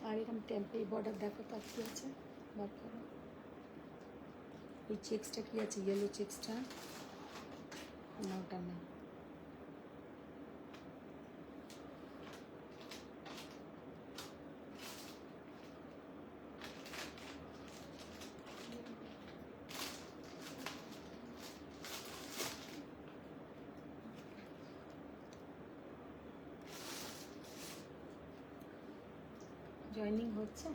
আর এরকম tempeh border দেখো তার কি আছে, বার করো। এই চেক্সটা কি আছে, ইয়েলো চেক্সটা না, ওটা না। জয়েনিং হচ্ছে,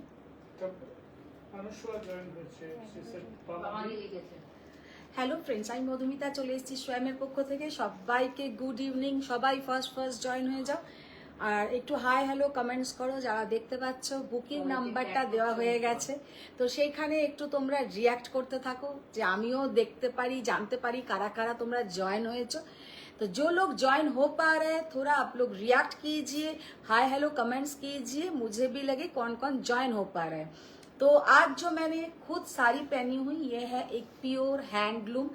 হ্যালো ফ্রেন্ডস, আমি মধুমিতা চলে এসেছি সোয়ামের পক্ষ থেকে। সবাইকে গুড ইভিনিং। সবাই ফার্স্ট জয়েন হয়ে যাও আর একটু হাই হ্যালো কমেন্টস করো যারা দেখতে পাচ্ছ। বুকিং নাম্বারটা দেওয়া হয়ে গেছে, তো সেইখানে একটু তোমরা রিয়াক্ট করতে থাকো যে আমিও দেখতে পারি, জানতে পারি কারা কারা তোমরা জয়েন হয়েছো। तो जो लोग ज्वाइन हो पा रहे हैं थोड़ा आप लोग रिएक्ट कीजिए, हाय हेलो कमेंट्स कीजिए, मुझे भी लगे कौन कौन ज्वाइन हो पा रहे हैं। तो आज जो मैंने खुद साड़ी पहनी हुई ये है एक pure handloom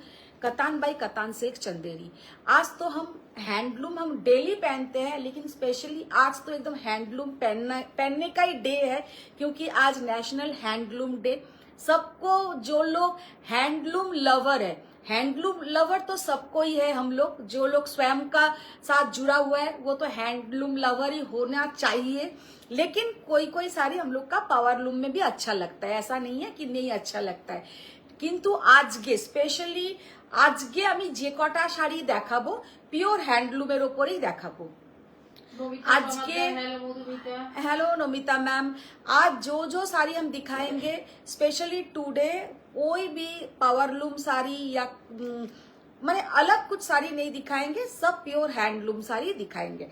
katan by katan silk Chanderi. आज तो हम हैंडलूम हम डेली पहनते हैं, लेकिन स्पेशली आज तो एकदम हैंडलूम पहनने का ही डे है, क्योंकि आज नेशनल हैंडलूम डे। सबको जो लोग हैंडलूम लवर है, हैंडलूम लवर तो सबको ही है, हम लोग जो लोग स्वयं का साथ जुड़ा हुआ है वो तो हैंडलूम लवर ही होना चाहिए। लेकिन कोई कोई साड़ी हम लोग का पावरलूम में भी अच्छा लगता है, ऐसा नहीं है कि नहीं अच्छा लगता है। किंतु आज के स्पेशली आज के আমি যে কটা শাড়ি দেখাবো পিওর হ্যান্ডলুমের ওপরেই দেখাবো। आज के हेलो नमिता मैम, आज जो साड़ी हम दिखाएंगे स्पेशली टुडे कोई भी पावरलूम साड़ी या माने अलग कुछ साड़ी नहीं दिखाएंगे, सब प्योर हैंडलूम साड़ी दिखाएंगे।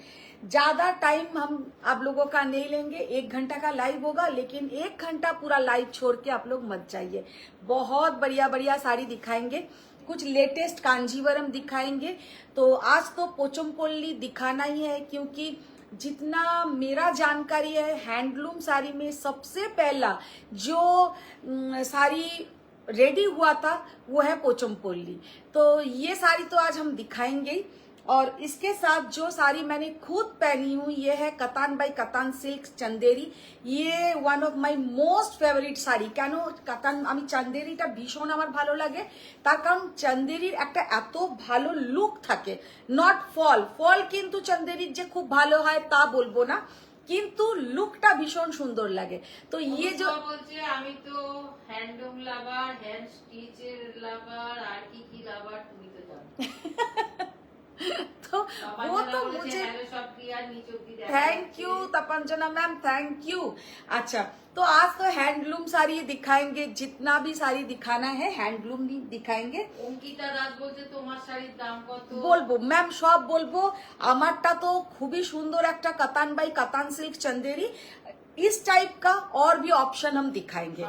ज्यादा टाइम हम आप लोगों का नहीं लेंगे, 1 घंटा का लाइव होगा, लेकिन 1 घंटा पूरा लाइव छोड़ के आप लोग मत जाइए। बहुत बढ़िया बढ़िया साड़ी दिखाएंगे, कुछ लेटेस्ट कांजीवरम दिखाएंगे। तो आज तो पोचमपल्ली दिखाना ही है, क्योंकि जितना मेरा जानकारी है हैंडलूम साड़ी में सबसे पहला जो साड़ी रेडी हुआ था वो है पोचमपल्ली। तो ये साड़ी तो आज हम दिखाएंगे। और इसके साथ जो साड़ी मैंने खुद पहनी हूँ ये है कतान बाई कतान सिल्क चंदेरी। ये one of my most favourite sari. কেন কাতান আমি চান্দেরিটা ভীষণ আমার ভালো লাগে, তার কারণ চান্দেরির একটা এত ভালো লুক থাকে। নট ফল কিন্তু চান্দেরির যে খুব ভালো হয় তা বলবো না, কিন্তু লুকটা ভীষণ সুন্দর লাগে। তো ইয়ে যে বলছে আমি তো হ্যান্ডলুম লাভার, হ্যান্ড স্টিচের লাভার, আর কি লাভার তুমি তো জানো। तो वो तो मुझे thank you Tapanjana ma'am, thank you. अच्छा, तो आज तो हैंडलूम साड़ी दिखाएंगे, जितना भी साड़ी दिखाना है हैंडलूम ही दिखाएंगे। অঙ্কিতা দাস বলছে তোমার শাড়ির দাম কত বলবো ম্যাম, সব বলবো। আমারটা তো খুবই সুন্দর একটা कतान बाई कतान सिल्क चंदेरी, इस टाइप का और भी ऑप्शन हम दिखाएंगे।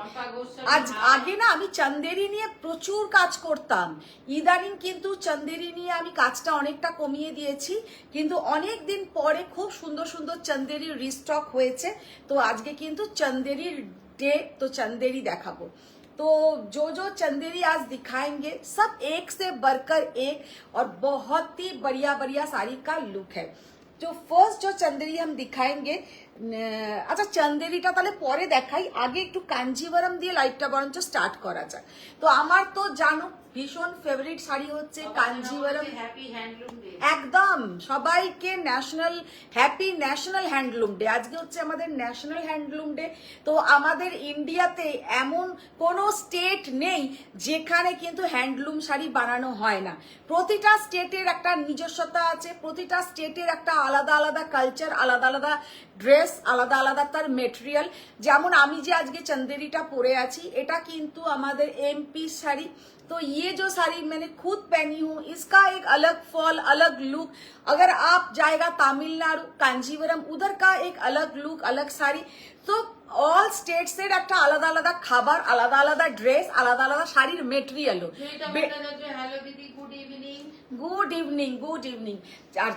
आज आगे ना আমি চান্দেরি নিয়ে প্রচুর কাজ করতাম, ইদানিং কিন্তু চান্দেরি নিয়ে আমি কাজটা অনেকটা কমিয়ে দিয়েছি, কিন্তু অনেক দিন পরে খুব সুন্দর সুন্দর চান্দেরি রিস্টক হয়েছে। তো আজকে কিন্তু চান্দেরির डे, तो चंदेरी देखाबो। तो जो चंदेरी आज दिखाएंगे सब एक से बढ़कर एक और बहुत ही बढ़िया बढ़िया साड़ी का लुक है। जो फर्स्ट जो चंदेरी हम दिखाएंगे, अच्छा चंदेरीটা তাহলে পরে দেখাই, আগে একটু কাঞ্জিভারাম দিয়ে লাইভটা বরঞ্চ স্টার্ট করা যায়। তো আমার তো জানো ভীষণ ফেভারিট শাড়ি হচ্ছে কাঞ্জিভারাম। হ্যাপি হ্যান্ডলুম ডে, একদম সবাইকে হ্যাপি ন্যাশনাল হ্যান্ডলুম ডে। আজকে হচ্ছে আমাদের ন্যাশনাল হ্যান্ডলুম ডে। তো আমাদের ইন্ডিয়াতে এমন কোনো স্টেট নেই যেখানে কিন্তু হ্যান্ডলুম শাড়ি বানানো হয় না। প্রতিটা স্টেটের একটা নিজস্বতা আছে, প্রতিটা স্টেটের একটা আলাদা আলাদা কালচার, আলাদা আলাদা ড্রেস, আলাদা আলাদা তার মেটেরিয়াল। যেমন আমি যে আজকে চন্দেরিটা পরে আছি এটা কিন্তু আমাদের এমপি শাড়ি। तो ये जो साड़ी मैंने खुद पहनी हूँ इसका एक अलग फॉल, अलग लुक। अगर आप जाएगा तमिलनाडु कांजीवरम, उधर का एक अलग लुक, अलग साड़ी। तो অল স্টেটস এর একটা আলাদা আলাদা খাবার, আলাদা আলাদা ড্রেস, আলাদা আলাদা শাড়ির মেটেরিয়ালও। হ্যালো দিদি, good evening. Good evening, good evening. আর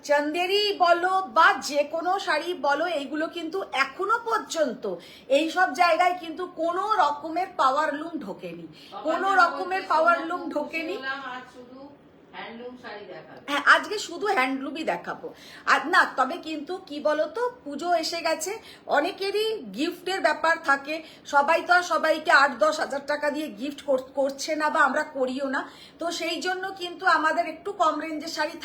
চন্দেরি বলো বা যে কোনো শাড়ি বলো, এইগুলো কিন্তু এখনো পর্যন্ত এই সব জায়গায় কিন্তু কোনো রকমের পাওয়ার লুম ঢোকেনি, কোনো রকমের পাওয়ার লুম ঢোকেনি। হ্যান্ডলুম শাড়ি দেখাবে। হ্যাঁ, আজকে শুধু হ্যান্ডলুমই দেখাবো। আর না, তবে কিন্তু কি বলতো, পুজো এসে গেছে, অনেকেরই গিফটের ব্যাপার থাকে, সবাই তো আর সবাইকে 8-10 হাজার টাকা দিয়ে গিফট করছে না, বা আমরা করিও না। তো সেই জন্য কিন্তু আমাদের একটু কম রেঞ্জের শাড়ি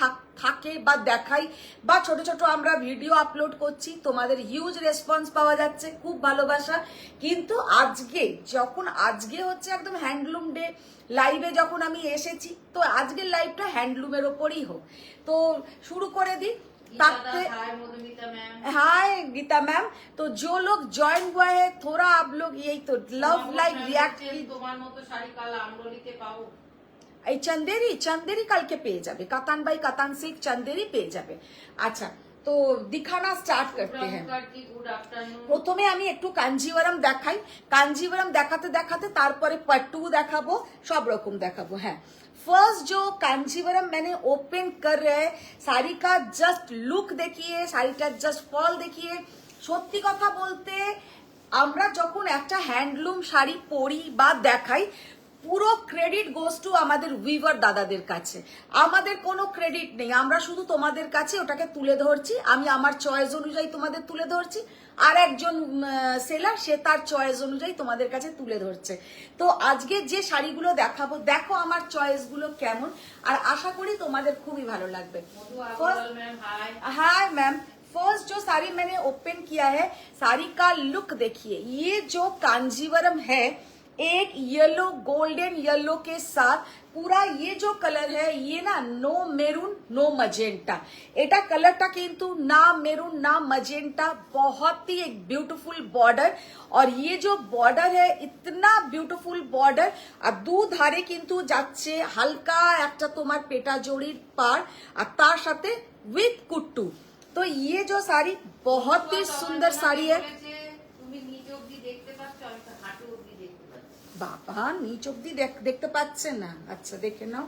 থাকে বা দেখাই, বা ছোট ছোট আমরা ভিডিও আপলোড করছি, তোমাদের হিউজ রেসপন্স পাওয়া যাচ্ছে, খুব ভালোবাসা। কিন্তু আজকে হচ্ছে একদম হ্যান্ডলুম ডে, লাইভে যখন আমি এসেছি, তো আজকের লাইভটা হ্যান্ডলুমের ওপরই হোক। তো শুরু করে দিই। हाय गीता मैम, तो जो लोग ज्वाइन हुआ है थोड़ा आप लोग यही तो लव लाइक रिएक्ट তোমার মতো শাড়ি কাল আমরলিতে পাবো। এই চন্দেরি কালকে পেয়ে যাবে, কাতান বাই কাতান সিল্ক চন্দেরি পেয়ে যাবে। আচ্ছা, তো দিখানা স্টার্ট করতে हैं। প্রথমে আমি একটু কাঞ্জিভারাম দেখাই, কাঞ্জিভারাম দেখাতে দেখাতে তারপরে পট্টু দেখাবো, সব রকম দেখাবো। হ্যাঁ, फर्स्ट जो कांजीवरम मैंने ओपन कर रहे हैं, साड़ी का जस्ट लुक देखिए, साड़ी का जस्ट फॉल देखिए। সত্যি কথা বলতে, আমরা যখন একটা হ্যান্ডলুম শাড়ি পরি বা দেখাই, পুরো ক্রেডিট গোস টু আমাদের উইভার দাদাদের কাছে, আমাদের কোনো ক্রেডিট নেই। আমরা শুধু তোমাদের কাছে ওটাকে তুলে ধরছি, আমি আমার চয়েস অনুযায়ী তোমাদের তুলে ধরছি, আর একজন সেলার সে তার চয়েস অনুযায়ী তোমাদের কাছে তুলে ধরছে। তো আজকে যে শাড়িগুলো দেখাবো, দেখো আমার চয়েস গুলো কেমন, আর আশা করি তোমাদের খুবই ভালো লাগবে। हाय मैम, फर्स्ट जो साड़ी मैंने ओपन किया है, साड़ी का लुक देखिए। ये जो कांजीवरम है, एक येलो गोल्डन येलो के साथ पूरा ये जो कलर है, ये ना नो मेरून नो मजेंटा, एटा कलरटा किंतु ना मेरून ना मजेंटा, बहुत ही एक ब्यूटीफुल बॉर्डर। और ये जो बॉर्डर है, इतना ब्यूटीफुल बॉर्डर, আর দুধারে কিন্তু যাচ্ছে হালকা একটা তোমার পেটা জড়ির পার, আর তার সাথে উইথ কুট্টু। तो ये जो साड़ी बहुत ही सुंदर साड़ी है। बाबा नीच अब्दी देखते पाচ্ছে না। अच्छा देखे ना,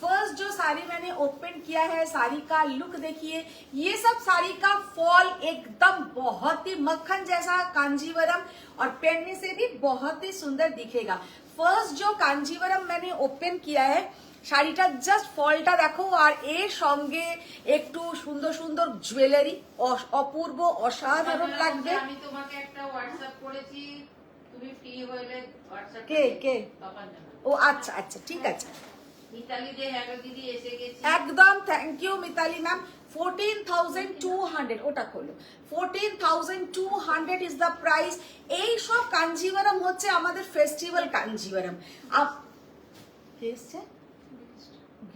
फर्स्ट जो साड़ी मैंने ओपन किया है, साड़ी का लुक देखिए। ये सब साड़ी का फॉल एकदम बहुत ही मक्खन जैसा कांजीवरम, और पहनने से भी बहुत ही सुंदर दिखेगा। फर्स्ट जो कांजीवरम मैंने ओपन किया है, শাড়িটা জাস্ট ফলটা দেখো, আর এর সঙ্গে একটু সুন্দর সুন্দর জুয়েলারি, অপূর্ব অসাধারণ লাগবে। আমি তোমাকে একটা হোয়াটসঅ্যাপ করেছি, তুমি ফ্রি হলে হোয়াটসঅ্যাপ কে ও আচ্ছা আচ্ছা, ঠিক আছে। মিতালি দে হ্যালো দিদি এসে গেছি, একদম থ্যাংক ইউ মিতালি ম্যাম। 14,200, ওটা খোলো। 14,200 ইজ দ্য প্রাইস। এই সব কাঞ্জিভারাম হচ্ছে আমাদের ফেস্টিভ্যাল কাঞ্জিভারাম।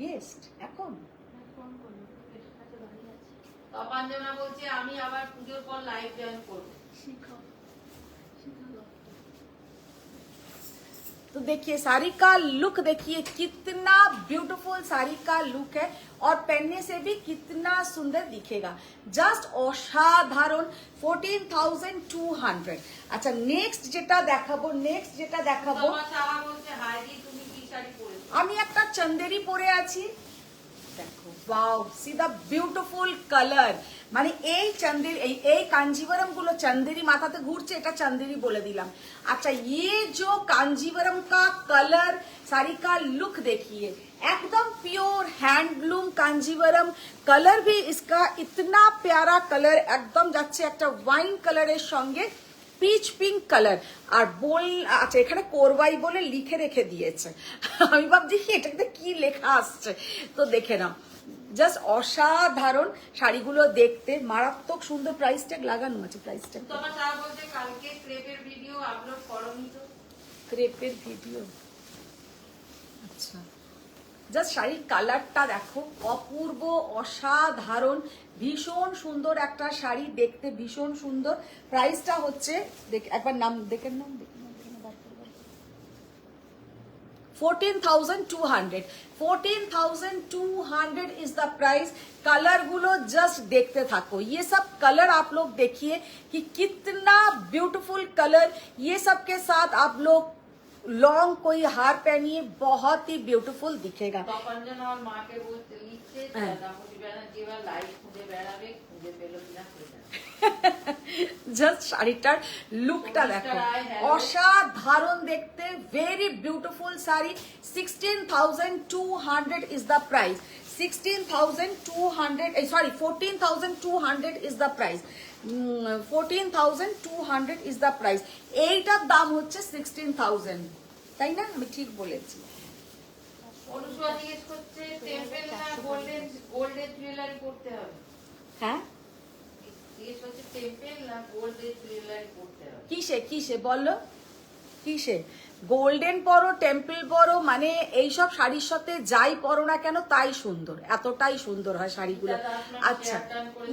গেস্ট এখন তপাঞ্জনা বলছে আমি আবার পুজোর পর লাইভ জয়েন করব। तो देखिए साड़ी का लुक देखिए, कितना ब्यूटीफुल साड़ी का लुक है, और पहनने से भी कितना सुंदर दिखेगा, जस्ट असाधारण। 14,200। अच्छा, नेक्स्ट যেটা দেখাবো, আমি একটা চন্দেরি পরে আছি, দেখো ওয়াও, সি দা বিউটিফুল কালার। মানে এই চন্দেরি, এই কাঞ্জিভারাম গুলো চন্দেরি মাথাতে ঘুরছে, এটা চন্দেরি বলে দিলাম। अच्छा, ये जो कांजीवरम का कलर, साड़ी का लुक देखिए, एकदम प्योर हैंडलूम कांजीवरम। कलर भी इसका इतना प्यारा कलर, एकदम যাচ্ছে একটা ওয়াইন কালারের সঙ্গে পিচ পিঙ্ক কালার। আর আচ্ছা, এখানে কোরবাই বলে লিখে রেখে দিয়েছে, আমি ভাবছি এটাতে কি লেখা আসছে, তো দেখে নাও। জাস্ট অসাধারণ শাড়িগুলো দেখতে, মারাত্মক সুন্দর। প্রাইস ট্যাগ লাগানো আছে, প্রাইস ট্যাগ। তোমার স্যার বলতে কালকে ক্রেপের ভিডিও আপলোড করোনি তো? ক্রেপের ভিডিও, আচ্ছা। জাস্ট শাড়ির কালারটা দেখো, অপূর্ব অসাধারণ, ভীষণ সুন্দর একটা শাড়ি, দেখতে ভীষণ সুন্দর। প্রাইসটা হচ্ছে একবার নাম দেখেন, 14,200। 14,200 is the price. Colour Gulo just देखते थको, ये सब कलर आप लोग देखिए कि कितना ब्यूटीफुल कलर। ये सब के साथ आप लोग लॉन्ग कोई हार पहनिए, बहुत ही ब्यूटीफुल दिखेगा। জাস্ট শাড়িটার লুকটা দেখো, অসাধারণ দেখতে, very beautiful sari. 16,200 is the price. 16,200, sorry, 14,200 is the price. 14,200 is the price. এইটার দাম হচ্ছে 16,000, তাই না? আমি ঠিক বলেছি। অনুষ্কা জিজ্ঞেস করছে টেম্পল না গোল্ডের জুয়েলারি করতে হবে। হ্যাঁ, জিজ্ঞেস করছে টেম্পল না গোল্ডের জুয়েলারি করতে হবে। কিসে বলো, কিসে? গোল্ডেন পরো, টেম্পল পরো, মানে এইসব শাড়ির সাথে যাই পরো না কেন তাই সুন্দর, এতটাই সুন্দর হয় শাড়িগুলো। अच्छा,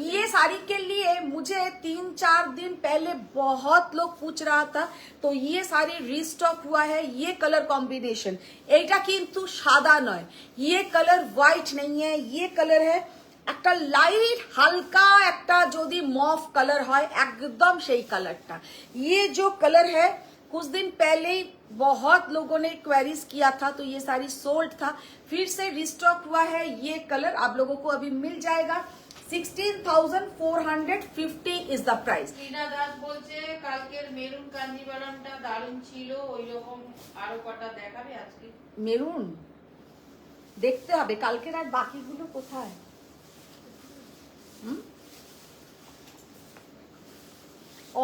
ये साड़ी के लिए मुझे 3-4 दिन पहले बहुत लोग पूछ रहा था, तो ये साड़ी रीस्टॉक हुआ है। ये कलर कॉम्बिनेशन, এইটা কিন্তু সাদা নয়, ये कलर व्हाइट नहीं है, ये कलर है একটা লাইট হালকা একটা যদি মফ কালার হয় একদম সেই কালারটা। ये जो कलर है कुछ दिन पहले ही बहुत लोगों ने क्वेरीज किया था, तो ये सारी सोल्ड था, फिर से रिस्टॉक हुआ है। ये कलर आप लोगों को अभी मिल जाएगा। 16,450 is the price. Tina Das বলছে কালকের মেরুন কাঞ্জিভারামটা দারুণ ছিল, ওই রকম আরো কটা দেখাবে আজকে। মেরুন দেখতে হবে, কালকের আর বাকিগুলো কোথায়?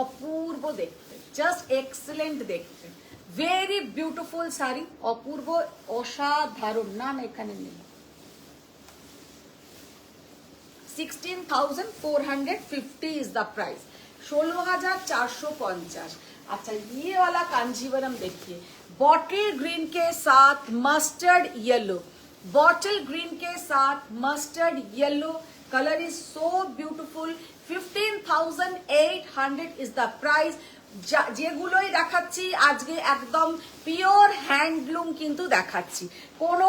অপূর্ব দেখতে, জাস্ট এক্সেলেন্ট দেখতে, ভেরি বিউটিফুল শাড়ি, অপূর্ব, অসাধারণ। না না, এখানে নেই। 16,450 इज द प्राइस। 16,450। अच्छा, ये वाला कांजीवरम देखिए, बॉटल ग्रीन के साथ मस्टर्ड येलो, बॉटल ग्रीन के साथ mustard yellow, colour is so beautiful. 15,800 is the price. যেগুলোই দেখাচ্ছি আজকে একদম পিওর হ্যান্ডলুম কিন্তু দেখাচ্ছি, কোনো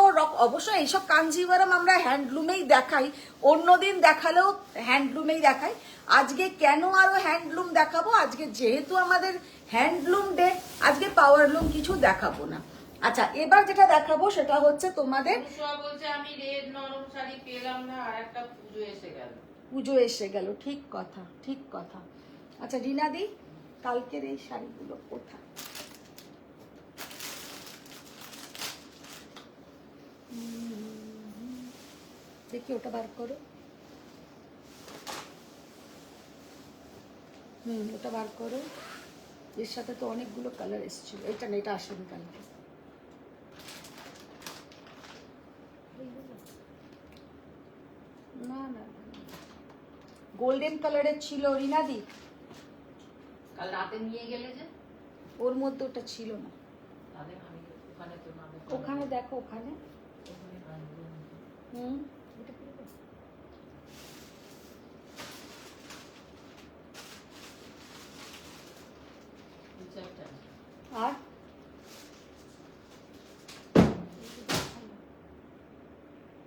অবশ্যই এইসব কাঞ্জিভারাম আমরা হ্যান্ডলুমেই দেখাই, অন্যদিন দেখালেও হ্যান্ডলুমেই দেখাই। আজকে কেন আরো হ্যান্ডলুম দেখাবো? আজকে যেহেতু আমাদের হ্যান্ডলুম ডে, আজকে পাওয়ারলুম কিছু দেখাবো না। আচ্ছা, এবার যেটা দেখাবো সেটা হচ্ছে তোমাদের, অনুষ্কা বলছে আমি রেড নরম শাড়ি পেলাম না, আর একটা পুজো এসে গেল। পুজো এসে গেল, ঠিক কথা, ঠিক কথা। আচ্ছা রিনাদি, কালকের এই শাড়িগুলো কোথায়? দেখি ওটা বার করো। ওটা বার করো। এর সাথে তো অনেকগুলো কালার এসেছিল, এটা না, এটা আসেনি কালকে। না না, গোল্ডেন কালারের ছিল রিনাদি, কাল রাতে নিয়ে গেলে যে, ওর মধ্যে ওটা ছিল না। তাদের আমি ওখানে তো না, ওখানে দেখো, ওখানে। এটা কি রে?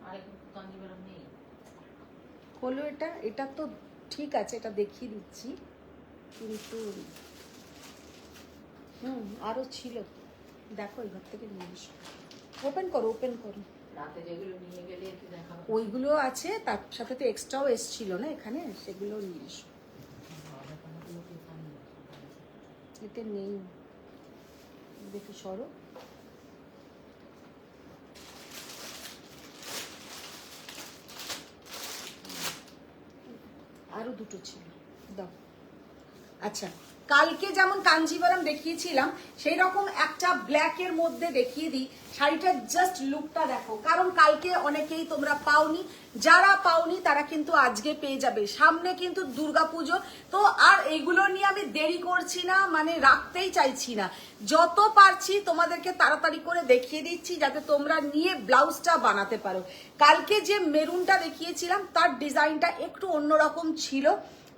আর কাঞ্জিভারাম নেই হলো এটা, এটা তো ঠিক আছে, এটা দেখিয়ে দিচ্ছি, কিন্তু আরো ছিল তো, দেখো এই ঘর থেকে নিয়ে এসো, ওপেন করো, ওপেন করো। রাতে যেগুলো নিয়ে গেলে একটু দেখাবো। ওইগুলো আছে, তার সাথে তো এক্সট্রাও এসছিল না এখানে, সেগুলো নিয়ে এসো। এটা নেই, দেখি সরো। আরো দুটো ছিল, দাও। আচ্ছা, কালকে যেমন কাঞ্জিভারাম দেখিয়েছিলাম সেই রকম একটা ব্ল্যাকের মধ্যে দেখিয়ে দিই। শাড়িটার জাস্ট লুকটা দেখো, কারণ কালকে অনেকেই তোমরা পাওনি, যারা পাওনি তারা কিন্তু আজকে পেয়ে যাবে। সামনে কিন্তু দুর্গাপুজো, তো আর এইগুলো নিয়ে আমি দেরি করছি না, মানে রাখতেই চাইছি না, যত পারছি তোমাদেরকে তাড়াতাড়ি করে দেখিয়ে দিচ্ছি যাতে তোমরা নিয়ে ব্লাউজটা বানাতে পারো। কালকে যে মেরুনটা দেখিয়েছিলাম তার ডিজাইনটা একটু অন্যরকম ছিল,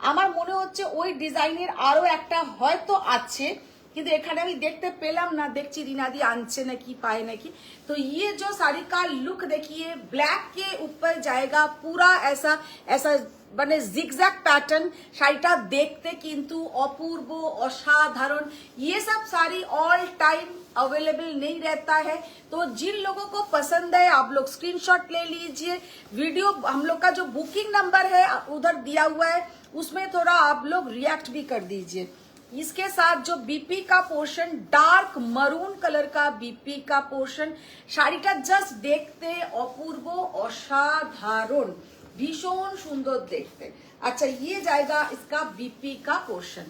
আমার মনে হচ্ছে ওই ডিজাইনের আরো একটা হয়তো আছে, কিন্তু এখানে আমি দেখতে পেলাম না, দেখছি রিনাদি আনছে নাকি পায় নাকি। तो ये जो साड़ी का लुक देखिए, ब्लैक के ऊपर जाएगा पूरा ऐसा ऐसा মানে জিগজ্যাগ প্যাটার্ন, শাড়িটা দেখতে কিন্তু অপূর্ব, অসাধারণ। ये सब साड़ी ऑल टाइम अवेलेबल नहीं रहता है। तो जिन लोगों को पसंद है आप लोग स्क्रीनशॉट ले लीजिए। वीडियो हम लोग का जो बुकिंग नंबर है उधर दिया हुआ है, उसमें थोड़ा आप लोग रिएक्ट भी कर दीजिए। इसके साथ जो बीपी का पोर्शन, डार्क मरून कलर का बीपी का पोर्शन, শাড়িটা জাস্ট দেখতে অপূর্ব, অসাধারণ, ভীষণ সুন্দর দেখতে। আচ্ছা, ये जाएगा इसका बीपी का पोर्शन।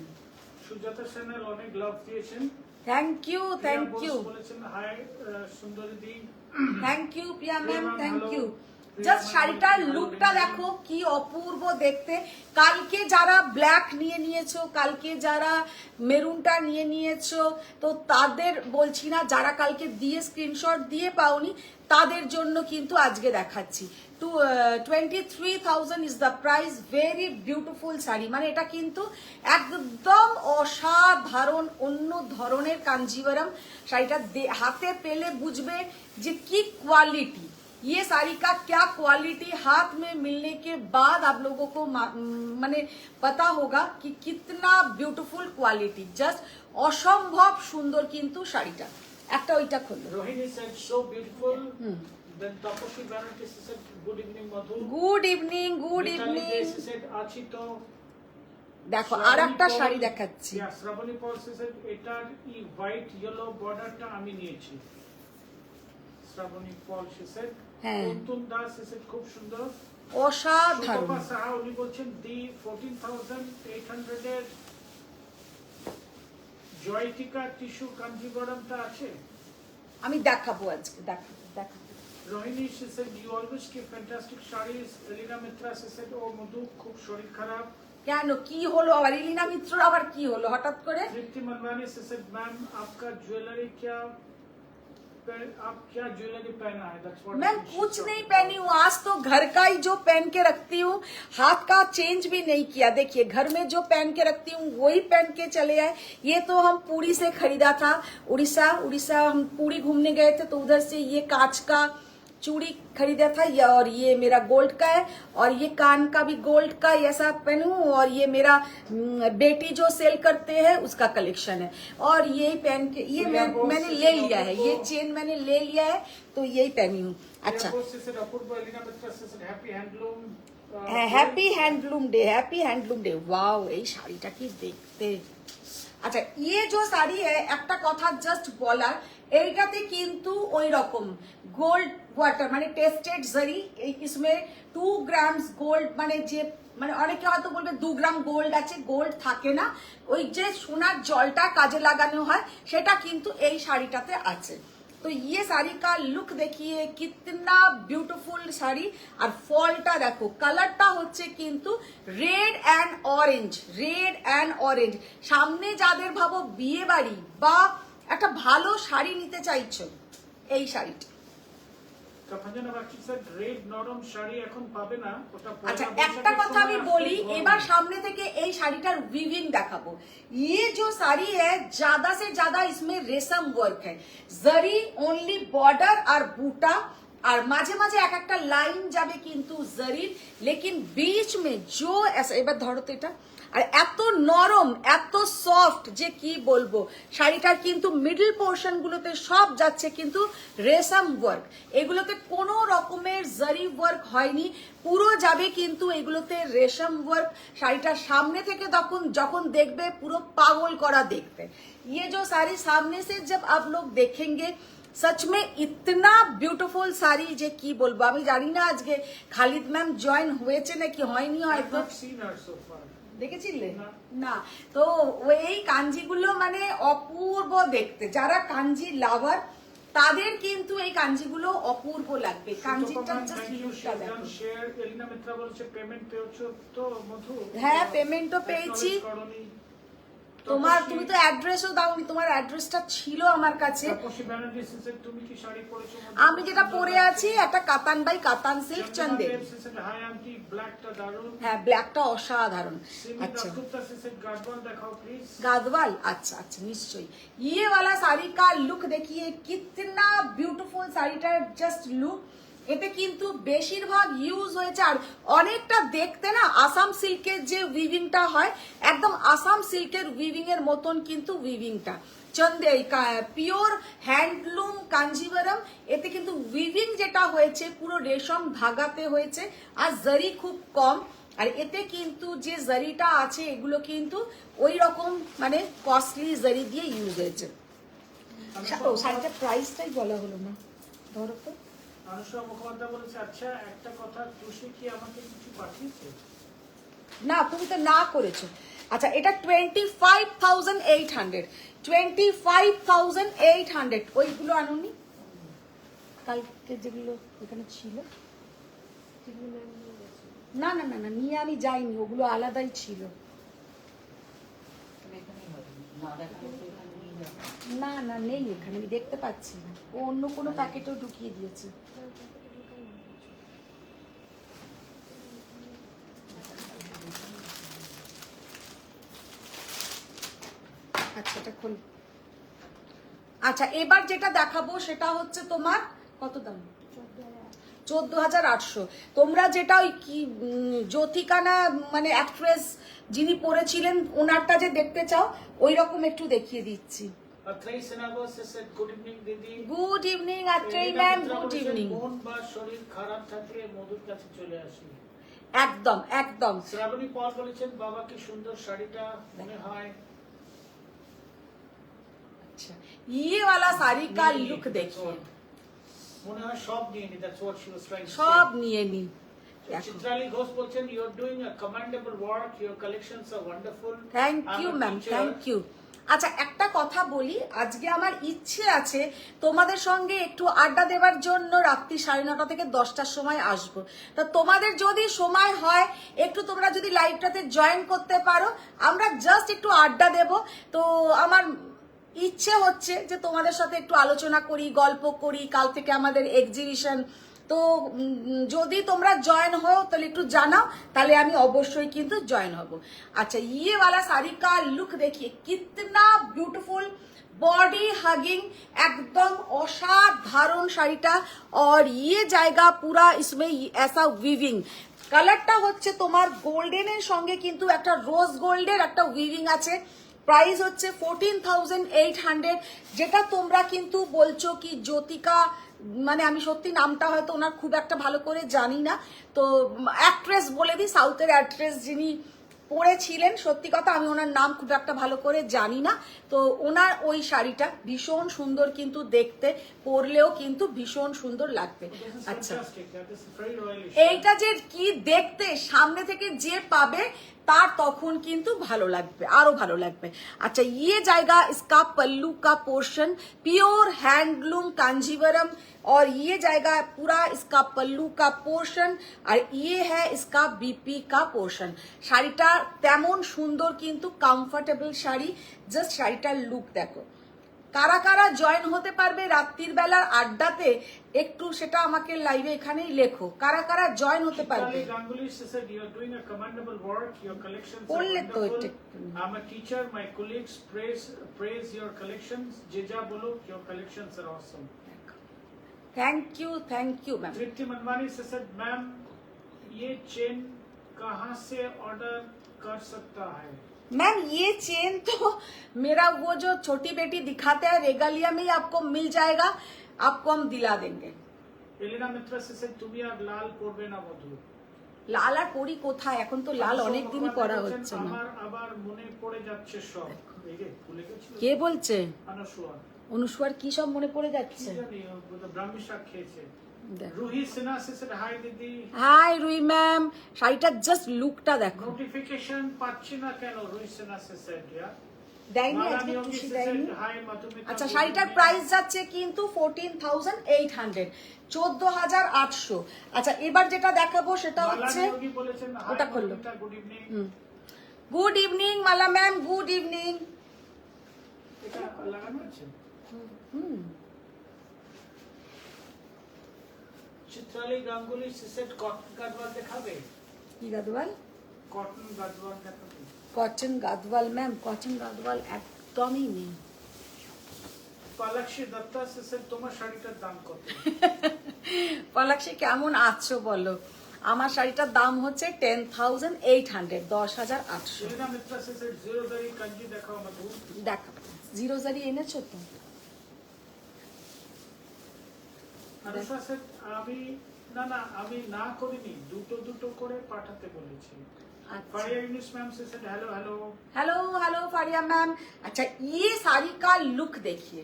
সুজাতা চ্যানেল অনেক লাভ দিয়েছেন। थैंक यू, थैंक यू, বলেছেন হাই সুন্দরী দি। Thank you Priya ma'am, thank you. Just শাড়িটার লুকটা দেখো কি অপূর্ব দেখতে। কালকে যারা ব্ল্যাক নিয়ে নিয়েছো, কালকে যারা মেরুনটা নিয়ে নিয়েছো, তো তাদের বলছি না, যারা কালকে দিয়ে স্ক্রিনশট দিয়ে পাওনি তাদের জন্য কিন্তু আজকে দেখাচ্ছি। 23,000 is the price. Very beautiful sari, মানে এটা কিন্তু একদম অসাধারণ অন্য ধরনের কাঞ্জিভারম। শাড়িটা হাতে পেলে বুঝবে যে কি কোয়ালিটি। ये साड़ी का क्या क्वालिटी हाथ में मिलने के बाद आप लोगों को माने पता होगा कि कितना ब्यूटीफुल क्वालिटी। जस्ट অসম্ভব সুন্দর কিন্তু শাড়িটা। একটা ওইটা খুললো। Rohini said so beautiful. Then Tapaswi Banerjee said good evening Madhu. Good evening, good evening. She said আছি তো। দেখো আর একটা শাড়ি দেখাচ্ছি। শ্রাবণী পল said এটার এই হোয়াইট ইয়েলো বর্ডারটা আমি নিয়েছি। শ্রাবণী পল said হ্যাঁ, নতুন দাস said খুব সুন্দর, অসাধারণ। সুতপা সাহা উনি বলছেন দি 14,800 এর জয়টিকা টিস্যু কাঞ্জিভরমটা আছে। আমি দেখাবো আজকে, দেখাবো। Rohini said you always keep fantastic sarees. Elina Mitra said ও মধু খুব শরীর খারাপ। কেন, কি হলো আবার? এলিনা মিত্রর আবার কি হলো হঠাৎ করে? তৃপ্তি मनवानी said मैम आपका ज्वेलरी क्या, आप क्या ज्वेलरी पहना है? That's what मैं कुछ नहीं पहनी हूँ, आज तो घर का ही जो पहन के रखती हूँ, हाथ का चेंज भी नहीं किया। देखिए घर में जो पहन के रखती हूँ वही पहन के चले आए। ये तो हम पुरी से खरीदा था, उड़ीसा हम पुरी घूमने गए थे, तो उधर से ये कांच का चूड़ी खरीदा था। और ये मेरा गोल्ड का है, और ये कान का भी गोल्ड का ऐसा पहनूं। और ये मेरा बेटी जो सेल करते हैं उसका कलेक्शन है। और यही पहन के ये मैंने ले लिया है, ये चेन मैंने ले लिया है, तो यही पहनी हूँ। अच्छा, happy handloom day, happy handloom day. Wow, এই শাড়িটা কি দেখতে। আচ্ছা, ये जो শাড়ি है, একটা কথা জাস্ট বলার, এইটাতে কিন্তু ওই রকম গোল্ড ওয়াটার মানে টেস্টেড জারি। इसमें 2 গ্রামস গোল্ড, মানে যে মানে অনেকে হয়তো বলবে 2 গ্রাম গোল্ড আছে, গোল্ড থাকে না। ওই যে সোনার জলটা কাজে লাগানো হয় সেটা কিন্তু এই শাড়িটাতে আছে। तो ये साड़ी का लुक देखिए कितना ब्यूटीफुल শাড়ি। আর ফলটা দেখো, কালারটা হচ্ছে কিন্তু red and orange, red and orange. সামনে যাদের ভাবো বিয়ে বাড়ি বা একটা ভালো শাড়ি নিতে চাইছো, এই শাড়িটা। আচ্ছা, একটা কথা আমি বলি, এবার সামনে থেকে এই শাড়িটার উইভিং দেখাবো। ये जो साड़ी है ज्यादा से ज्यादा इसमें रेशम वर्क है, जरी ओनली बॉर्डर और बूटा, আর মাঝে মাঝে এক একটা লাইন যাবে কিন্তু জরির, লেকিন बीच में जो ऐसा, এবার ধরো তো এটা, আর এত নরম এত সফট যে কি বলবো। শাড়িটার কিন্তু মিডল পোর্শন গুলোতে সব যাচ্ছে কিন্তু রেশম ওয়ার্ক, এগুলোতে কোনো রকমের জরি ওয়ার্ক হয়নি, পুরো যাবে কিন্তু এগুলোতে রেশম ওয়ার্ক। শাড়িটার সামনে থেকে যখন দেখবে পুরো পাগল করা দেখতে। ये जो साड़ी सामने से जब आप लोग देखेंगे सच में इतना ब्यूटीफुल শাড়ি যে কি বলবো। আমি জানি না আজকে খালিদ ম্যাম জয়েন হয়েছে নাকি হয়নি, হয়তো দেখেছিলে না। তো এই কাঞ্জিগুলো মানে অপূর্ব দেখতে, যারা কাঞ্জি লাভার তাদের কিন্তু এই কাঞ্জিগুলো অপূর্ব লাগবে। কাঞ্জিটা জাস্ট লুকটা দেখো। হ্যাঁ, পেমেন্টও পেয়েছি। তুমি তো অ্যাড্রেসও দাওনি, তোমার অ্যাড্রেসটা ছিল আমার কাছে। আমি যেটা পরে আছি একটা কাতান বাই কাতান সিল্ক চন্দে। হ্যাঁ, ব্ল্যাকটা অসাধারণ। আচ্ছা, গাদওয়াল, আচ্ছা আচ্ছা নিশ্চয়ই। ये वाला साड़ी का लुक देखिए कितना ब्यूटीफुल, শাড়িটার জাস্ট লুক। এতে কিন্তু বেশিরভাগ ইউজ হয়েছে আর অনেকটা দেখতে না আসাম সিল্কের যে উইভিংটা হয় একদম আসাম সিল্কের উইভিং এর মতন কিন্তু উইভিংটা চন্দে পিওর হ্যান্ডলুম কাঞ্জিভারাম। এতে কিন্তু উইভিং যেটা হয়েছে পুরো রেশম ধাগাতে হয়েছে আর জারি খুব কম। আর এতে কিন্তু যে জারিটা আছে এগুলো কিন্তু ওই রকম মানে কস্টলি জারি দিয়ে ইউজ হয়েছে। ও শাড়িটার প্রাইসটাই বলা হলো না, ধরো তো। অনুষ্কা মুখোপাধ্যায় বলেছে, আচ্ছা একটা কথা, তুষি কি আমাকে কিছু পাঠিয়েছে? না, তুমি তো না করেছো। আচ্ছা, এটা 25,800 25,800 ওইগুলো আনুনি কালকে যেগুলো এখানে ছিল। না না না না নিয়ে আমি যাইনি, ওগুলো আলাদাই ছিল। না না নেই এখানে, আমি দেখতে পাচ্ছি না। ও অন্য কোনো প্যাকেটেও ঢুকিয়ে দিয়েছে। আচ্ছা এটা খোল। আচ্ছা এবার যেটা দেখাবো সেটা হচ্ছে তোমার কত দাম, 14,800। তোমরা যেটা ওই কি জ্যোতিকানা মানে অ্যাক্ট্রেস যিনি পড়েছিলেন ওনারটা যে দেখতে চাও ওই রকম একটু দেখিয়ে দিচ্ছি। আত্রেই সেনাগো said good evening দিদি। Good evening Atrayee ma'am, good evening. মন বা শরীর খারাপ থাকলে মধুর কাছে চলে আসি। একদম একদম। শ্রাবণী পল বলেছেন, বাবা কি সুন্দর শাড়িটা মনে হয়। अच्छा ये वाला साड़ी का लुक देखिए, মনে হয় সব নিয়ে নি, that's what she was trying to say। সব নিয়ে নি। চিত্রালী ঘোষ বলছেন, you are doing a commendable work, your collections are wonderful। Thank I'm you a ma'am, teacher। Thank you. আচ্ছা একটা কথা বলি, আজকে আমার ইচ্ছে আছে তোমাদের সঙ্গে একটু আড্ডা দেওয়ার জন্য রাত্রি 9:30 থেকে 10টার সময় আসবো। তা তোমাদের যদি সময় হয় একটু তোমরা যদি লাইভটাতে জয়েন করতে পারো, আমরা জাস্ট একটু আড্ডা দেব। তো আমার ইচ্ছে হচ্ছে যে তোমাদের সাথে একটু আলোচনা করি, গল্প করি। কাল থেকে আমাদের এক্সিবিশন, তো যদি তোমরা জয়েন হও তাহলে একটু জানাও, তাহলে আমি অবশ্যই কিন্তু জয়েন হব। আচ্ছা ये वाला साड़ी का लुक देखिए कितना ब्यूटीफुल, बॉडी हगिंग एकदम असाधारण শাড়িটা। और ये जाएगा पूरा इसमें ऐसा वीविंग, কালারটা হচ্ছে তোমার গোল্ডেনের সঙ্গে কিন্তু একটা রোজ গোল্ডের একটা উইভিং আছে। প্রাইস হচ্ছে 14,800। যেটা তোমরা কিন্তু বলছো কি জ্যোতিকা, মানে আমি সত্যি নামটা হয়তো ওনার খুব একটা ভালো করে জানি না, তো অ্যাক্ট্রেস বলে দিই, সাউথের অ্যাক্ট্রেস যিনি পড়েছিলেন, সত্যি কথা আমি ওনার নাম খুব একটা ভালো করে জানি না। তো ওনার ওই শাড়িটা ভীষণ সুন্দর কিন্তু দেখতে, পরলেও কিন্তু ভীষণ সুন্দর লাগবে। আচ্ছা এইটা যে কি দেখতে সামনে থেকে যে পাবে তার তখন কিন্তু ভালো লাগবে, আরো ভালো লাগবে। আচ্ছা ये जाएगा इसका पल्लू का पोर्शन प्योर हैंडलूम कांजीवरम, और ये जाएगा पूरा इसका पल्लू का पोर्शन, और ये है इसका बीपी का पोर्शन। শাড়িটা তেমন সুন্দর কিন্তু কমফোর্টেবল শাড়ি। জাস্ট শাড়িটার লুক দেখো। কারা কারা জয়েন হতে পারবে রাত্রির বেলার আড্ডাতে একটু সেটা আমাকে লাইভে এখানেই লেখো, কারা কারা জয়েন হতে পারবে। Chitrali Ganguly said you are doing a commendable work, your collections are বললে তো wonderful। এটা। I'm a teacher, my colleagues praise your collections। যে যা বলুক, your collections are awesome। Thank you ma'am. Tripti Manwani said, ma'am ये चेन कहाँ से ऑर्डर कर सकता है। मैम ये चेन तो मेरा वो जो छोटी बेटी दिखाते हैं रेगालिया में ही आपको मिल जाएगा, आपको हम दिला देंगे। এলিনা মিত্রা said, তুমি আর লাল পরবে না মধু। লাল আর পরি কোথায়, এখন তো লাল অনেক দিনই পরা হচ্ছে না। আমার আবার মনে পড়ে যাচ্ছে সব। এই রে ভুলে গেছি। কে বলছে? অনুসুয়া। অনুসুয়ার কি সব মনে পড়ে যাচ্ছে? জানি ও তো ব্রাহ্মী শাক খেয়েছে। রুহি সিনহা said, হাই দিদি। হাই রুই ম্যাম, শাড়িটার জাস্ট লুকটা দেখো। নোটিফিকেশন পাচ্ছি না কেন, রুহি সিনহা said, ইয়া দেয়নি আজকে, খুশি দেয়নি। আচ্ছা শাড়িটার প্রাইস যাচ্ছে কিন্তু 14,800, 14,800। আচ্ছা এবার যেটা দেখাবো সেটা হচ্ছে ওটা করলো। গুড ইভিনিং মালা ম্যাম, গুড ইভিনিং। এটা লাগানো আছে। চিত্রালী গাঙ্গুলি said, কটন গাদওয়াল দেখাবে। কি গাদওয়াল? কটন গাদওয়াল দেখাবে। Cotton Gadwal ma'am, cotton Gadwal একদমই নেই। পালাক্ষী দত্তা said, তোমার শাড়িটার দাম কত? পলাক্ষী কেমন আছো বলো? আমার শাড়িটার দাম হচ্ছে 10,800, 10,800। एलिना मित्रा से सेट जीरो जरी कंजी देखाओ मधु। দেখো জিরো জারি এনেছো তো? अनुषा से আমি আমি না করিনি, দুটো দুটো করে পাঠাতে বলেছি। अच्छा। फारिया यूनिस मैम से set hello hello. Hello hello Faria ma'am. अच्छा ये साड़ी का लुक देखिए,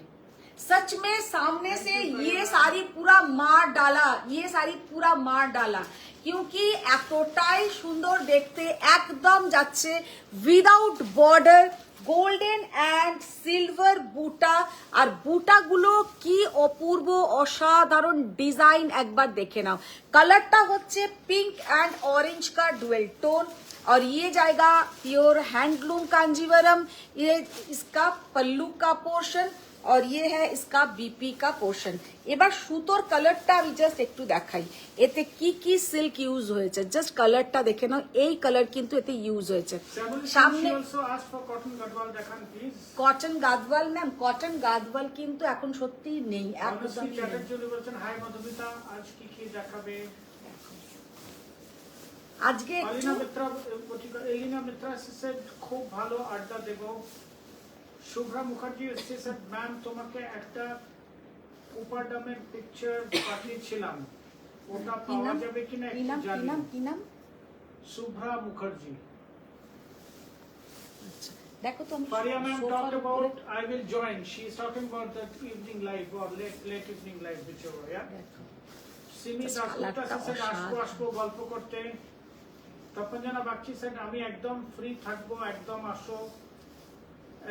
सच में सामने से ये साड़ी पूरा मार डाला, ये साड़ी पूरा मार डाला, क्योंकि এতটাই সুন্দর দেখতে, একদম যাচ্ছে without border, golden and silver বুটা, আর বুটাগুলো কি অপূর্ব অসাধারণ ডিজাইন, একবার দেখে নাও। কালারটা হচ্ছে পিঙ্ক অ্যান্ড অরেঞ্জ का डुअल टोन, और ये जाएगा प्योर हैंडलूम कांजीवरम। ये इसका पल्लू का पोर्शन और ये है इसका बीपी का पोर्शन। এবার সুতোর কালারটা আমি জাস্ট একটু দেখাই, এতে কি কি সিল্ক ইউজ হয়েছে, জাস্ট কালারটা দেখে নাও। এই কালার কিন্তু এতে ইউজ হয়েছে। সামনে also ask for cotton gadwal দেখান please. Cotton Gadwal ma'am, cotton Gadwal কিন্তু এখন সত্যি নেই, একদমই অনুশ্রী নেই। চ্যাটার্জি বলছেন হাই মধুমিতা, আজ কি কি দেখাবে? আজকে এলিনা মিত্রা এলিনা মিত্রা সে খুব ভালো আড্ডা দেব। শুভ্রা মুখার্জি এসে স্যার ম্যাম তোমাকে একটা উপাডামের পিকচার পাঠিয়েছিলাম, ওটা পাওয়া যাবে কিনা কি একটু নাম, কি জানি। নাম, কি নাম? শুভ্রা মুখার্জি। আচ্ছা দেখো তো আমি Faria ma'am সোফার talked উপরে about I will join. She is talking about that evening live or late evening live whichever, yeah. দেখো। সিমি Just দাসগুপ্তা কালারটা সেড আসবো অসাধারণ। গল্প করতে। তপঞ্জনা বাগচি সেড আমি একদম ফ্রি থাকবো, একদম আসো।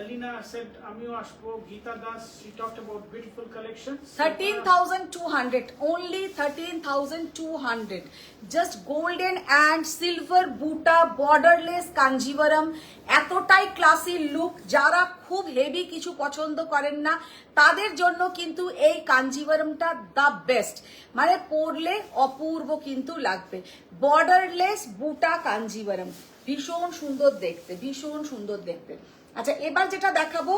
এলিনা সেড আমিও আসবো। Gita Das she talked about beautiful collections. 13,200, only 13,200, just golden and silver buta borderless kanjivaram। এতটাই ক্লাসি লুক, যারা খুব হেভি কিছু পছন্দ করেন না তাদের জন্য কিন্তু এই কাঞ্জিভারমটা দা বেস্ট, মানে পরলে অপূর্ব কিন্তু লাগবে। বর্ডারলেস বুটা কাঞ্জিভারম, ভীষণ সুন্দর দেখতে, ভীষণ সুন্দর দেখতে। আচ্ছা এবার যেটা দেখাবো,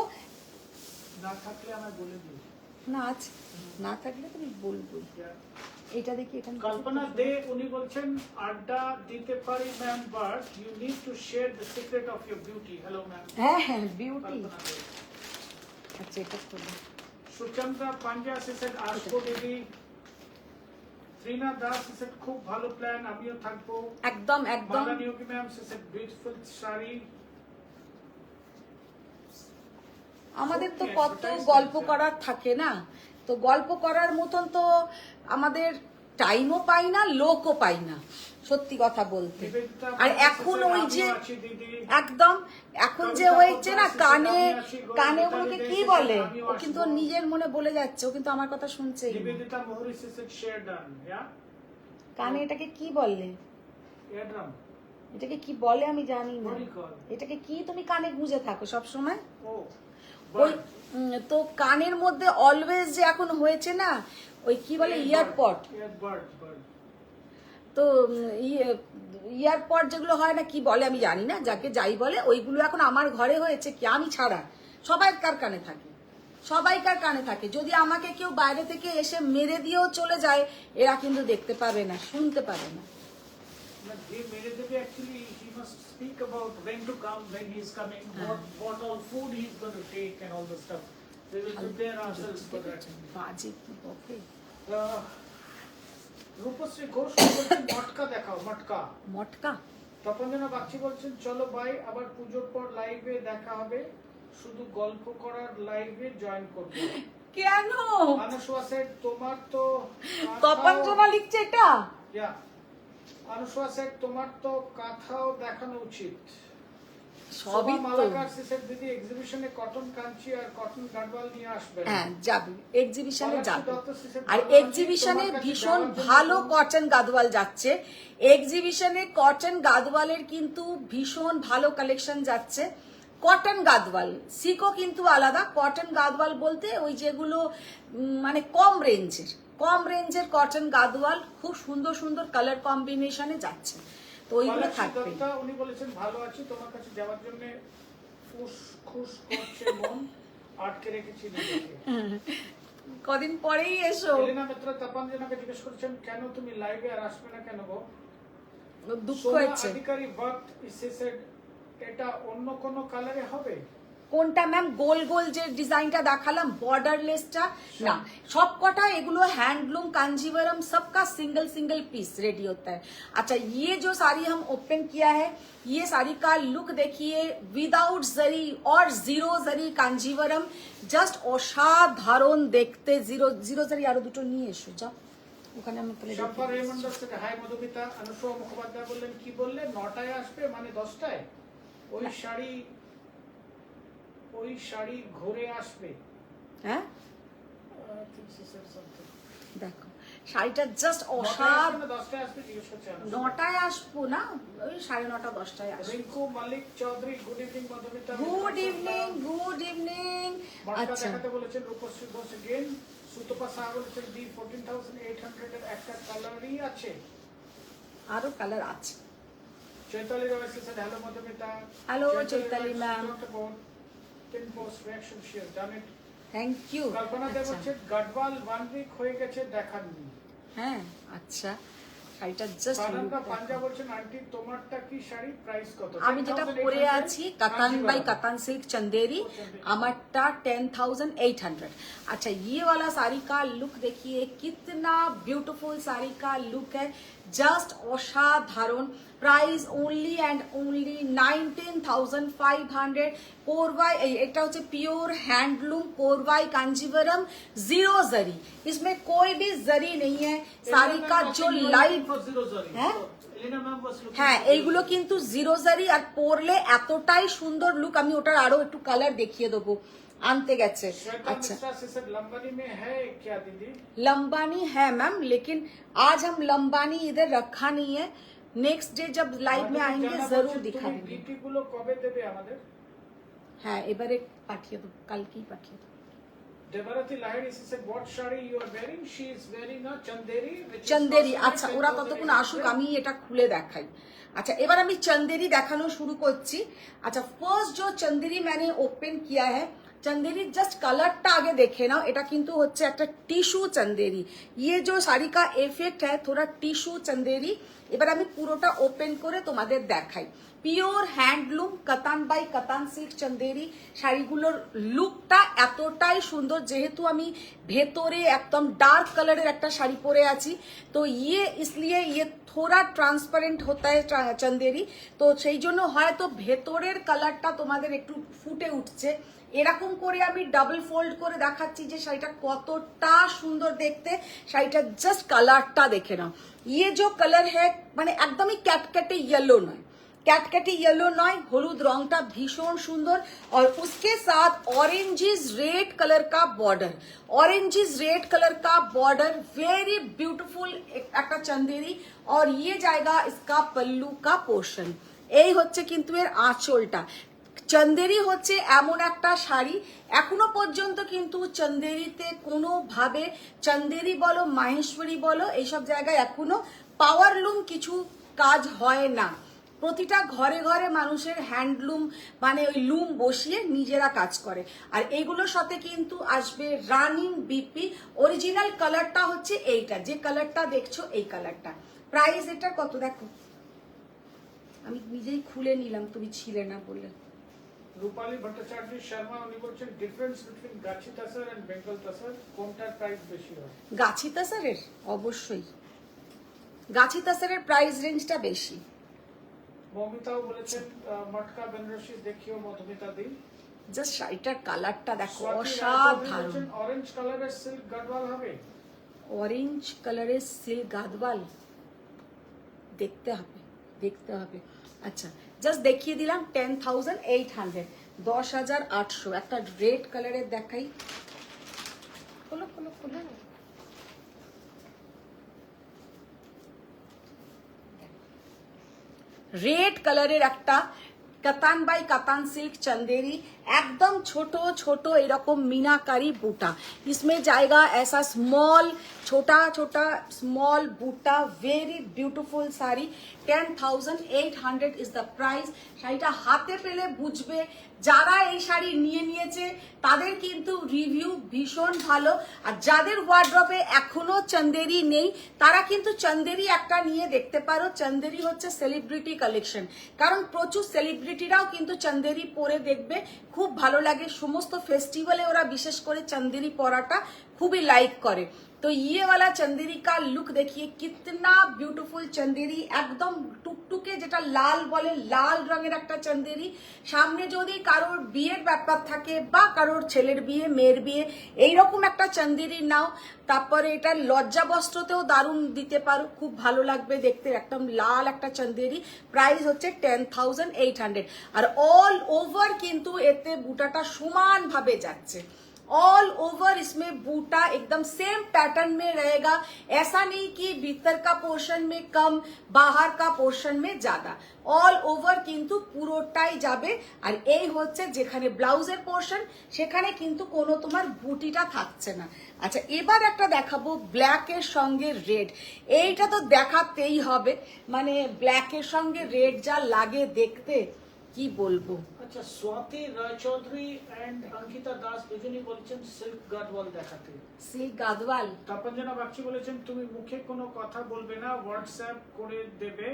না থাকলে আমায় বলে দিও। না আছে, না থাকলে তুমি বলবো। এটা দেখি এখানে কল্পনা দে উনি বলছেন আড্ডা দিতে পারি ma'am, but you need to share the secret of your beauty. Hello ma'am. হ্যাঁ হ্যাঁ বিউটি। কল্পনা দে। আচ্ছা এটা করবো। সুচন্দ্রা পাঞ্জা সেড আসবো দিদি। ত্রিনা দাস সেড খুব ভালো প্ল্যান, আমিও থাকবো। একদম একদম। Mala Niyogi ma'am said beautiful শাড়ি। আমাদের তো কত গল্প করার থাকে না, তো গল্প করার মতন তো আমাদের টাইমও পাই না, লোকও পাই না, সত্যি কথা বলতে। আর এখন ওই যে একদম এখন যে হয়েছে না কানে কানে ওগুলোকে কি বলে, ও কিন্তু ওর নিজের মনে বলে যাচ্ছে, ও কিন্তু আমার কথা শুনছেই না। নিবেদিতা মোহরি সেড শেয়ার ডান, ইয়া। কানে এটাকে কি বলে, এয়ারড্রাম এটাকে কি বলে আমি জানি না, What do you call? এটাকে কি তুমি কানে গুঁজে থাকো সব সময়? ও ওই তো কানের মধ্যে অলওয়েজ যে এখন হয়েছে না ওই কি বলে ইয়ারপড, ইয়ারবাড বার্ড। তো ইয়ারপড যেগুলো হয় না কি বলে আমি জানি না, যাকে যাই বলে ওইগুলো এখন আমার ঘরে হয়েছে কি আমি ছাড়া সবাইকার কানে থাকে, সবাইকার কানে থাকে। যদি আমাকে কেউ বাইরে থেকে এসে মেরে দিয়েও চলে যায় এরা কিন্তু দেখতে পাবে না, শুনতে পাবে না। He made it actually he must speak about when to come, when he is coming, what all food he is going to take and all the stuff. We will prepare ourselves for that. বাজে কি বকে। রূপশ্রী ঘোষ বলছেন মটকা দেখাও, মটকা। মটকা তপঞ্জনা বাগচি বলছেন চলো by, আবার পুজোর পর লাইভে দেখা হবে, শুধু গল্প করার লাইভে জয়েন করব। কেন? অনুষ্কা সেট তোমার তো তপঞ্জনা লিখছে এটা। ইয়া অনুষ্কা সেট তোমার তো কথাও দেখানো উচিত। সবই তো মালাকার সেট দিদি এক্সিবিশনে কটন কাঞ্চি আর কটন গাডওয়াল নিয়ে আসবে। হ্যাঁ যাবে, এক্সিবিশনে যাবে। আর তোমার এক্সিবিশনে কাছে ভীষণ যাওয়ার জন্য ভালো কটন গাদওয়াল যাচ্ছে, এক্সিবিশনে কটন গাদওয়ালের কিন্তু ভীষণ ভালো কালেকশন যাচ্ছে। কটন গাদওয়াল সিকো কিন্তু আলাদা, কটন গাদওয়াল বলতে ওই যেগুলো মানে কম রেঞ্জের কটন গাদওয়াল খুব সুন্দর সুন্দর কালার কম্বিনেশনে যাচ্ছে, তো ওইগুলো থাকবে। উনি বলেছেন ভালো আছি, তোমার কাছে যাওয়ার জন্য ফুস খুশ করছে মন, আটকে রেখেছি নিজেকে। কদিন পরেই এসো। এলিনা মিত্র তাপাঞ্জনাকে জিজ্ঞেস করছেন কেন তুমি লাইভে আর আসবে না কেন গো? দুঃখ সোমা হচ্ছে। অধিকারী ভক্ত সেড এটা অন্য কোনো কালারে হবে? কোনটা ম্যাম? গোল গোল যে ডিজাইনটা দেখালাম বর্ডারলেসটা ना, सब कटा एगुलो हैंडलूम कांजीवरम सबका सिंगल सिंगल पीस रेडी होता है। अच्छा, ये जो साड़ी हम ओपन किया है, ये साड़ी का लुक देखिए, विदाउट जरी और जीरो जरी कांजीवरम, जस्ट असाधारण देखते। जीरो जीरो जरी आरो दुটো নিয়ে এসো যাও ওখানে আমি তাহলে শম্পা রেমন্ডস থেকে হাই মধুমিতা। অনুষ্কা মুখোপাধ্যায় বললেন কি বললে 9টায় আসবে মানে 10টায়? ওই শাড়ি ঘুরে আসবে। হ্যাঁ দেখো শাড়িটা জাস্ট অসাধারণ। 10টায় আসবে জিজ্ঞেস করছে। 9টায় আসবো না, ওই 9:30 10টায় আসবো। Rinku Malik Chowdhury good evening Madhumita. Good evening, good evening. আচ্ছা, দেখাতে বলেছেন রূপশ্রী ঘোষ अगेन। সুতপা সাহা বলেছেন ডি 14800 এর একটা কালারই আছে, আরো কালার আছে। Chaitali Roy said hello Madhumita. Hello Chaitali ma'am, 10 post reaction share done it. Thank you. Kalpana Deb হচ্ছে গডওয়াল 1 উইক হয়ে গেছে দেখাননি। হ্যাঁ আচ্ছা, শাড়িটা জাস্ট সানন্দা পাঞ্জাব বলছেন আন্টি তোমারটা কি শাড়ি প্রাইস কত? আমি যেটা পরে আছি কাতান বাই কাতান सिल्क चंदेरी, আমারটা 10,800। अच्छा, ये वाला साड़ी का लुक देखिए, कितना ब्यूटीफुल साड़ी का लुक है, जस्ट असाधारण। Price only and only 19,500। कोरवाई, এটা হচ্ছে পিওর হ্যান্ডলूम कोरवाई कांजीवरम, जीरो जरी, इसमें कोई भी जरी नहीं है। साड़ी का जो लाइट হ্যাঁ হ্যাঁ এইগুলো কিন্তু জিরো জারি, আর পরলে এতটাই সুন্দর লুক। আমি ওটার আরো একটু কালার দেখিয়ে দেবো, আনতে গেছে। अच्छा, लंबानी में है क्या दीदी? लंबानी है मैम, लेकिन आज हम लंबानी इधर रखा नहीं है। नेक्स्ट डे जब लाइव में आएंगे जरूर दिखाएंगे। ডিটি গুলো কবে দেবে আমাদের? হ্যাঁ এবারে পাঠিয়ে দেবো, কালকেই পাঠিয়ে দেবো। Debarati Lahiri said what sari you are wearing? She is wearing a Chanderi which is Chanderi. also আচ্ছা, ওরা ততক্ষণ আসুক, আমি এটা খুলে দেখাই। अच्छा, এবার আমি চন্দেরি দেখানো শুরু করছি। अच्छा, फर्स्ट जो चंदेरी मैंने ओपन किया है, चंदेरी जस्ट कलरটা আগে দেখে নাও। এটা কিন্তু হচ্ছে একটা টিস্যু চন্দেরি। ये जो साड़ी का इफेक्ट है थोड़ा टिश्यू चंदेरी। এবার আমি পুরোটা ওপেন করে তোমাদের দেখাই। পিওর হ্যান্ডলুম কাতান বাই কাতান সিল্ক চন্দেরি। শাড়িগুলোর লুকটা এতটাই সুন্দর, যেহেতু আমি ভেতরে একদম ডার্ক কালারের একটা শাড়ি পরে আছি, তো ये इसलिए ये थोड़ा ट्रांसपेरेंट होता है चंदेरी, তো সেই জন্য হয়তো ভেতরের কালারটা তোমাদের একটু ফুটে উঠছে। এরকম করে আমি ডাবল ফোল্ড করে দেখাচ্ছি যে শাড়িটা কতটা সুন্দর দেখতে। শাড়িটা জাস্ট কালারটা দেখে নাও। ये जो कलर है মানে একদমই ক্যাটক্যাটে ইয়েলো নয়, ক্যাটক্যাটে ইয়েলো নয়, হলুদ রংটা ভীষণ সুন্দর। और उसके साथ ऑरेंजिस रेड कलर का बॉर्डर, ऑरेंजिस रेड कलर का बॉर्डर, वेरी ब्यूटीफुल একটা চন্দেরি। और ये जाएगा इसका पल्लू का पोर्शन। এই হচ্ছে কিন্তু এর আঁচলটা। চন্দেরি হচ্ছে এমন একটা শাড়ি, এখনো পর্যন্ত কিন্তু চন্দেরিতে কোনোভাবে, চন্দেরি বলো মাহেশ্বরী বলো, এইসব জায়গায় এখনো পাওয়ারলুম কিছু কাজ হয় না। প্রতিটা ঘরে ঘরে মানুষের হ্যান্ডলুম মানে ওই লুম বসিয়ে নিজেরা কাজ করে। আর এইগুলোর সাথে কিন্তু আসবে রানিং বিপি। অরিজিনাল কালারটা হচ্ছে এইটা, যে কালারটা দেখছো এই কালারটা। প্রাইস এটা কত দেখো, আমি নিজেই খুলে নিলাম, তুমি ছিলে না বলে। রূপালী ভট্টাচার্য শর্মা উনি বলছেন difference between Gachhi তাসার and Bengal তাসার কোনটার প্রাইস বেশি হয়? গাছি তাসারের অবশ্যই, গাছি তাসারের প্রাইস রেঞ্জটা বেশি। মমিতাও বলেছেন মটকা বেনারসি দেখিও মধুমিতা দি। জাস্ট শাড়িটার কালারটা দেখো, স্বাতী রায় অসাধারণ। বলেছেন অরেঞ্জ কালারের সিল্ক গাডওয়াল হবে। অরেঞ্জ কালারের সিল্ক গাদওয়াল দেখতে হবে, দেখতে হবে। আচ্ছা, জাস্ট দেখিয়ে দিলাম 10,800, 10,800। একটা রেড কালারের দেখাই, খোলো খোলো খোলো। রেড কালারের একটা কাতান বাই কাতান सिल्क चंदेरी, एकदम छोटो छोटो एरकम मीनाकारी बूटा। इसमें जाएगा ऐसा स्मॉल छोटा छोटा स्मॉल बूटा very beautiful sari 10,800 is the price. শাড়িটা হাতে পেলে বুঝবে, যারা এই শাড়ি নিয়ে নিয়েছে তাদের কিন্তু রিভিউ ভীষণ ভালো। আর যাদের ওয়ার্ড্রপে এখনো চন্দেরি নেই তারা কিন্তু চন্দেরি একটা নিয়ে দেখতে পারো। চন্দেরি হচ্ছে সেলিব্রিটি কালেকশন, কারণ প্রচুর সেলিব্রিটিরাও কিন্তু চন্দেরি পরে দেখবে, খুব ভালো লাগে। সমস্ত ফেস্টিভ্যালে ওরা বিশেষ করে চন্দেরি পরাটা খুবই লাইক করে। तो ये वाला चंदेरी का लुक देखिए, कितना ब्यूटीफुल चंदेरी, একদম টুকটুকে যেটা লাল বলে, লাল রঙের একটা চন্দেরি। সামনে যদি কারোর বিয়ের ব্যাপার থাকে বা কারোর ছেলের বিয়ে মেয়ের বিয়ে এইরকম একটা চন্দেরি নাও, তারপরে এটা লজ্জা বস্ত্রতেও দারুণ দিতে পারো, খুব ভালো লাগবে দেখতে। একদম লাল একটা চন্দেরি, প্রাইস হচ্ছে 10,800। আর অল ওভার কিন্তু এতে বুটাটা সমান ভাবে যাচ্ছে, ऑल ओवर इसमें बूटा एकदम सेम पैटर्न में रहेगा। ऐसा नहीं कि भीतर का पोर्शन में कम बाहर का पोर्शन में ज्यादा, ऑल ओवर किंतु পুরোটাই যাবে। আর এই হচ্ছে যেখানে ব্লাউজের পোর্শন সেখানে কিন্তু কোনো তোমার বুটিটা থাকছে না। আচ্ছা, এবার একটা দেখাবো ব্ল্যাকের সঙ্গে রেড। এইটা তো দেখাতেই হবে, মানে ব্ল্যাকের সঙ্গে রেড যা লাগে দেখতে কি বলবো। আচ্ছা, স্বাতি রায়চৌধুরী এন্ড অঙ্কিতা দাস দুজনেই বলেছেন সিল্ক গাদওয়াল দেখাতে। সিল্ক গাদওয়াল। তপঞ্জনা বাগচি বলেছেন তুমি মুখে কোনো কথা বলবে না, হোয়াটসঅ্যাপ করে দেবে,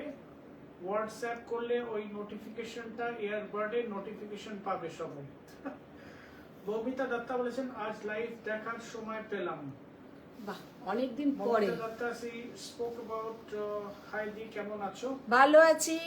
হোয়াটসঅ্যাপ করলে ওই নোটিফিকেশনটা ইয়ারবাডে নোটিফিকেশন পাবে সবাই। বৌমিতা দত্তা বলেছেন আজ লাইভ দেখার সময় পেলাম। বাহ, অনেকদিন পরে। Boumita Dutta she spoke about hi দি, কেমন আছো? ভালো আছি।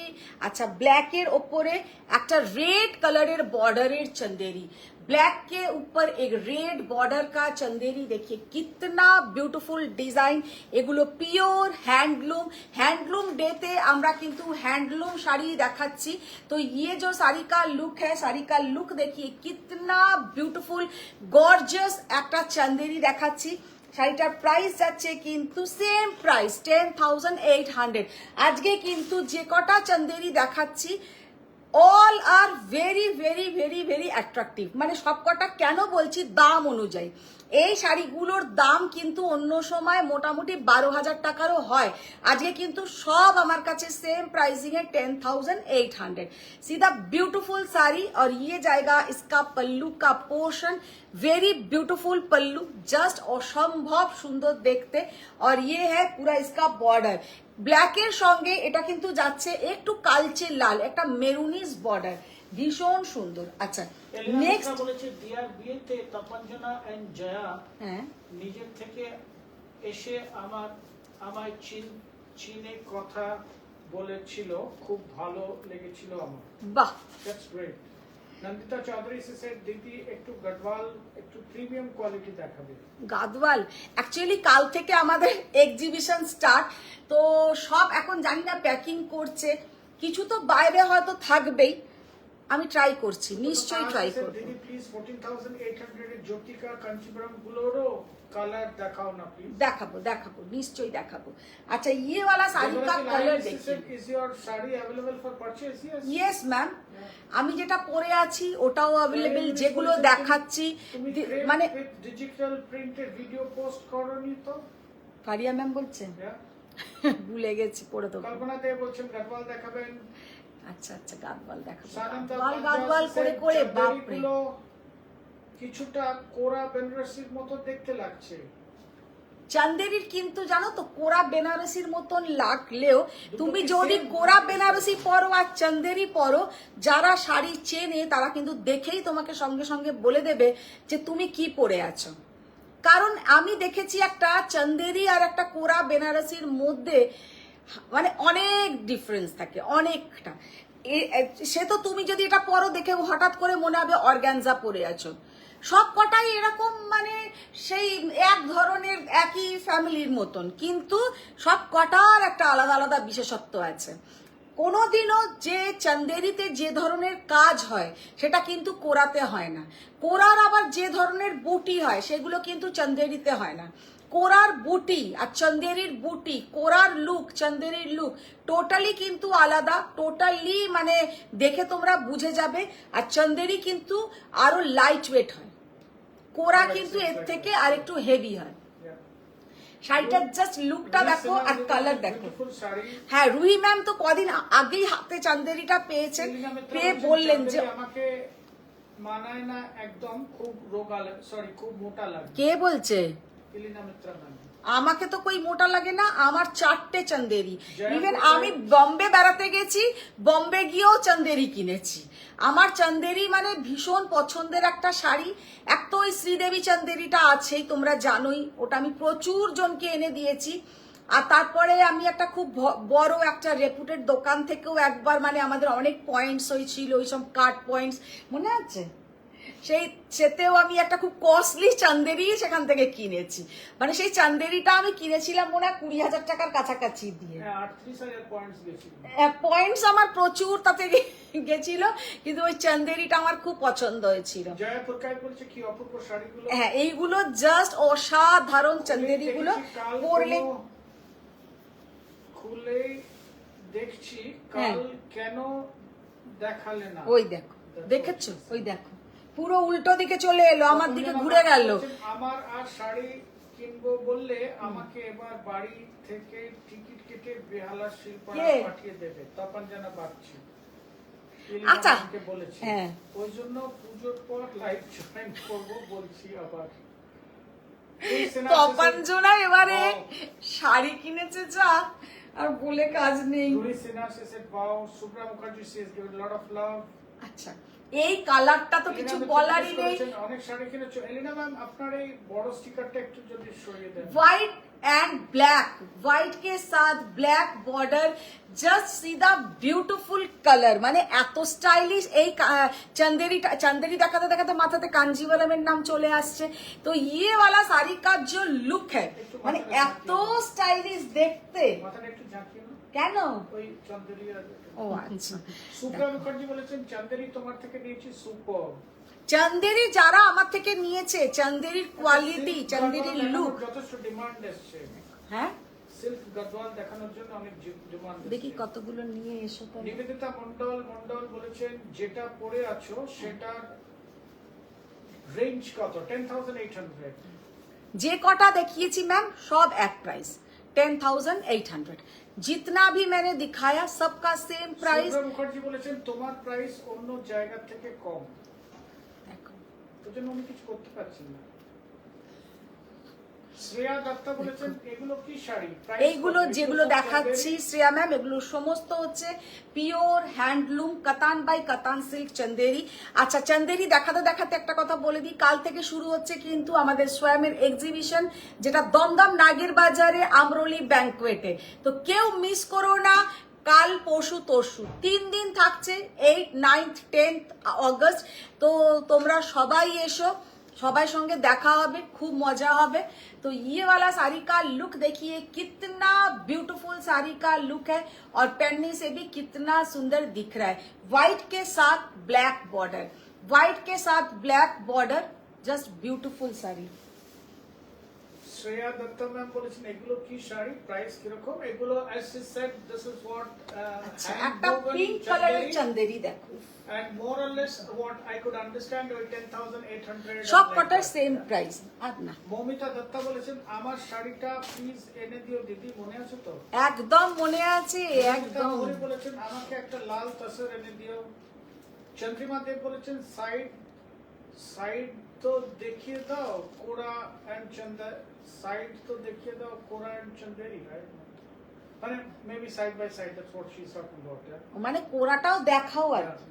আচ্ছা, ব্ল্যাকের ওপরে একটা red colour border Chanderi, black के ऊपर एक रेड बॉर्डर का चंदेरी, देखिए कितना ब्यूटीफुल डिजाइन। এগুলো পিওর হ্যান্ডলুম। হ্যান্ডলুম ডেতে আমরা কিন্তু হ্যান্ডলুম শাড়ি দেখাচ্ছি। তো ये जो साड़ी का लुक है, साड़ी का लुक देखिए कितना ब्यूटीफुल गॉर्जियस একটা চন্দেরি দেখাচ্ছি। শাড়িটার প্রাইস যাচ্ছে কিন্তু সেম প্রাইস 10,800। আজকে কিন্তু যে কটা চন্দেরি দেখাচ্ছি all are very very very very attractive. মানে সবকটা কেন বলছি, দাম অনুযায়ী। এই শাড়িগুলোর দাম কিন্তু অন্য সময় মোটামুটি 12,000 টাকারও হয়, আজকে কিন্তু সব আমার কাছে সেম प्राइसिंग है 10,800। सीधा ब्यूटीफुल साड़ी। और ये जाएगा इसका पल्लू का पोर्शन, वेरी ब्यूटीफुल पल्लू, जस्ट असंभव सुंदर देखते। और ये है पूरा इसका बॉर्डर, ব্ল্যাকের সঙ্গে এটা কিন্তু যাচ্ছে একটু কালচে লাল, একটা মেরুনিস বর্ডার, ভীষণ সুন্দর। আচ্ছা, নেক্সট বলেছে দিয়ার বিয়েতে তপঞ্জনা এন্ড জয়া হ্যাঁ নিজের থেকে এসে আমায় চীনে কথা বলেছিল, খুব ভালো লেগেছিল আমার। বাহ, দ্যাটস গ্রেট। নন্দিতা চৌধুরী সে দিদি একটু গডওয়াল একটু প্রিমিয়াম কোয়ালিটি দেখাবে। গাদওয়াল অ্যাকচুয়ালি কাল থেকে আমাদের এক্সিবিশন স্টার্ট, তো সব এখন জানি না প্যাকিং করছে, কিছু তো বাইরে হয়তো থাকবেই, আমি ট্রাই করছি, নিশ্চয়ই ট্রাই করব। দিদি প্লিজ 14,800 এর জ্যোতিকা কাঞ্চিপুরম গুলোরও কালার দেখাও না প্লিজ। দেখাবো দেখাবো, নিশ্চয়ই দেখাবো। আচ্ছা, ये वाला साड़ी का कलर देखिए। Is your saree available for purchase? Yes. Yes ma'am, আমি যেটা পরে আছি ওটাও অ্যাভেলেবল, যেগুলো দেখাচ্ছি মানে ডিজিটাল প্রিন্টেড ভিডিও পোস্ট করনি তো? ফারিয়া ম্যাম বলছেন, ভুলে গেছি, পড়ে তো। কল্পনা দে বলছেন গডওয়াল দেখাবেন। আচ্ছা আচ্ছা, গাদওয়াল দেখাবো। সানন্দা গাদওয়াল করে করে বাপ রে, কিছুটা কোরা বেনারসির মতো দেখতে লাগছে। চান্দেরির কিন্তু জানো তো কোরা বেনারসির মতন লাগলেও তুমি যদি কোরা বেনারসি পরো আর চান্দেরি পরো, যারা শাড়ি চেনে তারা কিন্তু দেখেই তোমাকে সঙ্গে সঙ্গে বলে দেবে যে তুমি কি পরে আছো। কারণ আমি দেখেছি একটা চান্দেরি আর একটা কোরা বেনারসির মধ্যে মানে অনেক ডিফারেন্স থাকে, অনেকটা। সে তো তুমি যদি এটা পরো দেখে হঠাৎ করে মনে হবে অর্গানজা পরে আছো। সব কটাই এরকম মানে সেই এক ধরনের একই ফ্যামিলির মতন, কিন্তু সব কটার একটা আলাদা আলাদা বিশেষত্ব আছে। কোনোদিনও যে চান্দেরিতে যে ধরনের কাজ হয় সেটা কিন্তু কোরাতে হয় না। কোরার আবার যে ধরনের বুটি হয় সেগুলো কিন্তু চান্দেরিতে হয় না। কোরার বুটি আর চন্দেরির বুটি, কোরার লুক চন্দেরির লুক টোটালি কিন্তু আলাদা, টোটালি মানে দেখে তোমরা বুঝে যাবে। আর চন্দেরি কিন্তু আরো লাইট ওয়েট হয়, কোরা কিন্তু এর থেকে আর একটু হেভি হয়। শাড়িটার জাস্ট লুকটা দেখো আর কালার দেখো। বিউটিফুল শাড়ি। হ্যাঁ, রুহি ম্যাম তো কদিন আগেই হাতে চান্দেরিটা পেয়েছেন, এলিনা মিত্রা পেয়ে বলছেন, বললেন যে চান্দেরি আমাকে মানায় না একদম, খুব রোগা লাগে, সরি খুব মোটা লাগে। কে বলছে? এলিনা মিত্রা ম্যাম। আমাকে তো কই মোটা লাগে না, আমার 4টে চান্দেরি। জয়া ইভেন কোথায়? আমি বম্বে বেড়াতে গেছি, বম্বে গিয়েও চান্দেরি কিনেছি। আমার চান্দেরি মানে ভীষণ পছন্দের একটা শাড়ি। এক তো ওই শ্রীদেবী চান্দেরিটা আছেই, তোমরা জানোই, ওটা আমি প্রচুর জনকে এনে দিয়েছি। আর তারপরে আমি একটা খুব বড় একটা রেপুটেড দোকান থেকেও একবার, মানে আমাদের অনেক পয়েন্টস হয়েছিল, ওইসব কার্ড পয়েন্টস মনে আছে, সেতেও আমি একটা খুব কস্টলি চান্দেরি সেখান থেকে কিনেছি। মানে সেই চান্দেরিটা আমি কিনেছিলাম মনে হয় 20,000 টাকার কাছাকাছি দিয়ে। 38,000 পয়েন্টস গেছিল। পয়েন্টস আমার প্রচুর তাতে গেছিল, কিন্তু ওই চান্দেরিটা আমার খুব পছন্দ হয়েছিল। জয়পুর কাই বলছে কি অপূর্ব শাড়িগুলো। হ্যাঁ, এইগুলো জাস্ট অসাধারণ চান্দেরিগুলো পরলে। খুলে দেখছি হ্যাঁ। কাল কেন দেখালে না। ওই দেখো, দেখেছো, ওই দেখো পুরো উল্টো দিকে চলে এলো, আমার দিকে ঘুরে গেল। আমার আর শাড়ি কিনবো বললে আমাকে এবার বাড়ি থেকে টিকিট কেটে বেহালা শিল্পারা কে? পাঠিয়ে দেবে, তখন যেন পাচ্ছি। আচ্ছা, বলেছি হ্যাঁ। ওই জন্য পুজোর পর লাইভ জয়েন করবো বলছি আবার। তপঞ্জনা এবারে শাড়ি কিনেছে যা, আর বলে কাজ নেই। Subra Mukherjee says give a lot of love. আচ্ছা, এই কালারটা তো কিছু বলারই নেই। অনেক শাড়ি কিনেছো এলিনা ম্যাম, আপনার এই বড় স্টিকারটা একটু যদি সরিয়ে দেন। व्हाइट एंड ब्लैक, व्हाइट के साथ black border, just see the beautiful colour, মানে এত স্টাইলিশ। এই চান্দেরি দেখাতে দেখাতে মাথাতে কাঞ্জিভারামের নাম চলে আসছে। তো ইয়ে वाला শাড়ি का जो लुक है, মানে এত স্টাইলিশ দেখতে। মাথাটা একটু ঝাঁকিয়ে না কেন? ওই চান্দেরি। ও আচ্ছা, সুব্রা মুখার্জি বলেছেন চান্দেরি তোমার থেকে নিয়েছি সুপার। চান্দেরি যারা আমার থেকে নিয়েছে, চান্দেরির কোয়ালিটি, চান্দেরির লুক, যথেষ্ট ডিমান্ড এসছে। হ্যাঁ সিল্ক গদওয়াল দেখানোর জন্য অনেক ডিমান্ড। দেখি কতগুলো নিয়ে এসো তো। নিবেদিতা মন্ডল বলেছেন যেটা পরে আছো সেটার রেঞ্জ কত? 10,800। যে কটা দেখিয়েছি ম্যাম সব এক প্রাইস, 10,800। जितना भी मैंने दिखाया सबका सेम प्राइस। সুব্রা মুখার্জি বলেছেন তোমার প্রাইস অন্য জায়গা থেকে কম, এজন্য আমি কিছু করতে পারছি না। শ্রেয়া দত্তা বলেছেন এগুলো কি শাড়ি? এইগুলো যেগুলো দেখাচ্ছি শ্রেয়া ম্যাম, এগুলো সমস্ত হচ্ছে পিওর হ্যান্ডলুম কাতান বাই কাতান সিল্ক চান্দেরি। আচ্ছা, চান্দেরি দেখাতে দেখাতে একটা কথা বলে দিই, কাল থেকে শুরু হচ্ছে কিন্তু আমাদের সোয়ামের এক্সিবিশন, যেটা দমদম নাগের বাজারে আমরোলি ব্যাংকুয়েটে। তো কেউ মিস করো না, কাল পরশু তরশু 3 দিন থাকছে, 8, 9, 10 অগস্ট। তো তোমরা সবাই এসো, সবাই সঙ্গে দেখা হবে, খুব মজা হবে। तो ये वाला साड़ी का लुक देखिए, कितना ब्यूटीफुल साड़ी का लुक है, और पहनने से भी कितना सुंदर दिख रहा है। व्हाइट के साथ ब्लैक बॉर्डर, व्हाइट के साथ black border, just beautiful sari. Shreya Dutta ma'am বলেছেন এগুলো কি শাড়ি, প্রাইস কিরকম? এগুলো as she said this is what আচ্ছা, একটা পিঙ্ক কালারের চান্দেরি দেখো, and more or less what I could understand ওই 10,800 সব কটার সেম প্রাইস। আর না, মমিতা দত্তা বলেছেন আমার শাড়িটা প্লিজ এনে দিও দিদি, মনে আছে তো? একদম মনে আছে, একদম। উনি বলেছেন আমাকে একটা লাল তসর এনে দিও। চন্দ্রিমা দেব বলেছেন সাইড তো দেখিয়ে দাও কোরা এন্ড চন্দর, সাইড তো দেখিয়ে দাও কোরা এন্ড চন্দেরি, রাইট? মানে maybe side by side, that's what she is talking about. মানে কোরাটাও দেখাও আর কি।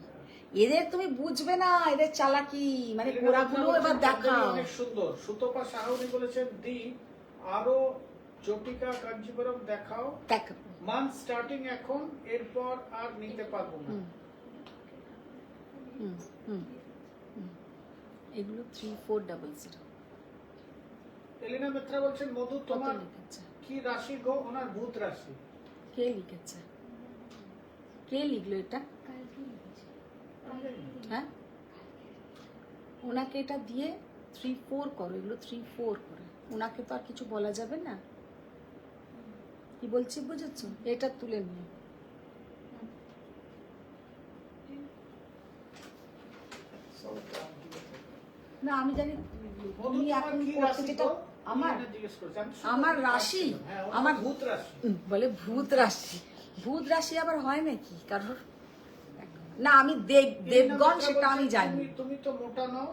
এদের তুমি বুঝবে না, এদের চালাকি, মানে কোরাগুলো এবার দেখাও। অনেক সুন্দর। সুতপা সাহুনি বলেছেন দি আরো জটিকা কাঞ্জিবরম দেখাও, দেখো মান্থ স্টার্টিং এখন, এরপর আর নিতে পারবো না। এগুলো 3400। এলিনা মিত্রা বলছেন মধু তোমার কি রাশি গো? ওনার ভূত রাশি। কে লিখেছে? কে লিখলো এটা? হ্যাঁ, ওনাকে এটা দিয়ে 3-4 করো, এগুলো 3-4 করে। ওনাকে তো আর কিছু বলা যাবে না, কি বলছি বুঝেছো? এটা তুলে নিও। না, আমি জানি তুমি এখন করতে যেটা আমার ইলিনা জিজ্ঞেস করেছে, আমি তো শুধু আমার বলছি, রাশি হ্যাঁ, ওনার আমার ভূত রাশি। বলে ভূত রাশি, ভূত রাশি আবার হয় নাকি কারোর? না আমি দেবগণ ইলিনা সেটা আমি বলছে, জানি তুমি তো মোটা নও।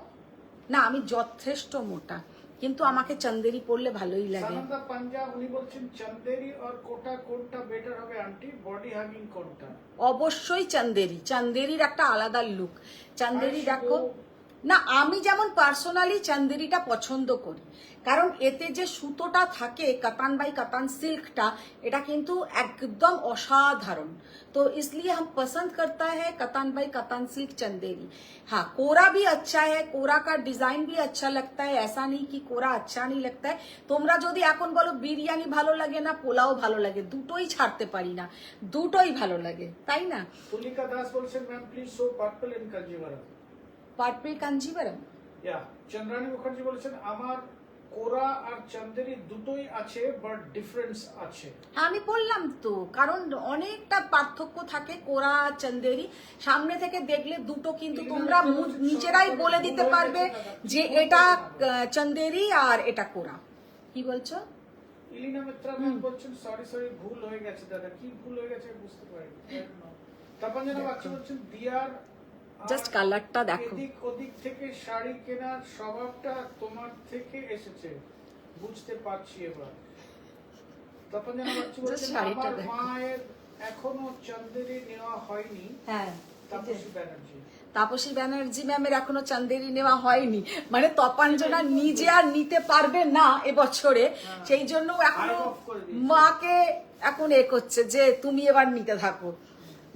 না, আমি যথেষ্ট মোটা, কিন্তু আমাকে চন্দেরি পরলে ভালোই লাগে। সানন্দা পাঞ্জা উনি বলছেন চন্দেরি আর কোটা কোনটা বেটার হবে আন্টি, বডি হাগিং কোনটা? অবশ্যই চন্দেরি, চন্দেরির একটা আলাদা লুক। চন্দেরি আর দেখো শুধু- না, আমি যেমন পার্সোনালি চন্দেরিটা পছন্দ করি, কারণ এতে যে সুতোটা থাকে কাতান বাই কাতান সিল্কটা, এটা কিন্তু একদম অসাধারণ। तो इसलिए हम पसंद करता है कतान बाई कतान सिल्क चंदेरी। हाँ, कोरा भी अच्छा है, कोरा का डिजाइन भी अच्छा लगता है, ऐसा नहीं कि कोरा अच्छा नहीं लगता है। তোমরা যদি এখন বলো বিরিয়ানি ভালো লাগে না, পোলাও ভালো লাগে, দুটোই ছাড়তে পারি না, দুটোই ভালো লাগে, তাই না? তুলিকা দাস বলছেন ma'am please show purple in Kanjivaram. Purple Kanjivaram. Yeah, Chandrani Mukherjee বলছেন আমার কোরা আর চন্দেরি দুটোই আছে, বাট ডিফারেন্স আছে। হ্যাঁ, আমি বললাম তো, কারণ অনেকটা পার্থক্য থাকে কোরা আর চন্দেরি। সামনে থেকে দেখলে দুটো কিন্তু তোমরা নিজেরাই বলে দিতে পারবে যে এটা চন্দেরি আর এটা কোরা। কি বলছো? ইলিনা মিত্রা ম্যাম বলছেন সরি ভুল হয়ে গেছে দাদা, কি ভুল হয়ে গেছে বুঝতে পারিনি। তপঞ্জনা বাগচি বলছেন দিয়ার জাস্ট কালারটা দেখো। এদিক ওদিক থেকে শাড়ি কেনার স্বভাবটা তোমার থেকে এসেছে, বুঝতে পারছি এবার। তপঞ্জনা বাগচি বলছেন শাড়িটা আমার দেখো। মায়ের এখনো চন্দেরি নেওয়া হয়নি। হ্যাঁ, তাপসী ব্যানার্জি। তাপসী ব্যানার্জি ম্যামের এখনো চন্দেরি নেওয়া হয়নি, মানে তপাঞ্জনা নিজে আর নিতে পারবে না এবছরে, সেই জন্য এখনো আরো off করে দিয়েছে। মাকে এখন এ করছে যে তুমি এবার নিতে থাকো।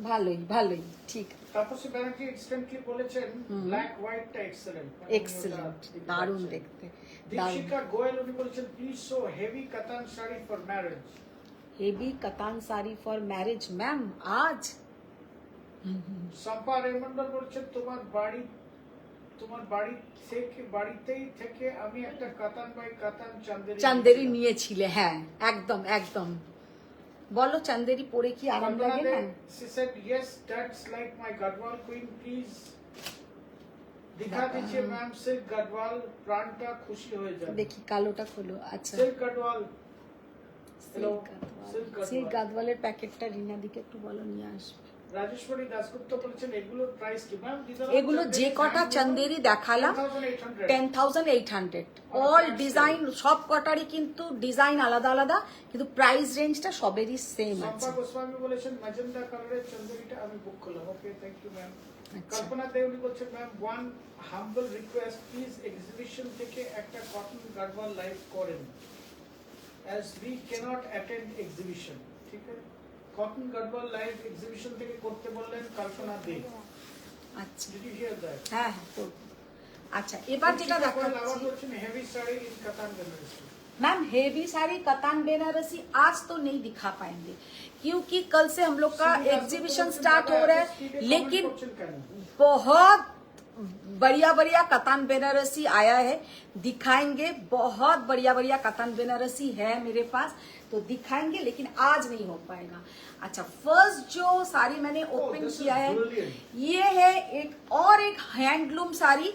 ভালোই ভালোই, ঠিক, তাপসী ব্যানার্জি ইনস্ট্যান্টলি বলেছেন ব্ল্যাক হোয়াইটটা এক্সেলেন্ট। এক্সেলেন্ট, দারুণ দেখতে, দারুণ। দীপশিকা গোয়েল উনি বলেছেন প্লিজ শো হেভি কাতান শাড়ি ফর ম্যারেজ। হেভি কাতান শাড়ি ফর ম্যারেজ ম্যাম আজ। সম্পা রেমন্ডল বলছেন তোমার বাড়ি থেকে বাড়িতেই থেকে আমি একটা কাতান বাই কাতান চন্দেরি চান্দেরি নিয়েছিলাম। নিয়েছিলে, হ্যাঁ একদম একদম। বলো চান্দেরি পরে কি আরাম লাগে না? She said yes, that's like my Gadwal queen, please दिखा दीजिए मैम सिल्क गढ़वाल, प्राणटा खुशी हो जाए। দেখি কালোটা খোলো। আচ্ছা, silk Gadwal, hello, silk silk Gadwal. গাদওয়ালের প্যাকেটটা রিনা দিকে একটু বলো নিয়ে আসবে। রাজেশ্বরী দাসগুপ্ত বলেছেন এগুলোর প্রাইস কি ম্যাম? এগুলো যে কটা চান্দেরি দেখালাম 10,800 10,800, অল ডিজাইন, সব কটারই কিন্তু ডিজাইন আলাদা আলাদা, কিন্তু প্রাইস রেঞ্জটা সবেরই সেম আছে। সম্পা গোস্বামী বলেছেন ম্যাজেন্ডা কালারের চন্দেরিটা আমি বুক করলাম। ওকে, থ্যাংক ইউ ম্যাম। আচ্ছা। কল্পনা দেউলি বলছেন ma'am one humble request, please exhibition থেকে একটা কটন গাড়ওয়াল লাইভ করেন, as we cannot attend exhibition। ঠিক আছে, কটন গাড়ওয়াল লাইভ এক্সিবিশন থেকে করতে বললেন কল্পনা দে। আচ্ছা, Did you hear that? হ্যাঁ হ্যাঁ করবো। আচ্ছা, এবার যেটা আবার দেখাচ্ছি বলছেন হেভি শাড়ি ইন কাতান বেনারসি। मैम, हेवी साड़ी कतान बेनारसी आज तो नहीं दिखा पाएंगे, क्योंकि कल से हम लोग का एग्जीबिशन स्टार्ट हो रहा है, लेकिन बहुत बढ़िया बढ़िया कतान बेनारसी आया है, दिखाएंगे। बहुत बढ़िया बढ़िया कतान बेनारसी है मेरे पास, तो दिखाएंगे, लेकिन आज नहीं हो पाएगा। अच्छा, फर्स्ट जो साड़ी मैंने ओपन this is किया है brilliant। ये है एक हैंडलूम साड़ी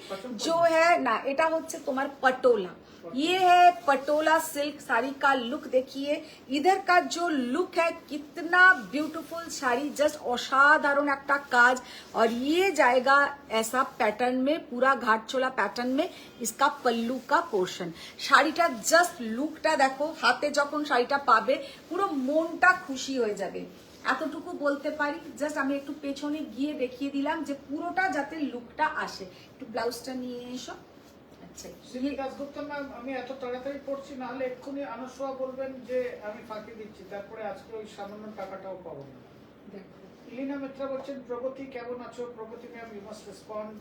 जो है ना, এটা হচ্ছে তোমার पटोला। ये है पटोला सिल्क साड़ी का लुक देखिए, इधर का जो लुक है कितना ब्यूटीफुल साड़ी, जस्ट असाधारण একটা কাজ, और ये जाएगा ऐसा पैटर्न में, पूरा घाट चोला पैटर्न में इसका पल्लू का पोर्शन। শাড়িটা জাস্ট লুকটা দেখো, হাতে যখন শাড়িটা পাবে পুরো মনটা খুশি হয়ে যাবে, এতটুকু বলতে পারি। জাস্ট আমি একটু পেছনে গিয়ে দেখিয়ে দিলাম যে পুরোটা যাতে লুকটা আসে। একটু ব্লাউজটা নিয়ে এসো। আচ্ছা, সিমি দাসগুপ্ত ম্যাম, আমি এত তাড়াতাড়ি পড়ছি, না হলে এক্ষুনি আনুসোয়া বলবেন যে আমি ফাঁকি দিচ্ছি, তারপরে আজকে ওই সামান্য টাকাটাও পাবো না। দেখো ইলিনা মিত্রা বলছেন প্রগতি কেমন আছো? Pragati ma'am you must respond.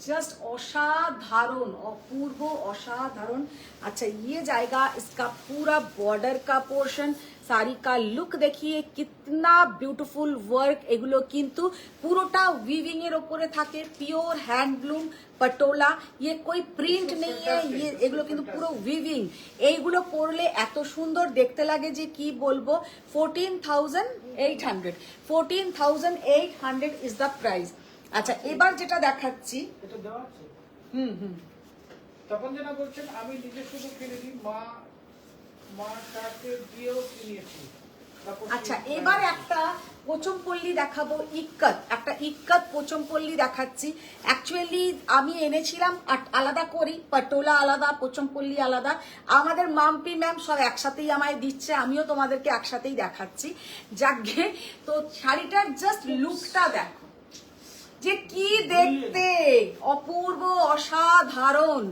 Just असाधारण, अपूर्व असाधारण। अच्छा, ये जाएगा इसका पूरा बॉर्डर का पोर्शन, साड़ी का लुक देखिए कितना ब्यूटीफुल वर्क, এগুলো কিন্তু পুরোটা উইভিং এর উপরে থাকে, পিওর হ্যান্ডলুম পটোলা, ये कोई প্রিন্ট নেই, ये এগুলো কিন্তু পুরো উইভিং। এইগুলো পরলে এত সুন্দর দেখতে লাগে যে কি বলবো। 14,800, 14,800 ইজ দ্য প্রাইস। আচ্ছা, এবার যেটা দেখাচ্ছি, এটা দেওয়া আছে। হুম, তপঞ্জনা বলছেন আমি নিজে শুধু কিনিনি, মা মাটাকে দিয়েও কিনেছি। তাপসী আচ্ছা brand। এবার একটা পোচমপল্লী দেখাবো, ইক্কত, একটা ইক্কত পোচমপল্লী দেখাচ্ছি। অ্যাকচুয়ালি আমি এনেছিলাম আলাদা করি, পটোলা আলাদা, পোচমপল্লী আলাদা। আমাদের মাম্পি ম্যাম সব একসাথেই আমায় দিচ্ছে, আমিও তোমাদেরকে একসাথেই দেখাচ্ছি। যাকে তো শাড়িটার জাস্ট লুকটা দেখো, যে কি দেখতে অপূর্ব, অসাধারণ,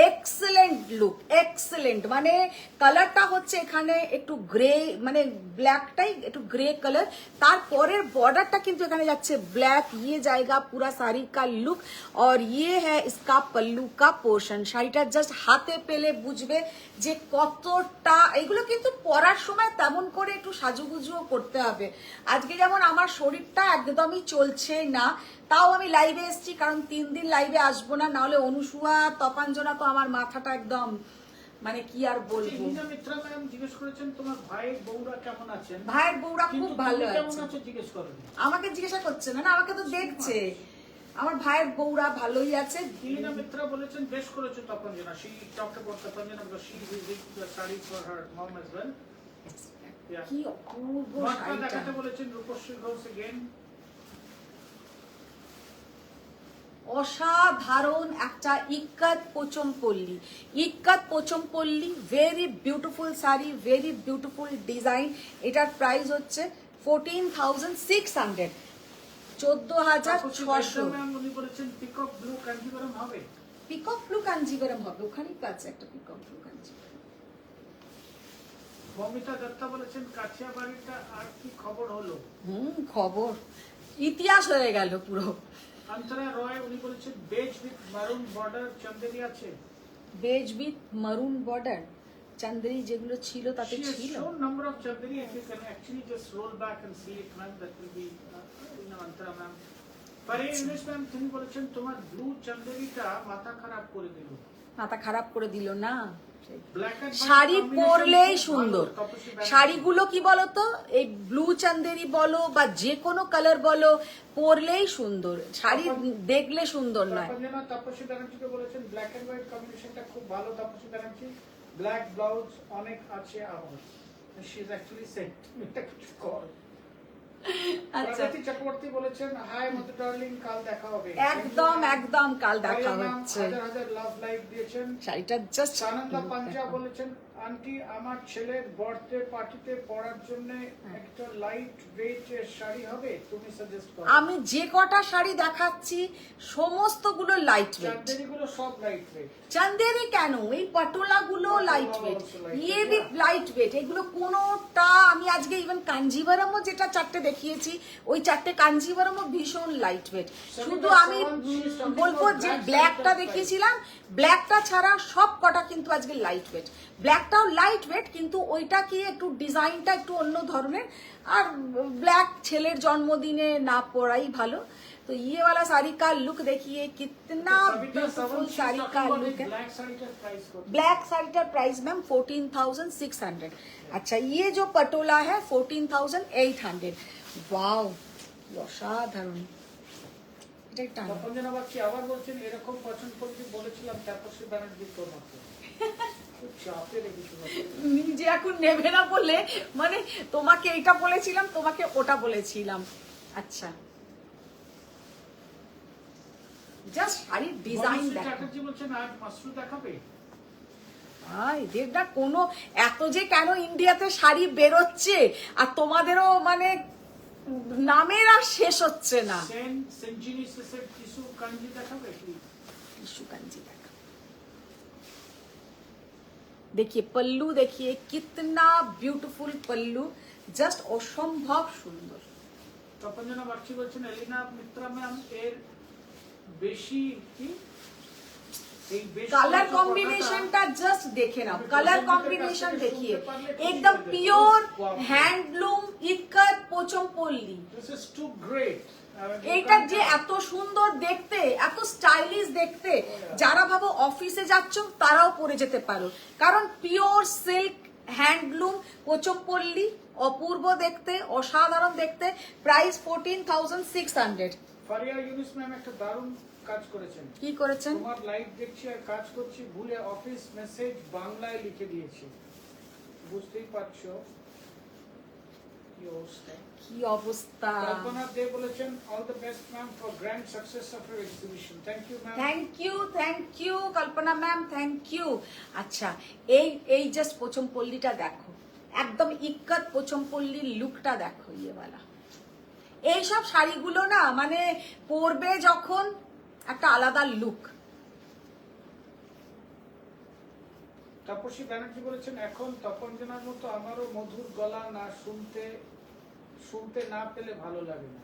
এক্সেলেন্ট লুক, এক্সেলেন্ট। মানে কালারটা হচ্ছে এখানে একটু গ্রে, মানে ব্ল্যাকটাই একটু গ্রে কালার, তারপরের বর্ডারটা কিন্তু এখানে যাচ্ছে ব্ল্যাক, ये जाएगा पूरा साड़ी का लुक और ये है इसका पल्लू का पोर्शन। শাড়িটা জাস্ট হাতে পেলে বুঝবে যে কতটা, এগুলো কিন্তু পরার সময় তেমন করে একটু সাজুগুজুও করতে হবে। আজকে যেমন আমার শরীরটা একদমই চলছে না, তাও আমি লাইভে এসেছি, কারণ 3 দিন লাইভে আসবো না, নাহলে অনুসুয়া তপাঞ্জনা তো আমার মাথাটা একদম, মানে কি আর বলবো। লীনা মিত্রা ম্যাম জিজ্ঞেস করেছেন তোমার ভাইয়ের বউরা কেমন আছেন। ভাইয়ের বউরা খুব কিন্তু ভালো তুমি কেমন আছে। আছো জিজ্ঞেস করেনি। আমাকে জিজ্ঞাসা করছে না, না আমাকে তো দেখছে। আমার ভাইয়ের বউরা ভালোই আছে। লীনা মিত্রা বলেছেন বেশ করেছো তপঞ্জনা। She talked about Tapanjana because she is using the saree for her mom as well. Yeah. কি অপূর্ব মাঠটা শাড়িটা। দেখাতে বলেছেন রূপশ্রী ঘোষ again. অসাধারণ একটা Ikkat Pochampally, Ikkat Pochampally, very beautiful sari, very beautiful design. এটার প্রাইস হচ্ছে 14,600, 14,600। ম্যাম উনি বলেছেন পিকক ব্লু কাঞ্জিভারম হবে। পিকক ব্লু কাঞ্জিভারম হবে, ওখানেই তো আছে একটা পিকক ব্লু কাঞ্জিভারম। মমিতা দত্তা বলেছেন কাছিয়া বাড়িটা আর কি খবর হলো। খবর ইতিহাস হয়ে গেল পুরো। অন্তরা রয় উনি বলেছেন বেজ উইথ মারুন বর্ডার চন্দেরি আছে। বেজ উইথ মারুন বর্ডার, চান্দেরি যেগুলো ছিল তাতে She has ছিল। shown number of chanderi. If you can actually just roll back and see it, ma'am, that will be Antara ma'am. Pare English ma'am, তিনি বলেছেন তোমার ব্লু চন্দেরিটা মাথা খারাপ করে দিল। মাথা খারাপ করে দিল না। Black and white sari combination পরলেই খুব সুন্দর। ভালো, তপস্বী ব্যানার্জি। শাড়িগুলো কি বলতো, এই ব্লু চান্দেরি বলো বা যে কোনো কালার বলো, পরলেই সুন্দর, শাড়ি দেখলে সুন্দর নয়। তপঞ্জনা তপস্বী ব্যানার্জিকে বলেছেন ব্ল্যাক এন্ড হোয়াইট কম্বিনেশনটা খুব ভালো তপস্বী ব্যানার্জি। ব্ল্যাক ব্লাউজ অনেক আছে আমার। She is actually said এটা কিছু কর। আচ্ছা প্রগতি চক্রবর্তী বলেছেন হাই মতো ডার্লিং, কাল দেখা হবে। একদম একদম কাল দেখা মারিয়া ম্যাম হচ্ছে। হাজার হাজার লাভ লাইক দিয়েছেন। শাড়িটা জাস্ট সানন্দা পাঞ্জা বলেছেন আন্টি আমার ছেলের বার্থডে পার্টিতে পরার জন্য একটা লাইট ওয়েট শাড়ি হবে, তুমি সাজেস্ট করো। আমি যে কটা শাড়ি দেখাচ্ছি সমস্তগুলো লাইট ওয়েট। চান্দেরিগুলো সব লাইট ওয়েট। চান্দেরি কেন, এই পটোলা গুলো লাইট ওয়েট, ইয়ে বি লাইট ওয়েট, এগুলো কোনোটা। আমি আজকে ইভেন কাঞ্জিভারমও যেটা 4টে দেখিয়েছি, ওই 4টে কাঞ্জিভারমও ভীষণ লাইট ওয়েট। শুধু আমি বলবো যে ব্ল্যাকটা দেখিয়েছিলাম, ব্ল্যাকটা ছাড়া সব কটা কিন্তু আজকে লাইট ওয়েট। ব্ল্যাকটাও লাইট ওয়েট, কিন্তু ওইটা কি একটু ডিজাইনটা একটু অন্য ধরনের। আর ব্ল্যাক ছেলের জন্মদিনে না পরাই ভালো। तो ये वाला साड़ी का लुक देखिए कितना ब्यूटीफुल साड़ी का लुक है। ब्लैक साड़ी का प्राइस मैम 14,600। अच्छा ये जो पटोला है 14,800। वाओ অসাধারণ। এটা একটা তপঞ্জনা বাগচি আবার বলছেন এরকম পছন্দ করতে বলেছিলাম তাপসী ব্যানার্জি তোমাকে। খুব চাপে রেখেছিল। নিজে এখন নেবে না বলে, মানে তোমাকে এটা বলেছিলাম, তোমাকে ওটা বলেছিলাম। আচ্ছা জাস্ট শাড়ির ডিজাইন দেখো। চ্যাটার্জি বলছেন আজ মাসরু দেখাবে। এদের না কোনো এত যে কেন ইন্ডিয়াতে শাড়ি বেরোচ্ছে, আর তোমাদেরও মানে নামের আর শেষ হচ্ছে না। সেনজিনি সেসের টিস্যু কাঞ্জি দেখাবে কি? টিস্যু কাঞ্জি দেখা। देखिए पल्लू, देखिए कितना ब्यूटीफुल पल्लू, জাস্ট অসম্ভব সুন্দর। তপঞ্জনা বাগচি বলছেন এলিনা মিত্রা ম্যাম এর বেশি কি এই বেশি कलर कॉम्बिनेशन का जस्ट देखे ना, कलर कॉम्बिनेशन देखिए एकदम pure handloom Ikat Pochampally. This is too great. এইটা যে এত সুন্দর দেখতে, এত স্টাইলিশ দেখতে, যারা ভাবো অফিসে যাচ্ছ তারাও পরে যেতে পারো, কারণ পিওর সিল্ক হ্যান্ডলুম পোচমপল্লী, অপূর্ব দেখতে, অসাধারণ দেখতে। প্রাইস 14,600। ফারিয়া ইউনুস ম্যাম একটা দারুণ কাজ করেছেন। কি করেছেন? তোমার লাইভ দেখছি আর কাজ করছি, ভুলে অফিস মেসেজ বাংলায় লিখে দিয়েছি। বুঝতেই পারছো কি অবস্থা। কি অবস্থা। কল্পনা দে বলেছেন all the best ma'am for grand success of your exhibition. Thank you ma'am. Thank you Kalpana ma'am, thank you. আচ্ছা, এই জাস্ট পোচমপল্লিটা দেখো, একদম ইক্কত পোচমপল্লির লুকটা দেখো, ইয়েওয়ালা। এইসব শাড়িগুলো না মানে পরবে যখন একটা আলাদা লুক। তাপসী ব্যানার্জি বলেছেন এখন তপঞ্জনার মতো আমারও মধুর গলা না শুনতে না পেলে ভালো লাগে না।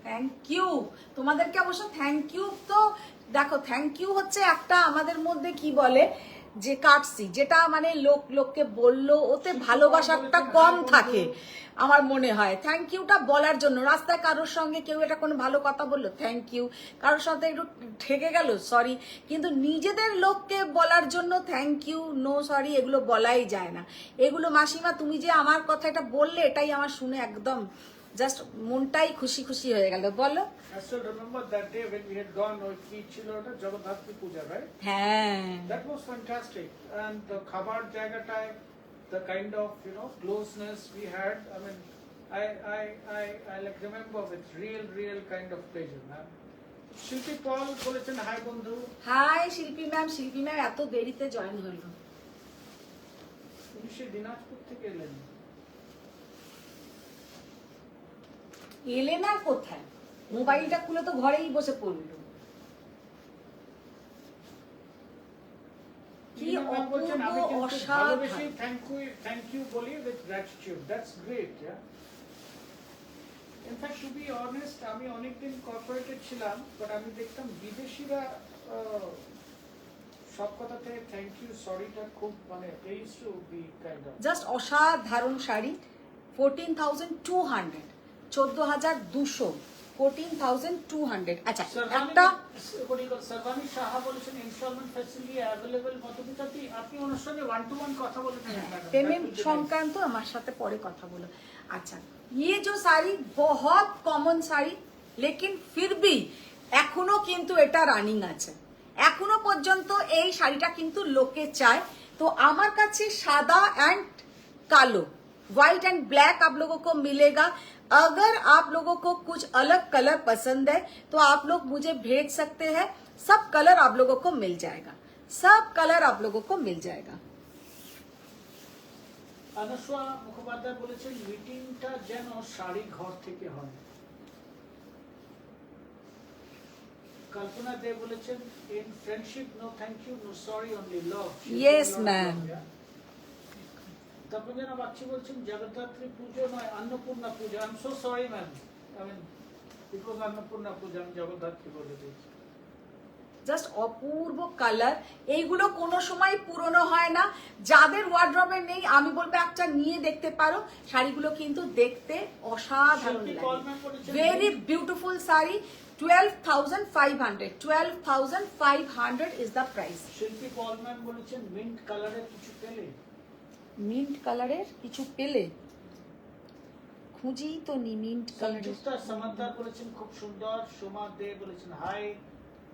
থ্যাংক ইউ তোমাদেরকে, অবশ্য থ্যাংক ইউ তো দেখো, থ্যাংক ইউ হচ্ছে একটা আমাদের মধ্যে কি বলে যে কাটসি, যেটা মানে লোককে বললো ওতে ভালোবাসাটা কম থাকে আমার মনে হয়। থ্যাংক ইউটা বলার জন্য, রাস্তায় কারোর সঙ্গে কেউ এটা কোনো ভালো কথা বললো থ্যাংক ইউ, কারোর সাথে একটু ঠেকে গেল সরি, কিন্তু নিজেদের লোককে বলার জন্য থ্যাংক ইউ নো সরি এগুলো বলাই যায় না। এগুলো মাসিমা তুমি যে আমার কথা এটা বললে, এটাই আমার শুনে একদম জাস্ট মনটাই খুশি খুশি হয়ে গেল। বলো। I still remember that day when we had gone ওই কি ছিল ওটা জগদ্ধাত্রী পূজা, right? হ্যাঁ, That was fantastic, and the খাবার জায়গাটায় the kind of closeness we had, I mean I like remember with real kind of pleasure, man. শিল্পী পল বলেছেন high বন্ধু। হাই শিল্পী ম্যাম, শিল্পী ম্যাম এত দেরিতে জয়েন হলো। উনি সে দিনাজপুর থেকে এলেন। এলে না কোথায়, মোবাইলটা খুলে তো ঘরেই বসে পড়লো। কি অপূর্ব অসাধারণ। থ্যাংক ইউ বলি with gratitude, that's great, yeah. In fact, to be honest, আমি অনেকদিন কর্পোরেটে ছিলাম, বাট আমি দেখতাম বিদেশিরা সব কথাতে থ্যাংক ইউ সরিটা খুব মানে they used to be kind of just অসাধারণ শাড়ি, 14,200, 14,200, 14,200। আচ্ছা একটা সর্বাণী সাহা বলেছেন ইনস্টলমেন্ট ফ্যাসিলিটি অ্যাভেলেবল কতটাতে আপনি অনুষ্ঠানে 1-to-1 কথা বলেছেন, पेमेंट সংক্রান্ত আমার সাথে পরে কথা বলো। अच्छा, ये जो साड़ी बहुत कॉमन শাড়ি, लेकिन फिर भी এখনো কিন্তু এটা রানিং আছে, এখনো পর্যন্ত এই শাড়িটা কিন্তু লোকে চায়। তো আমার কাছে সাদা এন্ড কালো, व्हाइट एंड ब्लैक आप लोगों को मिलेगा। अगर आप लोगों को कुछ अलग कलर पसंद है तो आप लोग मुझे भेज सकते हैं, सब कलर आप लोगों को मिल जाएगा, सब कलर आप लोगों को मिल जाएगा। আনসোয়া মুখোপাধ্যায় বলেছেন মিটিংটা যেন শাড়ি ঘর থেকে হয়। কল্পনা দে বলেছেন in friendship no thank you no sorry only love. Yes, ma'am. Tapanjana Bagchi বলছেন জগদ্ধাত্রী পুজো নয় Annapurna Puja. I am so sorry ma'am, I mean it was Annapurna Puja, আমি জগদ্ধাত্রী বলে দিয়েছি। জাস্ট অপূর্ব কালার, এইগুলো কোনো সময় পুরনো হয় না। যাদের ওয়ার্ড্রবে নেই আমি বলবো একটা নিয়ে দেখতে পারো, শাড়িগুলো কিন্তু দেখতে অসাধারণ লাগে, very beautiful sari. 12,500, 12,500 is the price। শিল্পী পল ম্যাম বলেছেন মিন্ট কালারের কিছু পেলে। মিন্ট কালারের কিছু পেলে খুঁজি তো নি মিন্ট কালারের। সঞ্জুক্তা সামান্তার বলেছেন খুব সুন্দর। সোমা দে বলেছেন হাই।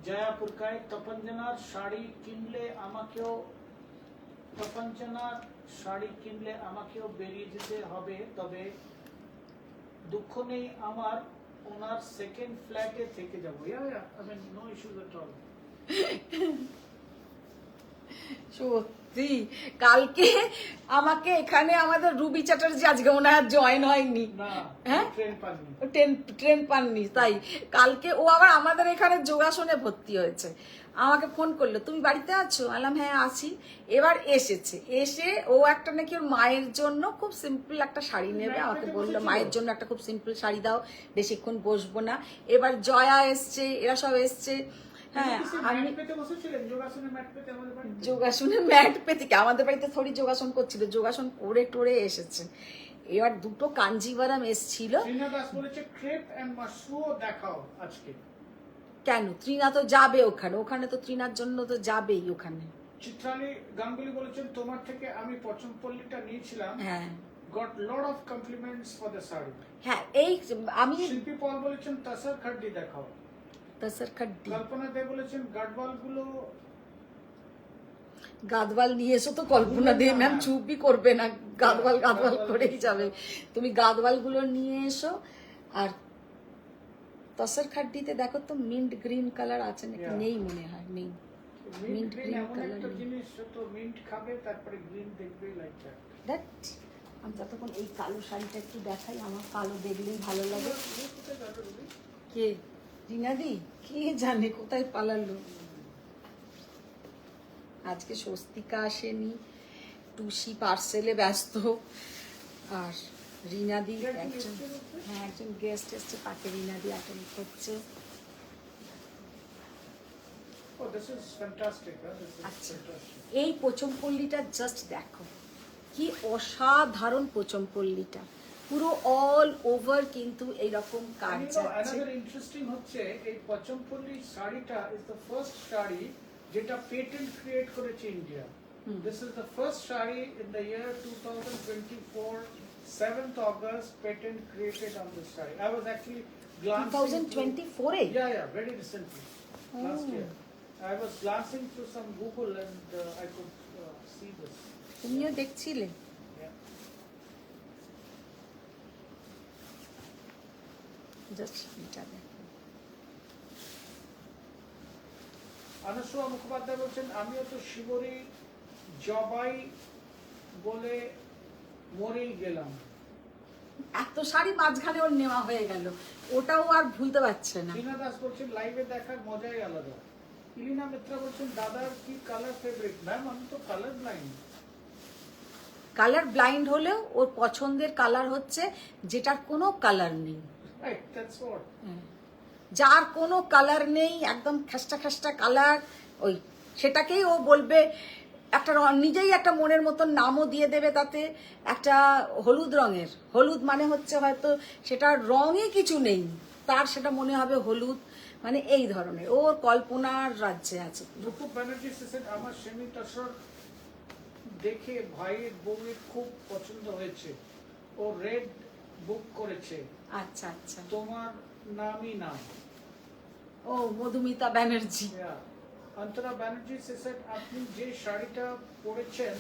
জয়াপুরকায় তপঞ্জনার শাড়ি কিনলে আমাকেও বেরিয়ে যেতে হবে, তবে দুঃখ নেই আমার, ওনার সেকেন্ড ফ্ল্যাটে থেকে যাবো। I mean, no issues at all. সত্যি কালকে আমাকে এখানে আমাদের রুবি চ্যাটার্জি আজকে মনে হয় জয়েন হয়নি, না, হ্যাঁ ট্রেন পাননি। ট্রেন পাননি, তাই কালকে ও আবার আমাদের এখানে যোগাসনে ভর্তি হয়েছে। আমাকে ফোন করলো তুমি বাড়িতে আছো, বললাম হ্যাঁ আছি। এবার এসে ও একটা নাকি ওর মায়ের জন্য খুব সিম্পল একটা শাড়ি নেবে, আমাকে বললো মায়ের জন্য একটা খুব সিম্পল শাড়ি দাও, বেশিক্ষণ বসবো না। এবার জয়া এসছে, এরা সব এসছে। হ্যাঁ আমি যোগাসনে ম্যাট পেতে কি আমাদের বাড়িতে থোড়ি যোগাসন করছিল, যোগাসন করে টোরে এসেছে। এবার দুটো কাঞ্জিভারাম এসছিল। কেন ত্রিনা তো যাবে ওখানে তো ত্রিনার জন্য তো যাবেই ওখানে। চিত্রালী গাঙ্গুলি বলেছেন তোমার থেকে আমি পচমপল্লিটা নিয়েছিলাম, হ্যাঁ got lot of compliments for the saree। হ্যাঁ এই আমি শিল্পী পল বলেছেন তাসার খাড্ডি দেখাও। তাসার খাড্ডি। কল্পনা দে বলেছেন গাডওয়াল গুলো গাদওয়াল নিয়ে এসো তো কল্পনা দিয়ে ম্যাম চুপই করবে না, গাদওয়াল গাদওয়াল করেই যাবে। তুমি গাদওয়াল গুলো নিয়ে এসো। আর তসর খাড্ডিতে দেখো তো মিন্ট গ্রিন কালার আছে নাকি, নেই মনে হয়, নেই। মিন্ট mint গ্রিন green এমন color একটা নেই। জিনিস, তো মিন্ট খাবে তারপরে গ্রিন দেখবে লাইক দ্যাট। দ্যাট আমি যতক্ষণ এই কালো শাড়িটা একটু দেখাই, আমার কালো দেখলেই ভালো লাগে। কে রিনাদি, কে জানে কোথায় পালালো। আজকে স্বস্তিকা আসেনি, টুসি পার্সেলে ব্যস্ত, আর রিনাদি একজন, হ্যাঁ একজন গেস্ট এসছে, তাকে রিনাদি অ্যাটেন্ড করছে। Oh, this is fantastic. This is আচ্ছা, fantastic. এই পোচমপল্লিটা জাস্ট দেখো, কি অসাধারণ পোচমপল্লিটা, পুরো অল ওভার কিন্তু এইরকম কাজ And you know, যাচ্ছে। another interesting হচ্ছে এই পচমপল্লি শাড়িটা is the first শাড়ি যেটা পেটেন্ট ক্রিয়েট করেছে India. This is the first sari in the year 2024, 7th August, patent created on this sari. I was actually glancing 2024 A? Yeah, very recently, last year. I was glancing through some Google and I could see this. তুমিও দেখছিলে? Yeah. Just এটা দেখো। আনুসুয়া মুখোপাধ্যায় বলছেন, আমিও তো শিবরী জবাই বলে মরেই গেলাম। এত শাড়ি মাঝখানে ওর নেওয়া হয়ে গেল, ওটাও আর ভুলতে পারছে না। টিনা দাস বলছেন, লাইভে দেখার মজাই আলাদা। ইলিনা মিত্রা বলছেন, দাদার কি কালার ফেভারিট? ম্যাম আমি তো কালার ব্লাইন্ড। কালার ব্লাইন্ড হলেও ওর পছন্দের কালার হচ্ছে যেটার কোনো কালার নেই। Right, that's what. যার কোনো কালার নেই, একদম খাস্টা খাস্টা কালার, ওই সেটাকেই ও বলবে একটা নিজেই একটা মনের মতন নামও দিয়ে দেবে তাতে, একটা হলুদ রঙের, হলুদ মানে হচ্ছে হয়তো সেটার রঙই কিছু নেই, তার সেটা মনে হবে হলুদ, মানে এই ধরনের ওর কল্পনার রাজ্যে আছে। রূপক ব্যানার্জি সেন, আমার সেমি তসর দেখে ভাইয়ের বউয়ের খুব পছন্দ হয়েছে, ও রেড বুক করেছে। আচ্ছা আচ্ছা, তোমার নামই নাম। ও মধুমিতা ব্যানার্জি। অন্তরা ব্যানার্জি সেন, আপনি যে শাড়িটা পরেছেন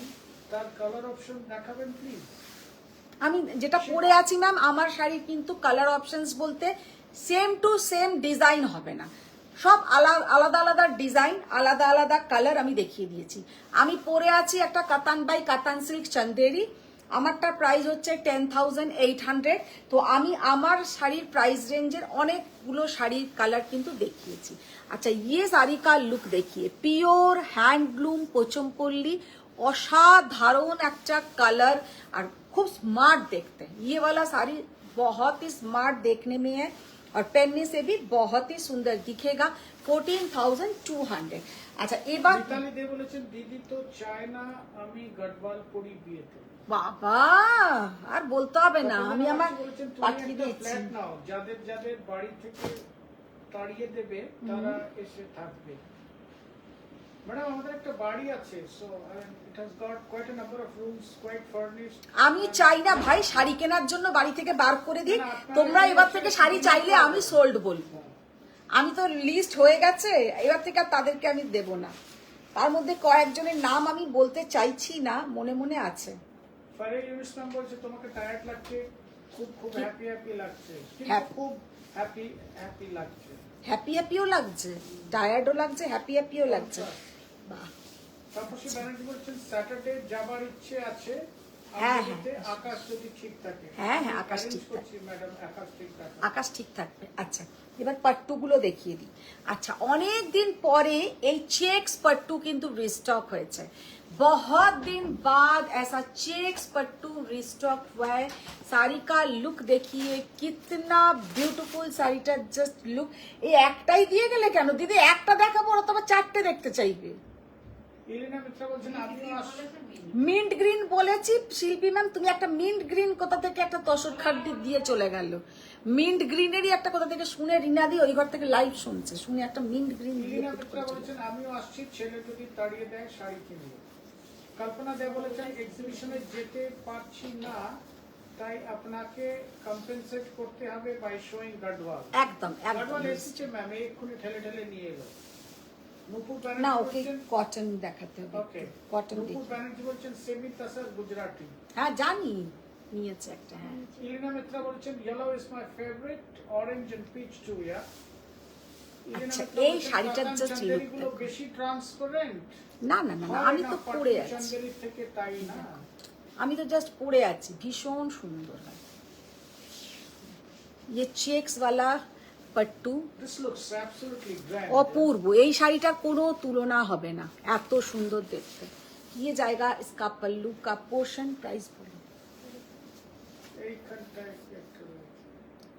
তার কালার অপশন দেখাবেন প্লিজ। আমি যেটা পরে আছি ম্যাম, আমার শাড়ির কিন্তু কালার অপশনস বলতে সেম টু সেম ডিজাইন হবে না, সব আলাদা আলাদা ডিজাইন, আলাদা আলাদা কালার আমি দেখিয়ে দিয়েছি। আমি পরে আছি একটা কাতান বাই কাতান সিল্ক চন্দেরি, আমারটার প্রাইস হচ্ছে 10,800। তো আমি আমার শাড়ির প্রাইস রেঞ্জের অনেকগুলো শাড়ির কালার কিন্তু দেখিয়েছি। আচ্ছা, ইয়ে শাড়ি কা লুক দেখিয়ে, পিওর হ্যান্ডলুম পোচমপল্লি, অসাধারণ একটা কালার আর खूब स्मार्ट देखते हैं। ये वाला साड़ी बहुत ही स्मार्ट देखने में है और पहनने से भी बहुत ही सुंदर दिखेगा। 14,200। अच्छा, एक बार মিতালি দে বলেছেন, দিদি তো চায় না আমি গড়ওয়াল পরি বিয়েতে। বাবা আর বলতে হবে না, আমি আমার বলেছেন, তুমি পাঠিয়ে একটা দিয়েছি। ফ্ল্যাট নাও, যাদের যাদের বাড়ি থেকে তাড়িয়ে দেবে তারা এসে থাকবে। ম্যাডাম আমাদের একটা বাড়ি আছে, so it has got quite a number of rooms, quite furnished. আমি চাই না ভাই শাড়ি কেনার জন্য বাড়ি থেকে বার করে দিই, না, আপনারা তোমরা এবার থেকে শাড়ি চাইলে পাবেন। আমি সোল্ড বলবো। আমি তো লিস্ট হয়ে গেছে, এবার থেকে আর তাদেরকে আমি দেব না। তার মধ্যে কয়েকজনের নাম আমি বলতে চাইছি না, মনে মনে আছে। ফারিয়া ইউনুস ম্যাম বলছে, তোমাকে টায়ার্ড লাগছে, খুব খুব হ্যাপি হ্যাপি লাগছে, কিন্তু Happy- খুব হ্যাপি হ্যাপি লাগছে। হ্যাপি হ্যাপিও লাগছে, টায়ার্ডও লাগছে, হ্যাপি হ্যাপিও লাগছে। বাহ, তাপসী ব্যানার্জি বলছেন, স্যাটারডে যাবার ইচ্ছে আছে হ্যাঁ, আমাদের, আকাশ যদি ঠিক থাকে। হ্যাঁ, হ্যাঁ, আকাশ Arrange ঠিক থাকে। করছি ম্যাডাম, আকাশ ঠিক থাকে। আকাশ ঠিক থাকবে। আচ্ছা, এবার পাট্টুগুলো দেখিয়ে দিই। আচ্ছা, অনেক দিন পরে এই চেক্স पट्टू কিন্তু রিস্টক হয়েছে। बहुत दिन बाद ऐसा चेक्स पट्टू रिस्टॉक हुआ है। साड़ी का लुक देखिए, कितना ब्यूटीफुल শাড়িটা, জাস্ট লুক। এই একটাই দিয়ে গেলে কেন দিদি? একটা দেখাবো, ওরা তো আবার চারটে দেখতে চাইবে। ইলিনা মিত্রা বলছেন, আমিও মিন্ট গ্রিন বলেছি শিল্পী ম্যাম, তুমি একটা মিন্ট গ্রিন কোথা থেকে একটা তসর খাড্ডি দিয়ে চলে গেল। মিন্ট গ্রিনেরই একটা কোথা থেকে শুনে রিনাদি ওই ঘর থেকে লাইভ শুনছে, শুনে একটা মিন্ট গ্রিন দিয়ে ইলিনা put মিত্রা করে চলে বলছেন, আমিও আসছি, ছেলে যদি তাড়িয়ে দেয় শাড়ি কিনবো। কল্পনা দে বলেছেন, এক্সিবিশনে যেতে পারছি না, তাই আপনাকে কম্পেনসেট করতে হবে বাই শোয়িং গড়ওয়াল। একদম গড়ওয়াল একদম। এসেছে ম্যাম, এক্ষুনি ঠেলে ঠেলে নিয়ে এলো। নুপুর না ব্যানার্জি ওকে বলছেন কটন দেখাতে হবে, ওকে কটন নুপুর দেখি। ব্যানার্জি বলছেন সেমি তাসার গুজরাটি। হ্যাঁ জানি, নিয়েছে একটা, হ্যাঁ। ইলিনা মিত্রা বলছেন yellow is my favourite, orange and peach too. Yeah আচ্ছা, এই শাড়িটার just look গুলো দেখো। বেশি ট্রান্সপারেন্ট। না না না না, আমি তো পরে আছি, চন্দেরি থেকে তাই না। আমি তো জাস্ট পরে আছি, ভীষণ সুন্দর হয়। ये चेक्स वाला पट्टू This looks absolutely grand. অপূর্ব, এই শাড়িটার কোনো তুলনা হবে না, এত সুন্দর দেখতে। ये जाएगा इसका पल्लू का पोर्शन, प्राइस बोलो। এইখানটায় একটু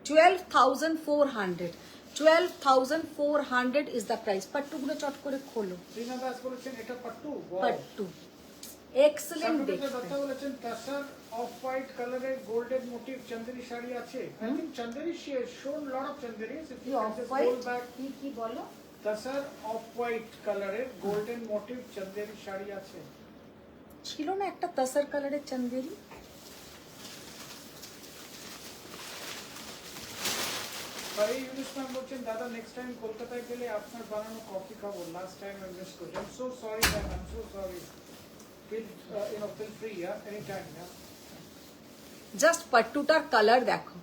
12,400, 12,400 is the price। पट्टूগুলো চট করে খোলো। শ্রীনা দাস বলেছেন এটা পাট্টু। पट्टू এক্সেলেন্ট দেখতে। দত্তা বলেছেন তাসার অফ হোয়াইট কালারের গোল্ডেন মোটিভ চন্দেরি শাড়ি আছে। I think Chanderi she has shown lot of chanderis. If কি you of can just white, roll back, কি বলো? তাসার অফ হোয়াইট কালারের গোল্ডেন মোটিভ চন্দেরি শাড়ি আছে। ছিল না একটা তসর কালারের চন্দেরি? ভাই ইউনুস ম্যাম বলছেন দাদা নেক্সট টাইম কলকাতায় গেলে আপনার বানানো কফি খাবো, লাস্ট টাইম আই মিস করি। I am so sorry ma'am, I am so sorry. Feel free, yeah, anytime, yeah. Just পট্টুটার কালার দেখো,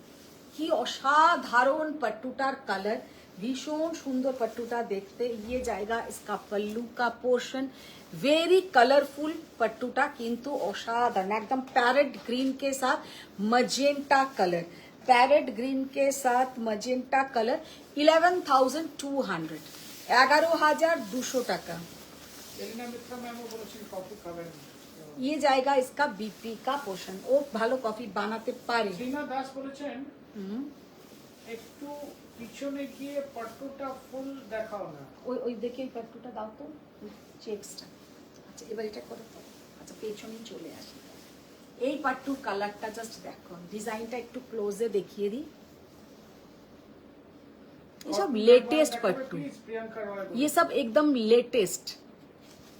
কি অসাধারণ পট্টুটার কালার, ভীষণ সুন্দর পট্টুটা দেখতে। ये जाएगा इसका पल्लू का पोर्शन, वेरी कलरफुल पट्टूटा, किंतु অসাধারণ, एकदम पैरेट ग्रीन के साथ मजेंटा कलर, पैरेट ग्रीन के साथ मजेंटा कलर। 11,200, 11,200 টাকা। এলিনা মিত্রা ম্যামও বলেছেন কফি খাবেন। ये जाएगा इसका बीपी का पोर्शन, ও ভালো কফি বানাতে পারে। শ্রীনা দাস বলেছেন হুম, একটু পিছনে গিয়ে পাট্টুটা ফুল দেখাও না। ওই ওই দেখে এই পাট্টুটা দাও তো, চেক্সটা। আচ্ছা এবার এটা করো তো। আচ্ছা পেছনেই চলে আসি, এই পাট্টুর কালারটা জাস্ট দেখো, ডিজাইনটা একটু ক্লোজে দেখিয়ে দিই। ये सब लेटेस्ट पट्टू, প্রিয়াঙ্কা রয় ये सब एकदम लेटेस्ट।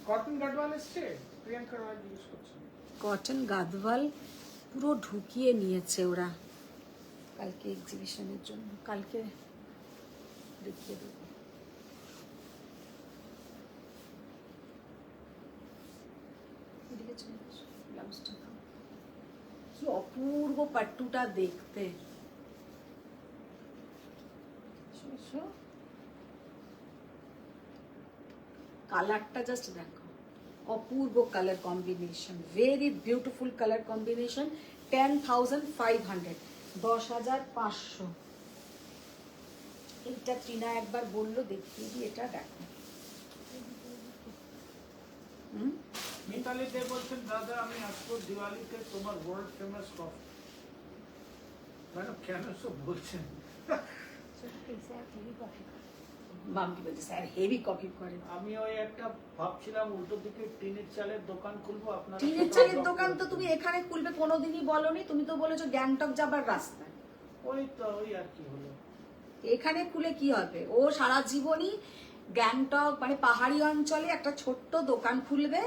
কটন গাডওয়াল এসছে, প্রিয়াঙ্কা রয় ইউজ করছে। কটন গাদওয়াল পুরো ঢুকিয়ে নিয়েছে ওরা কালকে এক্সিবিশনের জন্য, কালকে দেখিয়ে দেবো। এদিকে চলে আসো, ব্লাউজটা দাও। কি অপূর্ব পাট্টুটা দেখতে। কালারটা জাস্ট দেখো, অপূর্ব colour combination, very beautiful colour combination. 10,500, 10,500। এটা ত্রিনা একবার বললো দেখিয়ে দিই, এটা দেখো। হুম, মিতালি দে বলছেন দাদা আমি আসবো দিওয়ালিতে তোমার ওয়ার্ল্ড ফেমাস কফি। ম্যাডাম কেন সব বলছেন? মামকি বলছে স্যার হেভি কপি করে। আমি ওই একটা ভাবছিলাম উল্টো দিকে টিনের চালের দোকান খুলবো। আপনার টিনের চালের দোকান তো তুমি এখানে খুলবে কোনোদিনই বলনি, তুমি তো বলেছো গ্যাংটক যাবার রাস্তায়। ওই তো ওই আর কি হলো। এখানে খুলে কি হবে, ও সারা জীবনই গ্যাংটক মানে পাহাড়ি অঞ্চলে একটা ছোট্ট দোকান খুলবে,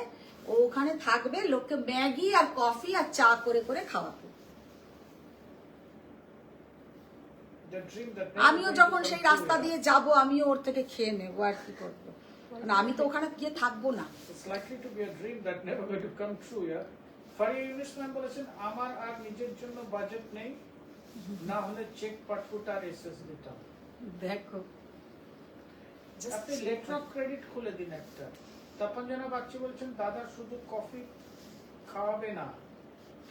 ও ওখানে থাকবে, লোককে ম্যাগি আর কফি আর চা করে করে খাওয়াবে। আমিও যখন সেই রাস্তা দিয়ে যাব আমিও ওর থেকে খেয়ে নেবো, আর কি করবো, না আমি তো ওখানে গিয়ে থাকবো না। It's likely to be a dream that never going to come true, yeah. Faria Yunus ma'am বলেছেন আমার আর নিজের জন্য বাজেট নেই, না হলে চেক পাটকুটার এসএস দিতাম। দেখো আপনি লেটার অফ ক্রেডিট খুলে দিন একটা। তপঞ্জনা বাগচি বলছেন দাদা শুধু কফি খাওয়াবে না,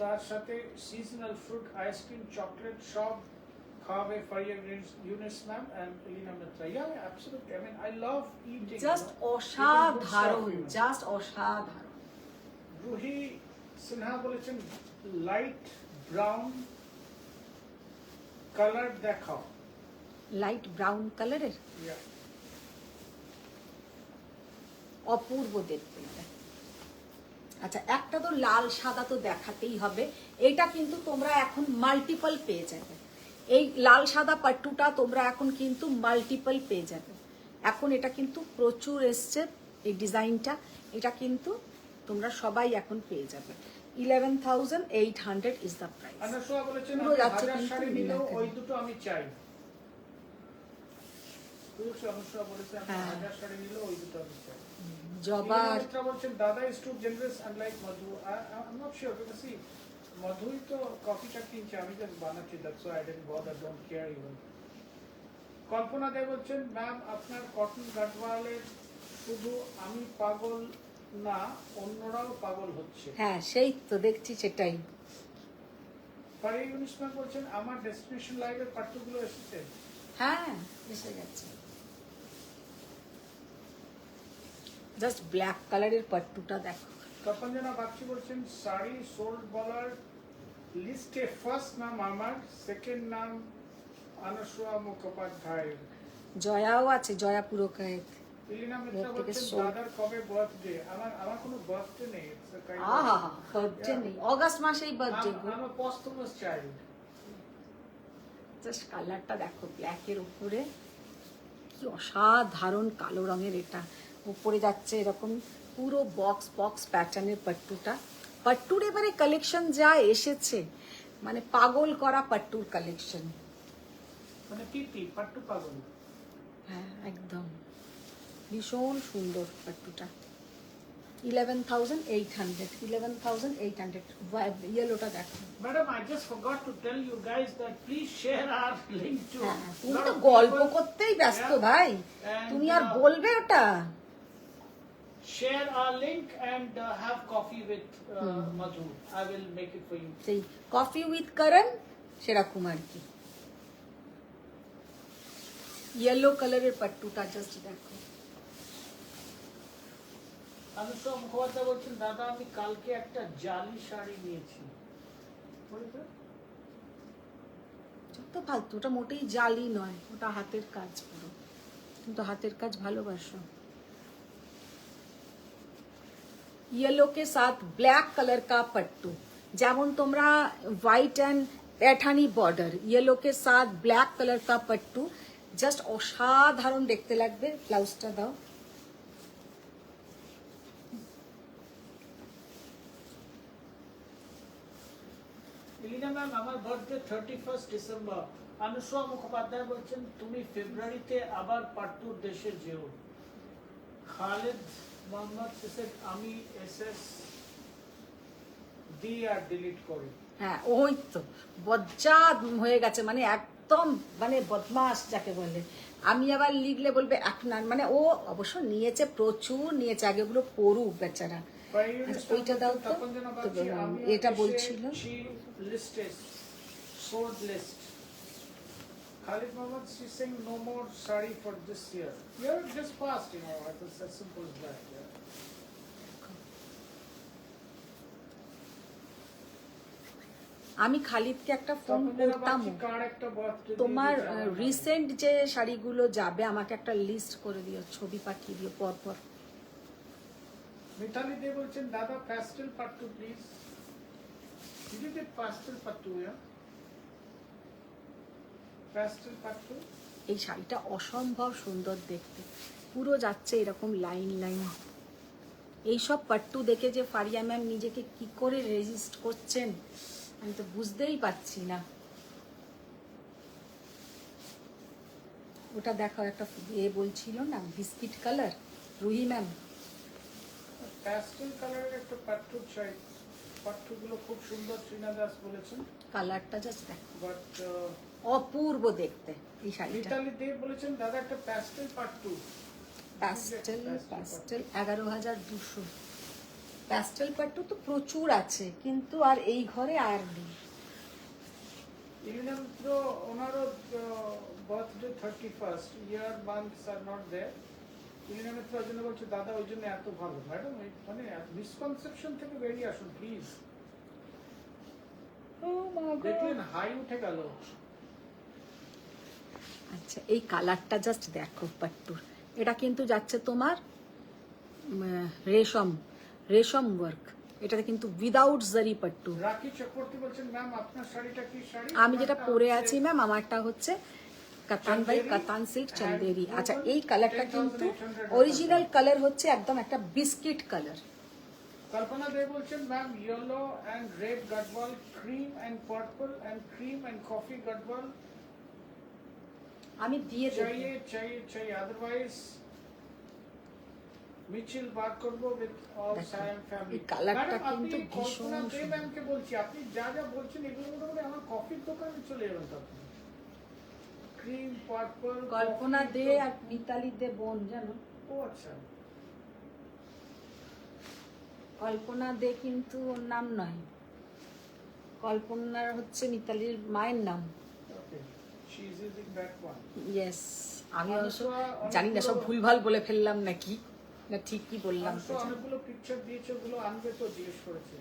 তার সাথে সিজনাল ফ্রুট, আইসক্রিম, চকলেট সব খাওয়াবে। Faria Yunus ma'am and Elina Mitra. Yeah, absolutely. I mean, I love eating. Just অসাধারণ, জাস্ট অসাধারণ। রুহি সিনহা বলেছেন লাইট ব্রাউন কালার দেখাও। লাইট ব্রাউন কালারের Yeah. অপূর্ব দেখতে এটা। আচ্ছা একটা তো লাল সাদা তো দেখাতেই হবে, এটা কিন্তু তোমরা এখন মাল্টিপল পেয়ে যাবে। এই লাল সাদা পাট্টুটা তোমরা এখন কিন্তু মাল্টিপল পেয়ে যাবে। এখন এটা কিন্তু প্রচুর এসছে এই ডিজাইনটা, এটা কিন্তু তোমরা সবাই এখন পেয়ে যাবে। 11,800 ইজ দ্য প্রাইস। আনাসোয়া বলেছেন পুরো যাচ্ছে হাজার কিন্তু শাড়ি নিলেও মিনাকারি। ওই দুটো আমি চাই। ফুলস অনুষ্কা বলেছে আমি হ্যাঁ। 1000 শাড়ি নিলে ওই দুটো আমি চাই। জবা মিত্রা বলছেন dada is too generous unlike Madhu. I am not sure because she মধুই তো কফিটা কিনছে, আমি জাস্ট বানাচ্ছি, that's why I didn't bother, don't care even. Kalpana De বলছেন ম্যাম আপনার কটন গাডওয়ালের শুধু আমি পাগল না অন্যরাও পাগল হচ্ছে। হ্যাঁ সেই তো দেখছি সেটাই। ফারিয়া ইউনুস ম্যাম বলছেন আমার ডেস্টিনেশন লাইভের পাঠ্যগুলো এসেছে। হ্যাঁ এসে গেছে। জাস্ট ব্ল্যাক কালারের পাট্টুটা দেখো। তপঞ্জনা বাগচি বলছেন শাড়ি সোল্ড বলার লিস্টে ফার্স্ট নাম আমার, সেকেন্ড নাম আনসোয়া মুখোপাধ্যায়। জয়াও আছে, জয়া পুরকায়েত। ইলিনা মিত্রা এর থেকে বলছেন sold। দাদার কবে বার্থডে? আমার কোনো বার্থডে নেই। It's a kind of- আহা বার্থডে নেই, অগাস্ট মাসেই birthday go. I'm a posthumous child. Just কালারটা দেখো, ব্ল্যাকের উপরে কি অসাধারণ কালো রঙের, এটা উপরে যাচ্ছে এরকম পুরো বক্স বক্স প্যাটার্নের পাট্টুটা। পাট্টুর এবারে কালেকশন যা এসেছে, মানে পাগল করা পাট্টুর কালেকশন। মানে পিপি পাট্টু পাগল। হ্যাঁ একদম ভীষণ সুন্দর পাট্টুটা। 11,800 11,800 ইয়েলোটা দেখো। Madam, I just forgot to tell you guys that please share our link to. হ্যাঁ, তুমি lot তো of গল্প people. করতেই ব্যস্ত Yeah. ভাই, And, তুমি আর বলবে ওটা। Share our link and have coffee with Madhu. I will make it for you. সেই কফি উইথ করণ সেরকম আর কি। ইয়েলো কালারের পাট্টুটা জাস্ট দেখো। অনুষ্কা মুখোপাধ্যায় বলছেন দাদা আমি কালকে একটা জালি শাড়ি নিয়েছি। যত ফালতু, ওটা মোটেই জালি নয়, ওটা হাতের কাজ পুরো, কিন্তু হাতের কাজ ভালোবাসো। येलो के साथ ब्लैक कलर का पट्टू, যেমন তোমরা হোয়াইট অ্যান্ড প্যাঠানি বর্ডার, येलो के साथ ब्लैक कलर का पट्टू জাস্ট অসাধারণ দেখতে লাগবে। ব্লাউজটা দাও। ইলিনা ম্যাম আমার বার্থডে 31 ডিসেম্বর। অনুষ্কা মুখোপাধ্যায় বলছেন তুমি ফেব্রুয়ারিতে আবার পাট্টুর দেশে যেও। খালেদ মোহাম্মদ সেসেদ আমি এসএস দি আর ডিলিট করি। হ্যাঁ ওই তো বজ্জাত হয়ে গেছে, মানে একদম মানে বদমাস যাকে বলে। আমি আবার লিখলে বলবে এক না, মানে ও অবশ্য নিয়েছে, প্রচুর নিয়েছে, আগে ওগুলো পড়ুক বেচারা। আচ্ছা, ওইটা দাও তো। তো এটা বলছিল লিস্টে sold list. Khalid Mohammed, she's saying no more sari for this year. You're just fast, you know, it's as simple as that. Yeah. আমি খালিদকে একটা ফোন করতাম, কার একটা বার্থডে তোমার রিসেন্ট যে শাড়িগুলো যাবে আমাকে একটা লিস্ট করে দিও, ছবি পাঠিয়ে দিও পর পর। মিতালি দে বলছেন দাদা pastel pattu please. Did you get pastel pattu, yeah? Pastel pattu? এই শাড়িটা অসম্ভব সুন্দর দেখতে, পুরো যাচ্ছে এরকম লাইন লাইন। এইসব পাট্টু দেখে যে ফারিয়া ম্যাম নিজেকে কি করে রেজিস্ট করছেন আমি তো বুঝতেই পারছি না। ওটা দেখাও, একটা বলছিল না biscuit colour, Ruhi ma'am. Pastel কালারের একটা পাট্টু চাই। পাট্টুগুলো খুব সুন্দর, শ্রীনা দাস বলেছেন। কালারটা জাস্ট দেখো, বাট অপূর্ব দেখতে এই শাড়িটা। মিতালি দে বলেছেন দাদা একটা pastel pattu. Pastel 11,200। Pastel pattu তো প্রচুর আছে, কিন্তু আর এই ঘরে আর নেই। ইলিনা মিত্র ওনারও birthday 31st, year months are not there. Ilina Mitra ওই জন্য বলছে দাদা ওই জন্য এত ভালো। ম্যাডাম মানে মিসকনসেপশন থেকে বেরিয়ে আসুন প্লিজ। দেখলেন হাই উঠে গেল। আচ্ছা এই কালারটা জাস্ট দেখো পাট্টুর, এটা কিন্তু যাচ্ছে তোমার রেশম রেশম ওয়ার্ক, এটাতে কিন্তু উইদাউট জারি পাট্টু। রাখি চক্রবর্তী বলছেন ম্যাম আপনার শাড়িটা কি শাড়ি? আমি যেটা পরে আছি ম্যাম, আমারটা হচ্ছে কাতান বাই কাতান সিল্ক চন্দেরি। আচ্ছা এই কালারটা কিন্তু অরিজিনাল কালার হচ্ছে একদম একটা বিস্কিট কালার। কল্পনা দে বলছেন ma'am yellow and red Gadwal, cream and purple and cream and coffee Gadwal আমি দিয়ে দেবো। चाहिए otherwise মিছিল বার করব উইথ অল দেখো, সায়াম ফ্যামিলি। এই কালারটা কিন্তু ভীষণ কল্পনা দে সুন্দর। ম্যামকে বলছি, আপনি যা যা বলছেন এগুলো মোটামুটি আমার কফির দোকানে চলে যাবেন তখন। ক্রিম পার্পল কল্পনা দে আর মিতালি দে বোন জানো, ও আচ্ছা, কল্পনা দে কিন্তু ওর নাম নয়, কল্পনার হচ্ছে মিতালির মায়ের নাম। Okay, she is using that one. Yes, আমি অবশ্য অনেকগুলো- জানি না সব ভুলভাল বলে ফেললাম নাকি, না ঠিকই বললাম তো। অনেকগুলো পিকচার দিয়েছে, ওগুলো আনবে তো জিজ্ঞেস করেছে।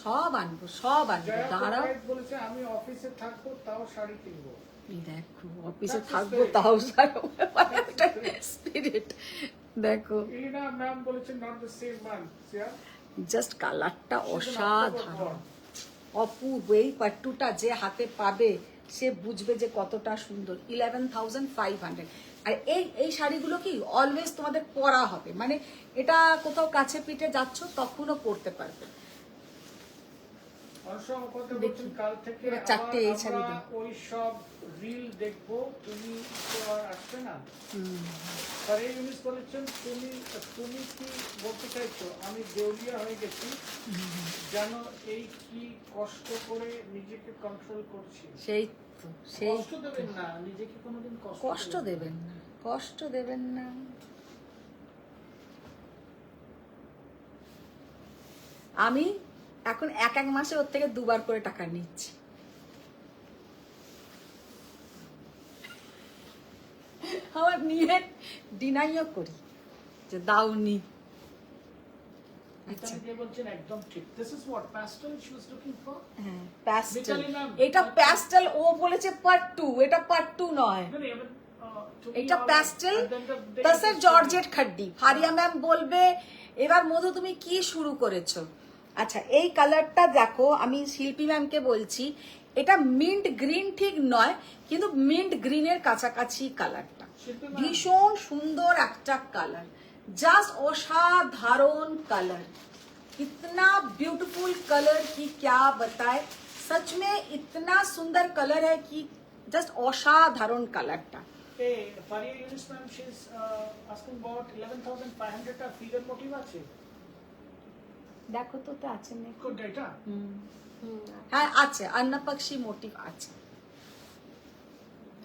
সব আনবো, সব আনবো, জয়া দাঁড়াও। কোকাইট বলেছে আমি অফিসে থাকবো তাও শাড়ি কিনবো। এই দেখো, অফিসে That's the থাকবো spirit. তাও That's the spirit. স্পিরিট দেখো, ইলিনা ম্যাম বলেছেন নট দ্য সেম মান, সিয়া জাস্ট কালারটা She's an অসাধারণ, October born. অপূর্ব। এই পাট্টুটা যে হাতে পাবে সে বুঝবে যে কতটা সুন্দর। 11,500। আর এই এই শাড়িগুলো কি অলওয়েজ তোমাদের পরা হবে, মানে এটা কোথাও কাছে পিঠে যাচ্ছ তখনও পরতে পারবে। অনসা মুখোপাধ্যায় দেখি। বলছেন কাল থেকে এবার চারটে এই শাড়ি আমরা দাও। ওই সব রিল দেখবো, তুমি তো আর আসবে না। ফারিয়া ইউনিস বলেছেন তুমি কি বলতে চাইছো আমি দেউলিয়া হয়ে গেছি, জানো এই কি কষ্ট করে নিজেকে কন্ট্রোল করছি। সেই তো, সেই কষ্ট দেবেন না নিজেকে, কোনোদিন কষ্ট দেবেন না, কষ্ট দেবেন না। আমি এখন এক মাসে ওর থেকে 2 বার করে টাকা নিচ্ছি। আমার নিয়ে ডিনাইও করি যে দাওনি। আচ্ছা, মিতালি দে বলছেন একদম ঠিক, this is what pastel she was looking for. হ্যাঁ প্যাস্টেল, মিতালি ma'am, এটা প্যাস্টেল। ও বলেছে পার্ট 2, এটা পার্ট 2 নয়, এটা প্যাস্টেল তাসের জর্জেট খাড্ডি। ফারিয়া ম্যাম বলবে এবার মধু তুমি কি শুরু করেছো। আচ্ছা, এই কালারটা দেখো, আমি শিল্পী ম্যামকে বলছি এটা মিন্ট গ্রিন ঠিক নয়, কিন্তু মিন্ট গ্রিনের কাছাকাছি কালারটা। শিল্পী ma'am। ভীষণ সুন্দর একটা কালার, জাস্ট অসাধারণ কালার, इतना ब्यूटीफुल कलर की क्या बताए, सच में इतना सुंदर कलर है कि जस्ट असाधारण कलरটা। Hey, Faria Yunus ma'am, she's asking about 11,500 টা figure motive আছে। দেখো তো তো আছে নাকি? Good data। হ্যাঁ আছে, অন্নপক্ষী মোটিভ আছে।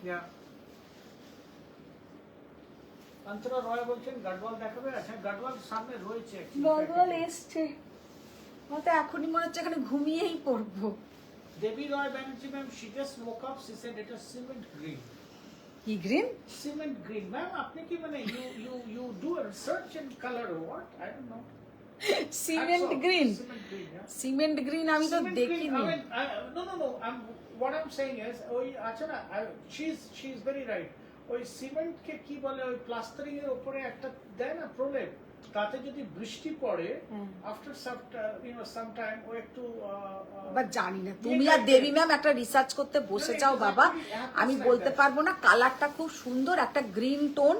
Yeah। অন্তরা রয় বলছেন গাডওয়াল দেখাবে। আচ্ছা, গাডওয়াল সামনে রয়েছে। গগল এসছে, আমার তো এখনই মনে হচ্ছে এখানে ঘুমিয়েই পড়বো। Debi Roy Banerjee ma'am, she just woke up, she said it is cement green। কি গ্রিন? Cement green, ম্যাম আপনি কি মানে you do a research in color or what? I don't know। Cement green? Cement green, yeah। Cement green আমি তো Cement green, দেখিনি। I mean, no, what I'm saying is ওই আছে না, she is very right। ওই cement কে কি বলে, ওই প্লাস্টারিং এর উপরে একটা দেয় না প্রলেপ, তাতে যদি বৃষ্টি পড়ে আফটার সাম টাইম ও একটু বা জানি না, তুমি আর দেবী ম্যাম একটা রিসার্চ করতে বসে যাও বাবা, আমি বলতে পারবো না। কালারটা খুব সুন্দর, একটা গ্রিন টোন,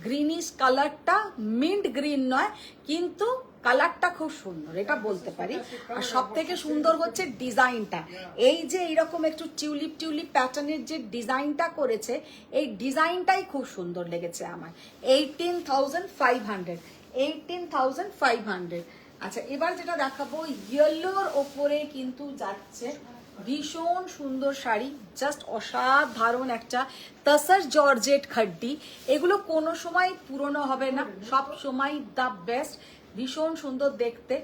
গ্রিনিশ কালারটা, মিন্ট গ্রিন নয় কিন্তু কালারটা খুব সুন্দর, এটা বলতে পারি। আর সব থেকে সুন্দর হচ্ছে ডিজাইনটা, এই যে এরকম একটু টিউলিপ প্যাটার্নের যে ডিজাইনটা করেছে, এই ডিজাইনটাই খুব সুন্দর লেগেছে আমার। 18,500। 18,500। আচ্ছা, এবার যেটা দেখাবো ইয়েলোর ওপরে কিন্তু যাচ্ছে ভীষণ সুন্দর শাড়ি, জাস্ট অসাধারণ একটা তসর জর্জেট খাড্ডি। এগুলো কোনো সময় পুরনো হবে না, সব সময় দ্য বেস্ট, ভীষণ সুন্দর দেখতে।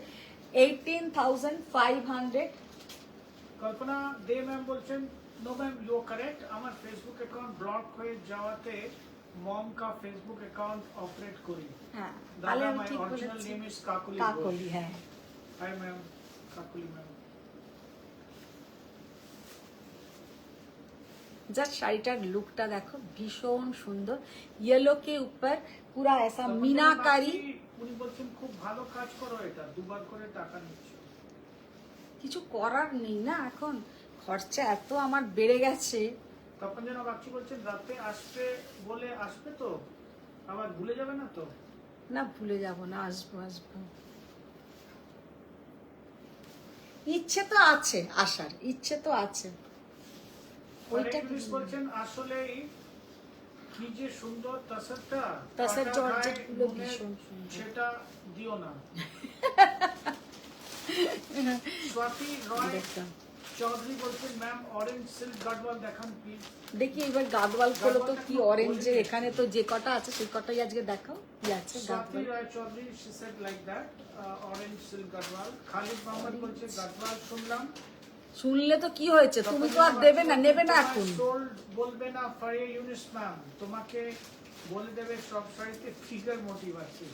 18,500। কল্পনা দে ম্যাম বলছেন no ma'am you are correct, আমার ফেসবুক অ্যাকাউন্ট ব্লক হয়ে যাওয়াতে মম কা ফেসবুক অ্যাকাউন্ট অপারেট করি। হ্যাঁ, তাহলে দাদা আমি মাই ঠিক অরিজিনাল বলেছি। Name is Kakuli. কাকলি, হ্যাঁ। Hi ma'am, Kakuli ma'am. Just শাড়িটার লুকটা দেখো, ভীষণ সুন্দর। येलो के ऊपर पूरा ऐसा मीनाकारी। উনি বলছেন খুব ভালো কাজ করো, এটা 2 বার করে টাকা নিচ্ছ। কিছু করার নেই না, এখন খরচা এত আমার বেড়ে গেছে। তখন যেন বাচ্চি বলছেন রাতে আসবে বলে আসবে তো, আবার ভুলে যাবে না তো? না ভুলে যাব না, আসবো। ইচ্ছে তো আছে, আসার ইচ্ছে তো আছে। ওইটা পুলিশ বলছেন আসলেই কি যে সুন্দর তাসারটা, তাসার কাটা জর্জেট গায়ে গুলো নুনের ভীষণ সুন্দর। সেটা দিও না। স্বাতি রয় দেখতাম। চৌধুরী বলছেন ম্যাম অরেঞ্জ সিল্ক গাডওয়াল দেখান প্লিজ। দেখি এবার গাদওয়াল খোলো তো, গাদওয়ালটা কি খুব অরেঞ্জের, বলিয়ে এখানে তো যে কটা আছে সেই কটাই আজকে দেখাও কি আছে Swati Gadwal. Ray Chowdhury she said like that orange silk Gadwal. Khalid Mohammad বলছে গাডওয়াল শুনলাম। শুনলে তো কি হয়েছে, তুমি তো আর দেবে না, নেবে না এখন। সোল্ড বলবে না ফারিয়া ইউনুস ম্যাম, তোমাকে বলে দেবে সব শাড়িতে ফিগার মোটিভ আছে।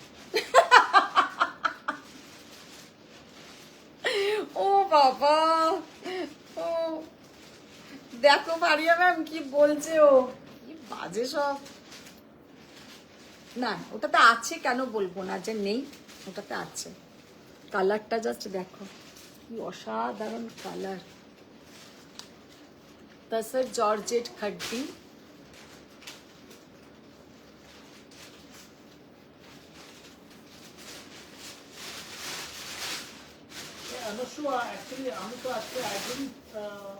ও বাবা, ও দেখো মারিয়া ম্যাম কি বলছে, ও কি বাজে সব। না ওটাতে আছে, কেন বলবো না যে নেই, ওটাতে আছে। কালারটা জাস্ট দেখো কি অসাধারণ colour. Tussar georgette khaddi, Anusua, actually, Amita, I didn't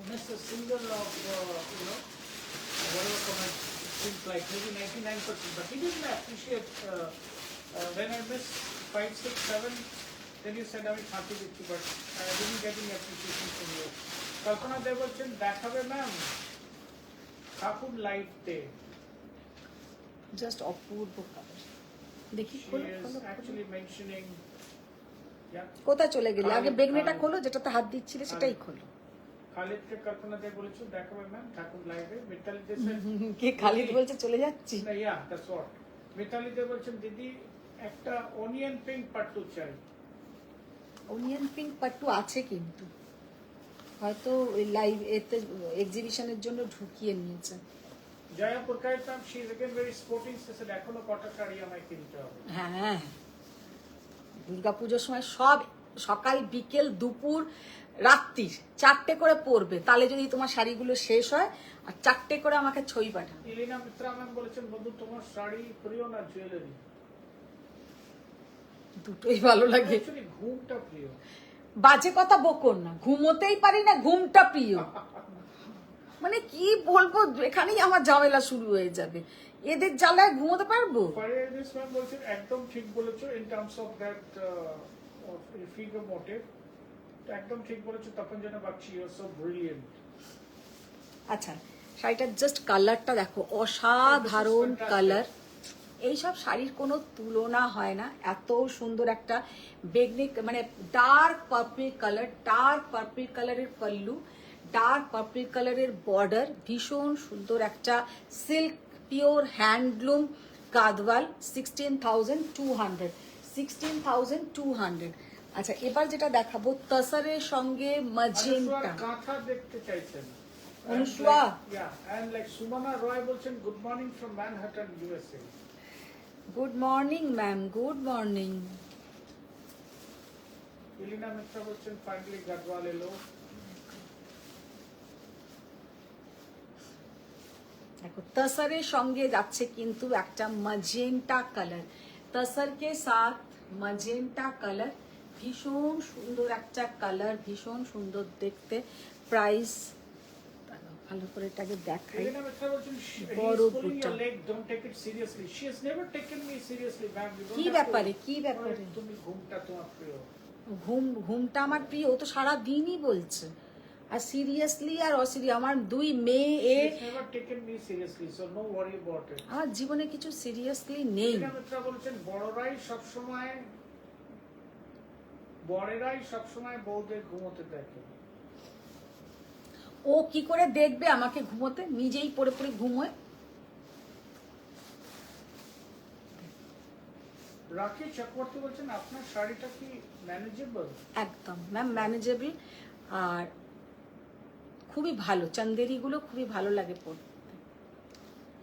miss a single of, whatever comment it seems like, maybe 99%, but he didn't appreciate, when I missed 5, 6, 7, then you said I'm happy with you, but I didn't get any appreciation from you. Kalpana Dev বলছেন দেখাবে ma'am ঠাকুর live day. Just অপূর্ব colour. দেখি She খোলো, is খোলো, খোলো। actually mentioning, yeah. কোথায় চলে গেলে? আগে বেগনেটা খালিদ। খোলো, যেটাতে হাত দিচ্ছিলে সেটাই খোলো। খালিদকে কল্পনা দেব বলেছে দেখাবে ম্যাম ঠাকুর লাইভে। মিতালি দে কে খালিদ বলছে চলে যাচ্ছি? না, yeah, that's what. মিতালি দে বলছেন দিদি একটা অনিয়ন পিঙ্ক পাট্টু চাই। অনিয়ন পিঙ্ক পাট্টু আছে, কিন্তু হয়তো ওই লাইভ এতে এক্সিবিশনের জন্য ঢুকিয়ে নিয়েছে। Jaya Purkait ma'am she is again very sporting, সে এখনো কটা শাড়ি আমায় কিনতে হবে। হ্যাঁ, দুর্গাপুজোর সময় সব সকাল বিকেল দুপুর রাত্রির 4টে করে পরবে, তাহলে যদি তোমার শাড়িগুলো শেষ হয়, আর 4টে করে আমাকে ছবি পাঠাবে। ইলিনা মিত্রা ম্যাম বলেছেন বন্ধু তোমার শাড়ি প্রিয় না জুয়েলারি? দুটোই ভালো লাগে। অ্যাকচুয়ালি ঘুমটা প্রিয়। বাজে কথা বকন না, ঘুমোতেই পারি না, ঘুমটা প্রিয়। মানে কি বলবো, এখানেই আমার ঝামেলা শুরু হয়ে যাবে, এদের জ্বালায় ঘুমোতে পারবো? ফারিয়াদিস ম্যাম বলছেন একদম ঠিক বলেছো in terms of that figure motif, একদম ঠিক বলেছো। তখন যেন বাচ্চি ইউ আর সো ব্রিলিয়েন্ট। আচ্ছা, শাড়িটার জাস্ট কালারটা দেখো, অসাধারণ কালার। এইসব শাড়ির কোনো তুলনা হয় না, এত সুন্দর একটা বেগনি মানে dark purple colour, dark purple কালারের পল্লু, ডার্ক পার্পল কালারের বর্ডার, ভীষণ সুন্দর একটা সিল্ক পিওর হ্যান্ডলুম গাদওয়াল। 16,200, 16,200। আচ্ছা, এবার যেটা দেখাবো তসরের সঙ্গে ম্যাজেন্টা। কাঁথা দেখতে চাইছেন অনুসুয়া। and like সুমনা রয় বলছেন good morning from Manhattan USA. Good morning ma'am, good morning. Ilina Mitra বলছেন ফাইনালি গাডওয়াল এলো। দেখো তসরের সঙ্গে যাচ্ছে কিন্তু একটা ম্যাজেন্টা কালার, তসরকে সাথ ম্যাজেন্টা কালার, ভীষণ সুন্দর একটা কালার, ভীষণ সুন্দর দেখতে। প্রাইস ভালো করে এটাকে দেখাই। ইলিনা মিত্রা বলছেন বড় he's pulling বুটা। your leg, don't take it seriously. She has never taken me seriously, ma'am. You don't কি have to- ব্যাপারে, কি ব্যাপারে? তুমি ঘুমটা তোমার প্রিয়। ঘুমটা আমার প্রিয়, ও তো সারা দিনই বলছে। আর সিরিয়াসলি আর অসিরিয়াস, আমার দুই মেয়ে She has never taken me seriously, so no worry about it. আমার জীবনে কিছু সিরিয়াসলি নেই। ইলিনা মিত্রা বলছেন বড়রাই সবসময় বউদের ঘুমোতে দেখে। ও কি করে দেখবে আমাকে ঘুমোতে, নিজেই পড়ে পড়ে ঘুমোয়। রাখি চক্রবর্তী বলছেন আপনার শাড়িটা কি ম্যানেজেবল? একদম ম্যাম ম্যানেজেবল, আর খুবই ভালো, চান্দেরিগুলো খুবই ভালো লাগে পরতে,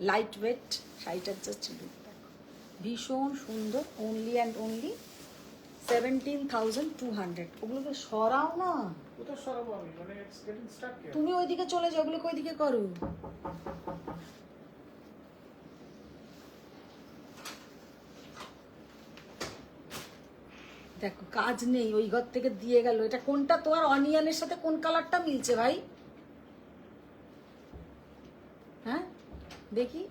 লাইট ওয়েট। শাড়িটার জাস্ট লুক দেখো, ভীষণ সুন্দর। Only and only 17,200। ওগুলোকে সরাও না, কোথায় সরাবো আমি, মানে ইটস গেটিং স্টাক হিয়ার। তুমি ওইদিকে চলে যাও, ওগুলোকে ওইদিকে করো। দেখো কাজ নেই, ওই ঘর থেকে দিয়ে গেল। এটা কোনটা তোমার অনিয়নের সাথে কোন কালারটা মিলছে ভাই? হ্যাঁ দেখি,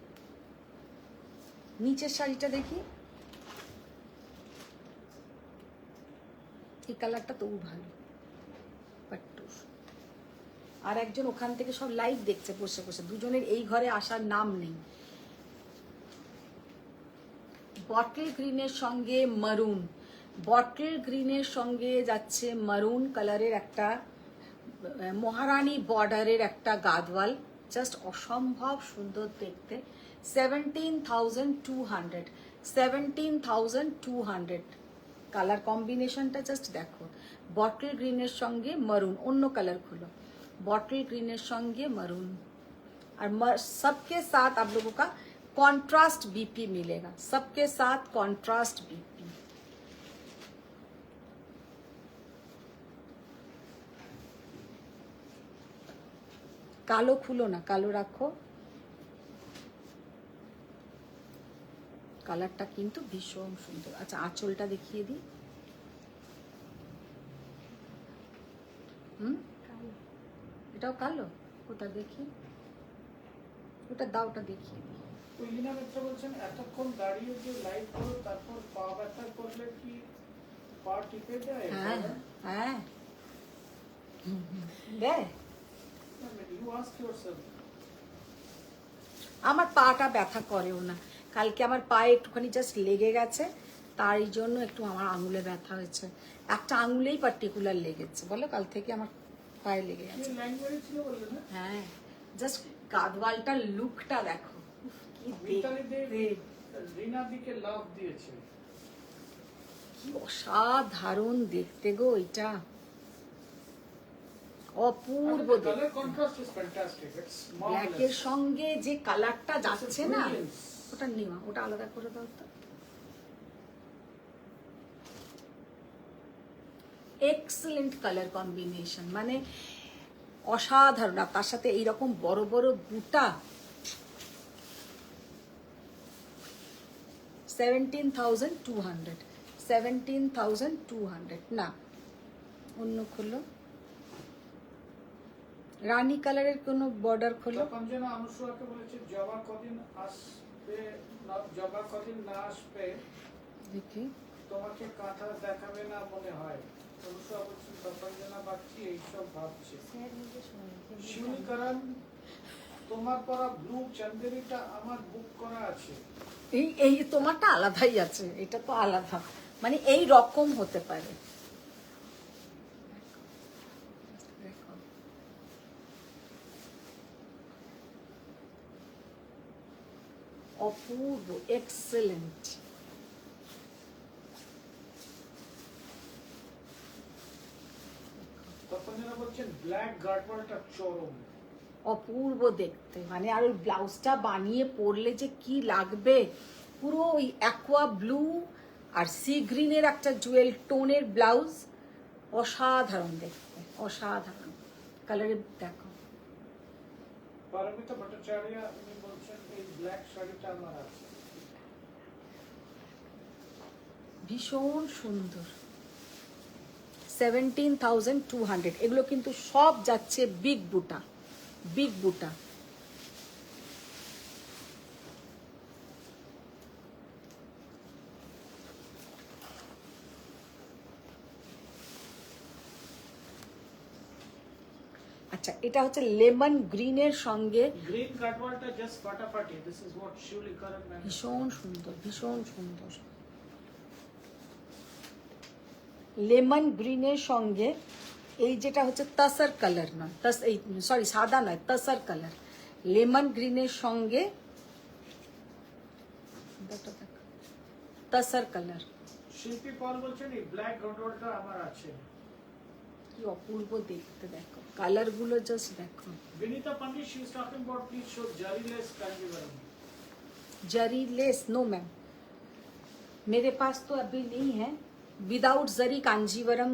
নিচের শাড়িটা দেখি, এই কালারটা তবু ভালো, পাট্টু। আর একজন ওখান থেকে সব লাইভ দেখছে বসে বসে, দুজনের এই ঘরে আসার নাম নেই। বটল গ্রিনের সঙ্গে মারুন, বটল গ্রিনের সঙ্গে যাচ্ছে মারুন কালারের একটা মহারানী বর্ডারের একটা গাদওয়াল, জাস্ট অসম্ভব সুন্দর দেখতে। 17,200, 17,200 কালার কম্বিনেশনটা জাস্ট দেখো। বটল গ্রিনের সঙ্গে মারুন, অন্য কালার খুলো, बॉटल ग्रीन संगे मरून और सबके साथ आप लोगों का कॉन्ट्रास्ट बीपी मिलेगा, सबके साथ कॉन्ट्रास्ट बीपी। कालो खुलो ना, कालो रखो, কালারটা কিন্তু ভীষণ সুন্দর। আচ্ছা আঁচলটা দেখিয়ে দিই। এটাও কালো, ওটা দেখি, ওটা দাও, ওটা দেখিয়ে দিই। ইলিনা মিত্র বলছেন এতক্ষণ দাঁড়িয়ে যে লাইভ করো তারপর পা ব্যথা করলে কি পা টিপে যায়? হ্যাঁ হ্যাঁ দেয়। You ask yourself. আমার পাটা ব্যথা করেও না, কালকে আমার পায়ে একটুখানি জাস্ট লেগে গেছে, তার জন্য একটু আমার আঙুলে ব্যথা হয়েছে, একটা আঙুলেই পার্টিকুলার লেগেছে, বলো কাল থেকে আমার পায়ে লেগে গেছে। হ্যাঁ জাস্ট গাদওয়ালটার লুকটা দেখো, কি অসাধারণ দেখতে গো, এটা অপূর্ব। ব্ল্যাকের সঙ্গে যে কালারটা যাচ্ছে না, ওটা নেওয়া, ওটা আলাদা করে দাও তো। এক্সেলেন্ট কালার কম্বিনেশন, মানে অসাধারণ। আর তার সাথে এইরকম বড় বড় বুটা। 17,200, 17,200 না, অন্য খোলো, রানী কালারের কোনো বর্ডার খোলো। তপঞ্জনা অনুসুয়াকে বলেছে জবা কদিন আসবে, জবা কদিন না আসবে দেখি, তোমাকে কাঁথা দেখাবে না মনে হয়। অনুসুয়া বলছে তপঞ্জনা বাচ্চি এইসব ভাবছে। শিউলিকরণ তোমার পরা ব্লু চান্দেরিটা আমার বুক করা আছে। এই এই তোমারটা আলাদাই আছে, এটা তো আলাদা, মানে এই রকম হতে পারে। অপূর্ব, এক্সেলেন্ট। তপঞ্জনা বলছেন ব্ল্যাক গার্ডওয়ালটা চরম, অপূর্ব দেখতে, মানে আর ওই ব্লাউজটা বানিয়ে পরলে যে কি লাগবে, পুরো ওই অ্যাকোয়া ব্লু আর সি গ্রিনের একটা জুয়েল টোনের ব্লাউজ, অসাধারণ দেখতে, অসাধারণ কালারে। দেখো পারমিতা ভট্টাচার্য উনি বলছেন এই ব্ল্যাক শাড়িটা আমার আছে, ভীষণ সুন্দর। 17,200, এগুলো কিন্তু সব যাচ্ছে বিগ বুটা, বিগ বুটা। আচ্ছা এটা হচ্ছে লেমন গ্রিনের সঙ্গে গ্রিন গার্ডওয়ালটা জাস্ট ফাটাফাটি। দিস ইজ হোয়াট শিউলিকরণ ম্যান। ভীষণ সুন্দর, ভীষণ সুন্দর। লেমন গ্রিনের সঙ্গে এই যেটা হচ্ছে তসর কালার নয়, এই সরি সাদা নয়, তসর কালার, লেমন গ্রিনের সঙ্গে তসর কালার। শিল্পী পল বলছেন এই ব্ল্যাক গার্ডওয়ালটা আমার আছে। কি অপূর্ব দেখতে, দেখো কালার গুলো জাস্ট দেখো। Vinita Pandit she is talking about please show jari lace kanjivaram। Zari lace no ma'am, मेरे पास तो अभी नहीं है। विदाउट जरी कांजीवरम,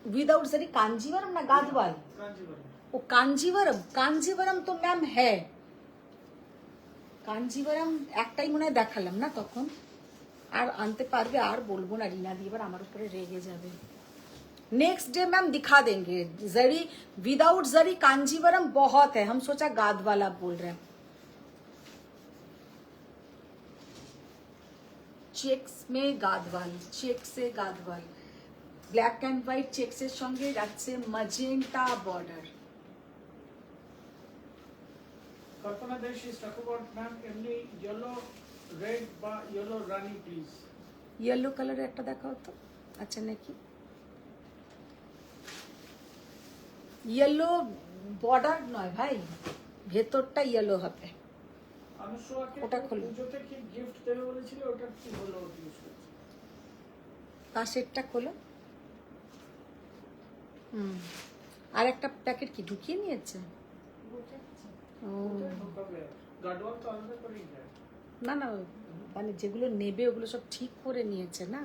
विदाउट जरी कांजीवरम ना गादवाल, kanjivaram वो कांजीवरम, कांजीवरम तो मैम है, কাঞ্জিভারাম একটাই মনে হয় দেখালাম না তখন, আর আনতে পারবে আর বলবো না, রিনা দি এবার আমার উপরে রেগে যাবে। नेक्स्ट डे मैम दिखा देंगे। जरी विदाउट जरी कांजीवरम बहुत है, हम सोचा गाद वाला बोल रहे हैं। চেক্স মে গাদওয়াল, চেক্সে গাদওয়াল, ব্ল্যাক অ্যান্ড হোয়াইট চেক্সের সঙ্গে যাচ্ছে magenta border. Kalpana Desh is talking about ma'am এমনি yellow, red বা yellow রানী প্লিজ। ইয়েলো কালারের একটা দেখাও তো, আচ্ছা নাকি ইয়েলো বর্ডার নয় ভাই, ভেতরটা ইয়েলো হবে। অনুসোয়াকে ওটা খোলো। পুজোতে কি গিফট দেবে বলেছিল, ওটা কি হলো ইউজ করছে? পাশেরটা খোলো। আর একটা প্যাকেট কি ঢুকিয়ে নিয়েছে? ও গাডওয়াল তো আলাদা করেই যায়। না না, মানে যেগুলো নেবে ওগুলো সব ঠিক করে নিয়েছে না,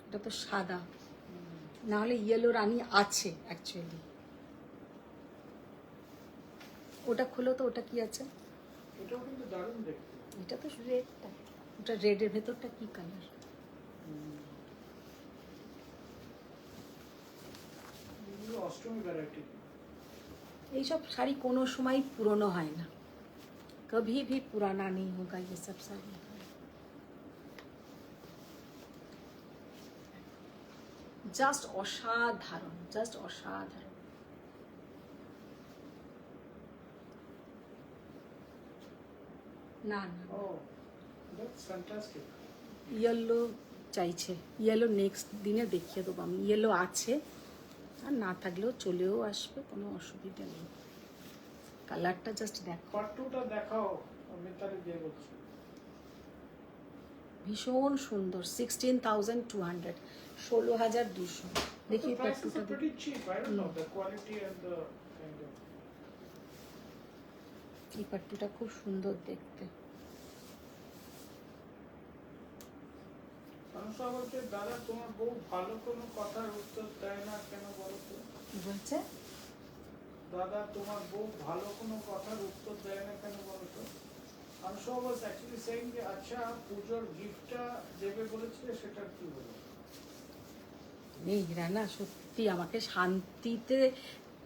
এটা তো সাদা, না হলে ইয়েলো রানী আছে অ্যাকচুয়ালি। ওটা খোলো তো, ওটা কি আছে? এটাও কিন্তু দারুণ দেখতে। এটা তো রেডটা, ওটা রেডের ভেতরটা কি কালার? এগুলো অষ্টমী ভ্যারাইটি। এইসব শাড়ি কোনো সময় পুরনো হয় না, কভি ভি পুরানা নেই হোগা ये सब শাড়ি। জাস্ট অসাধারণ, জাস্ট অসাধারণ। না না, ও দ্যাটস ফ্যান্টাস্টিক। ইয়েলো চাইছে, ইয়েলো নেক্সট দিনে দেখিয়ে দেবো আমি, ইয়েলো আছে, আর না থাকলেও চলেও আসবে, কোনো অসুবিধা নেই। কালারটা জাস্ট দেখো, পাট্টুটা দেখাও, মিতালি দিয়ে বলছি। ভীষণ সুন্দর, 16,200, 16,200। দেখি The prices পাট্টুটা are pretty cheap. I don't know the quality and the kind of. এই পাট্টুটা খুব সুন্দর দেখতে। অনুসা বলছে দাদা তোমার বউ ভালো কোনো কথার উত্তর দেয় না কেন বলো তো? কি বলছে? দাদা তোমার বউ ভালো কোনো কথার উত্তর দেয় না কেন বলো তো? অনুসা was actually saying যে আচ্ছা পুজোর গিফটটা দেবে বলেছিলে, সেটা কি হলো? নেই রানা, সত্যি আমাকে শান্তিতে,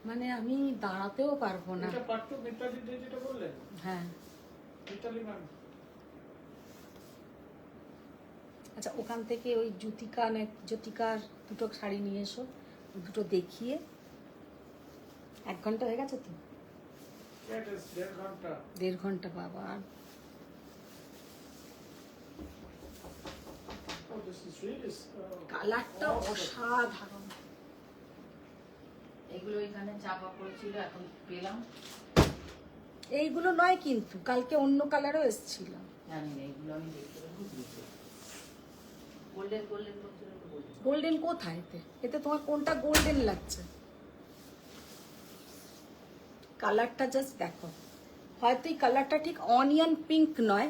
মানে আমি দাঁড়াতেও পারবো না। এটা পাট্টু মিতালি দিয়ে যেটা বললেন, হ্যাঁ মিতালি ম্যাম। আচ্ছা, ওখান থেকে ওই জ্যোতিকার দুটো শাড়ি নিয়ে এসো, দুটো দেখিয়ে। 1 ঘন্টা হয়ে গেছে তো? That is 1.5 ঘন্টা। 1.5 ঘন্টা বাবা। Oh, this is really কালারটা অসাধারণ। এগুলো এখানে চাপা পড়েছিল, এখন পেলাম। এইগুলো নয় কিন্তু, কালকে অন্য কালারও এসেছিল। জানি না, এগুলো আমি দেখতে বুঝলি গোল্ডেন গোল্ডেন করছিল তো বলি। গোল্ডেন কোথায় এতে? এতে তোমার কোনটা গোল্ডেন লাগছে? কালারটা জাস্ট দেখো, হয়তো এই কালারটা ঠিক অনিয়ন পিঙ্ক নয়,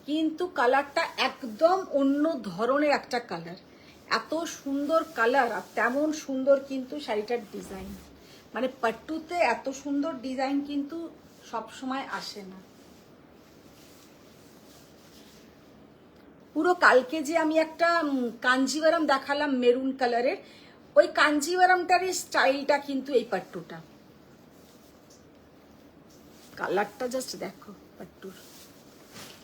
কিন্তু কালারটা একদম অন্য ধরনের একটা কালার। এত সুন্দর কালার, আর তেমন সুন্দর কিন্তু শাড়িটার ডিজাইন, মানে পাট্টুতে এত সুন্দর ডিজাইন কিন্তু সব সময় আসে না। পুরো কালকে যে আমি একটা কাঞ্জিভারাম দেখালাম মেরুন কালারের, ওই কাঞ্জিভারামটারই স্টাইলটা কিন্তু এই পাট্টুটা। কালারটা জাস্ট দেখো, পাট্টুর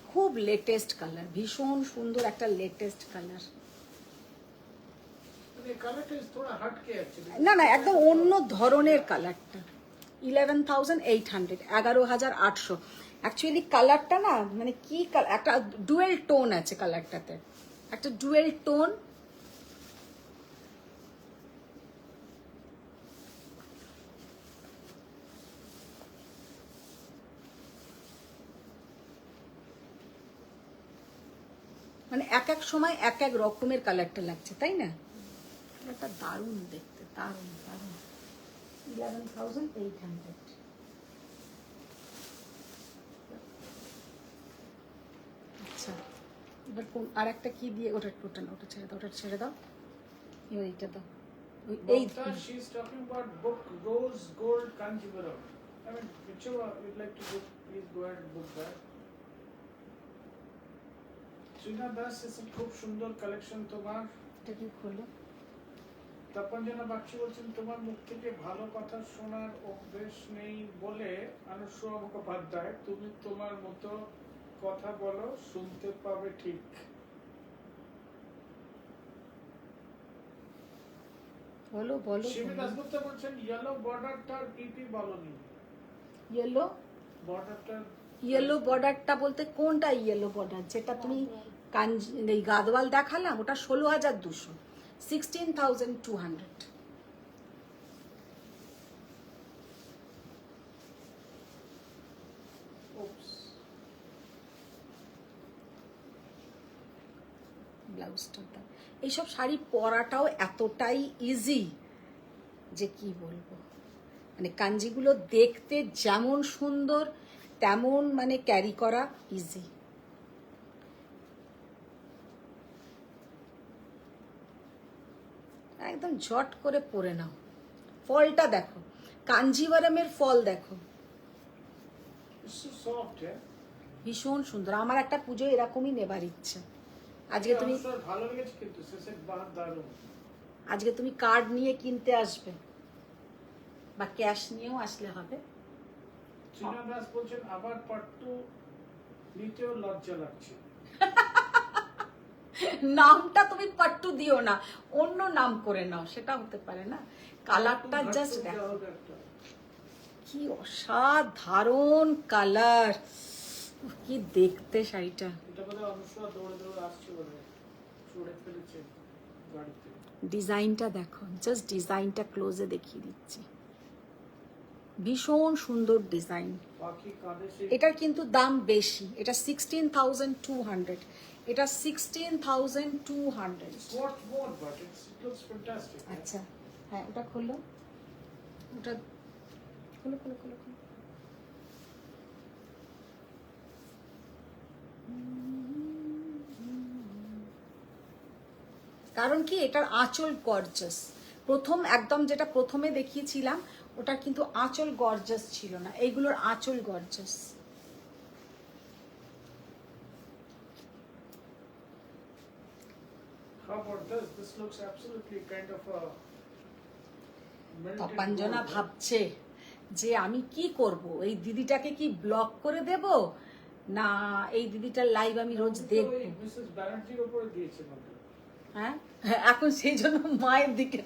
খুব লেটেস্ট কালার, ভীষণ সুন্দর একটা লেটেস্ট কালার। ये कलर इज थोड़ा हट के एक्चुअली। না না, একদম অন্য ধরনের কালারটা। 11,800, 11,800। অ্যাকচুয়ালি কালারটা না, মানে কি একটা ডুয়েল টোন আছে কালারটাতে, একটা ডুয়েল টোন। মানে এক এক সময় এক এক রকমের কালারটা লাগছে, তাই না? এটা দারুণ দেখতে, দারুণ দারুণ। 11,800। আচ্ছা, এবার কোন আর একটা কি দিয়ে, ওটা ছেড়ে দাও, ওটা ছেড়ে দাও, এবার এইটা দাও। এই she is talking about book Rose Gold Kanjivaram. I mean, whichever you'd like to book, please go ahead and book that. Srina Das is a খুব সুন্দর কালেকশন তোমার। এটা কি খোলো? তপঞ্জনা বাগচি বলছেন তোমার মুখ থেকে ভালো কথা শোনার অভ্যেস নেই বলে অনুসূয়া মুখোপাধ্যায়, তুমি তোমার মতো কথা বলো, শুনতে পাবে ঠিক। বলো বলো শিবি দাসগুপ্তা বলছেন ইয়েলো বর্ডারটার পিপি বলনি। ইয়েলো বর্ডারটা ইয়েলো বর্ডারটা বলতে কোনটা ইয়েলো বর্ডার? যেটা তুমি কাঞ্জি এই গাদওয়াল দেখালাম ওটা 16,200, 16,200। ব্লাউজটা দাও। এইসব শাড়ি পরাটাও এতটাই ইজি যে কি বলবো, মানে কাঞ্জিগুলো দেখতে যেমন সুন্দর তেমন মানে ক্যারি করা ইজি। একদম ঝট করে পরে নাও। ফলটা দেখো, কাঞ্জিভারামের ফল দেখো, সফট ভীষণ সুন্দর। আমার একটা পুজো এরকমই নেবার ইচ্ছে। আজকে তুমি ভালো লেগেছে কিন্তু সেসেট বাহ দারুণ। আজকে তুমি কার্ড নিয়ে কিনতে আসবে বা ক্যাশ নিয়েও আসলে হবে। চীনা দাস বলছেন আবার পাট্টু নিতেও লজ্জা লাগছে। নামটা তুমি পাট্টু দিও না, অন্য নাম করে নাও, সেটা হতে পারে না। কালারটা জাস্ট দেখো কি অসাধারণ কালার, কি দেখতে শাড়িটা। এটা বোধহয় অনুষ্কা দৌড়ে দৌড়ে আসছে, বোধহয় ছুড়ে ফেলেছে গাড়িতে। ডিজাইনটা দেখো, জাস্ট ডিজাইনটা ক্লোজে দেখিয়ে দিচ্ছি, ভীষণ সুন্দর ডিজাইন। বাকি কাঁধে এটার কিন্তু দাম বেশি, এটা 16,200, এটা 16,200। What more, but it looks fantastic. আচ্ছা হ্যাঁ, ওটা খোলো, ওটা খোলো খোলো খোলো খোলো। কারণ কি এটার আঁচল গর্জাস। প্রথম একদম যেটা প্রথমে দেখিয়েছিলাম ওটা কিন্তু আঁচল গর্জাস ছিল না, এইগুলোর আঁচল gorgeous. How about this? This looks absolutely kind of a melted তপাঞ্জনা gold. ভাবছে যে আমি কি করব, এই দিদিটাকে কি ব্লক করে দেব না এই দিদিটার লাইভ আমি রোজ দেখব। মিসেস ব্যানার্জির উপরে দিয়েছে মতো। হ্যাঁ এখন সেই জন্য মায়ের দিকে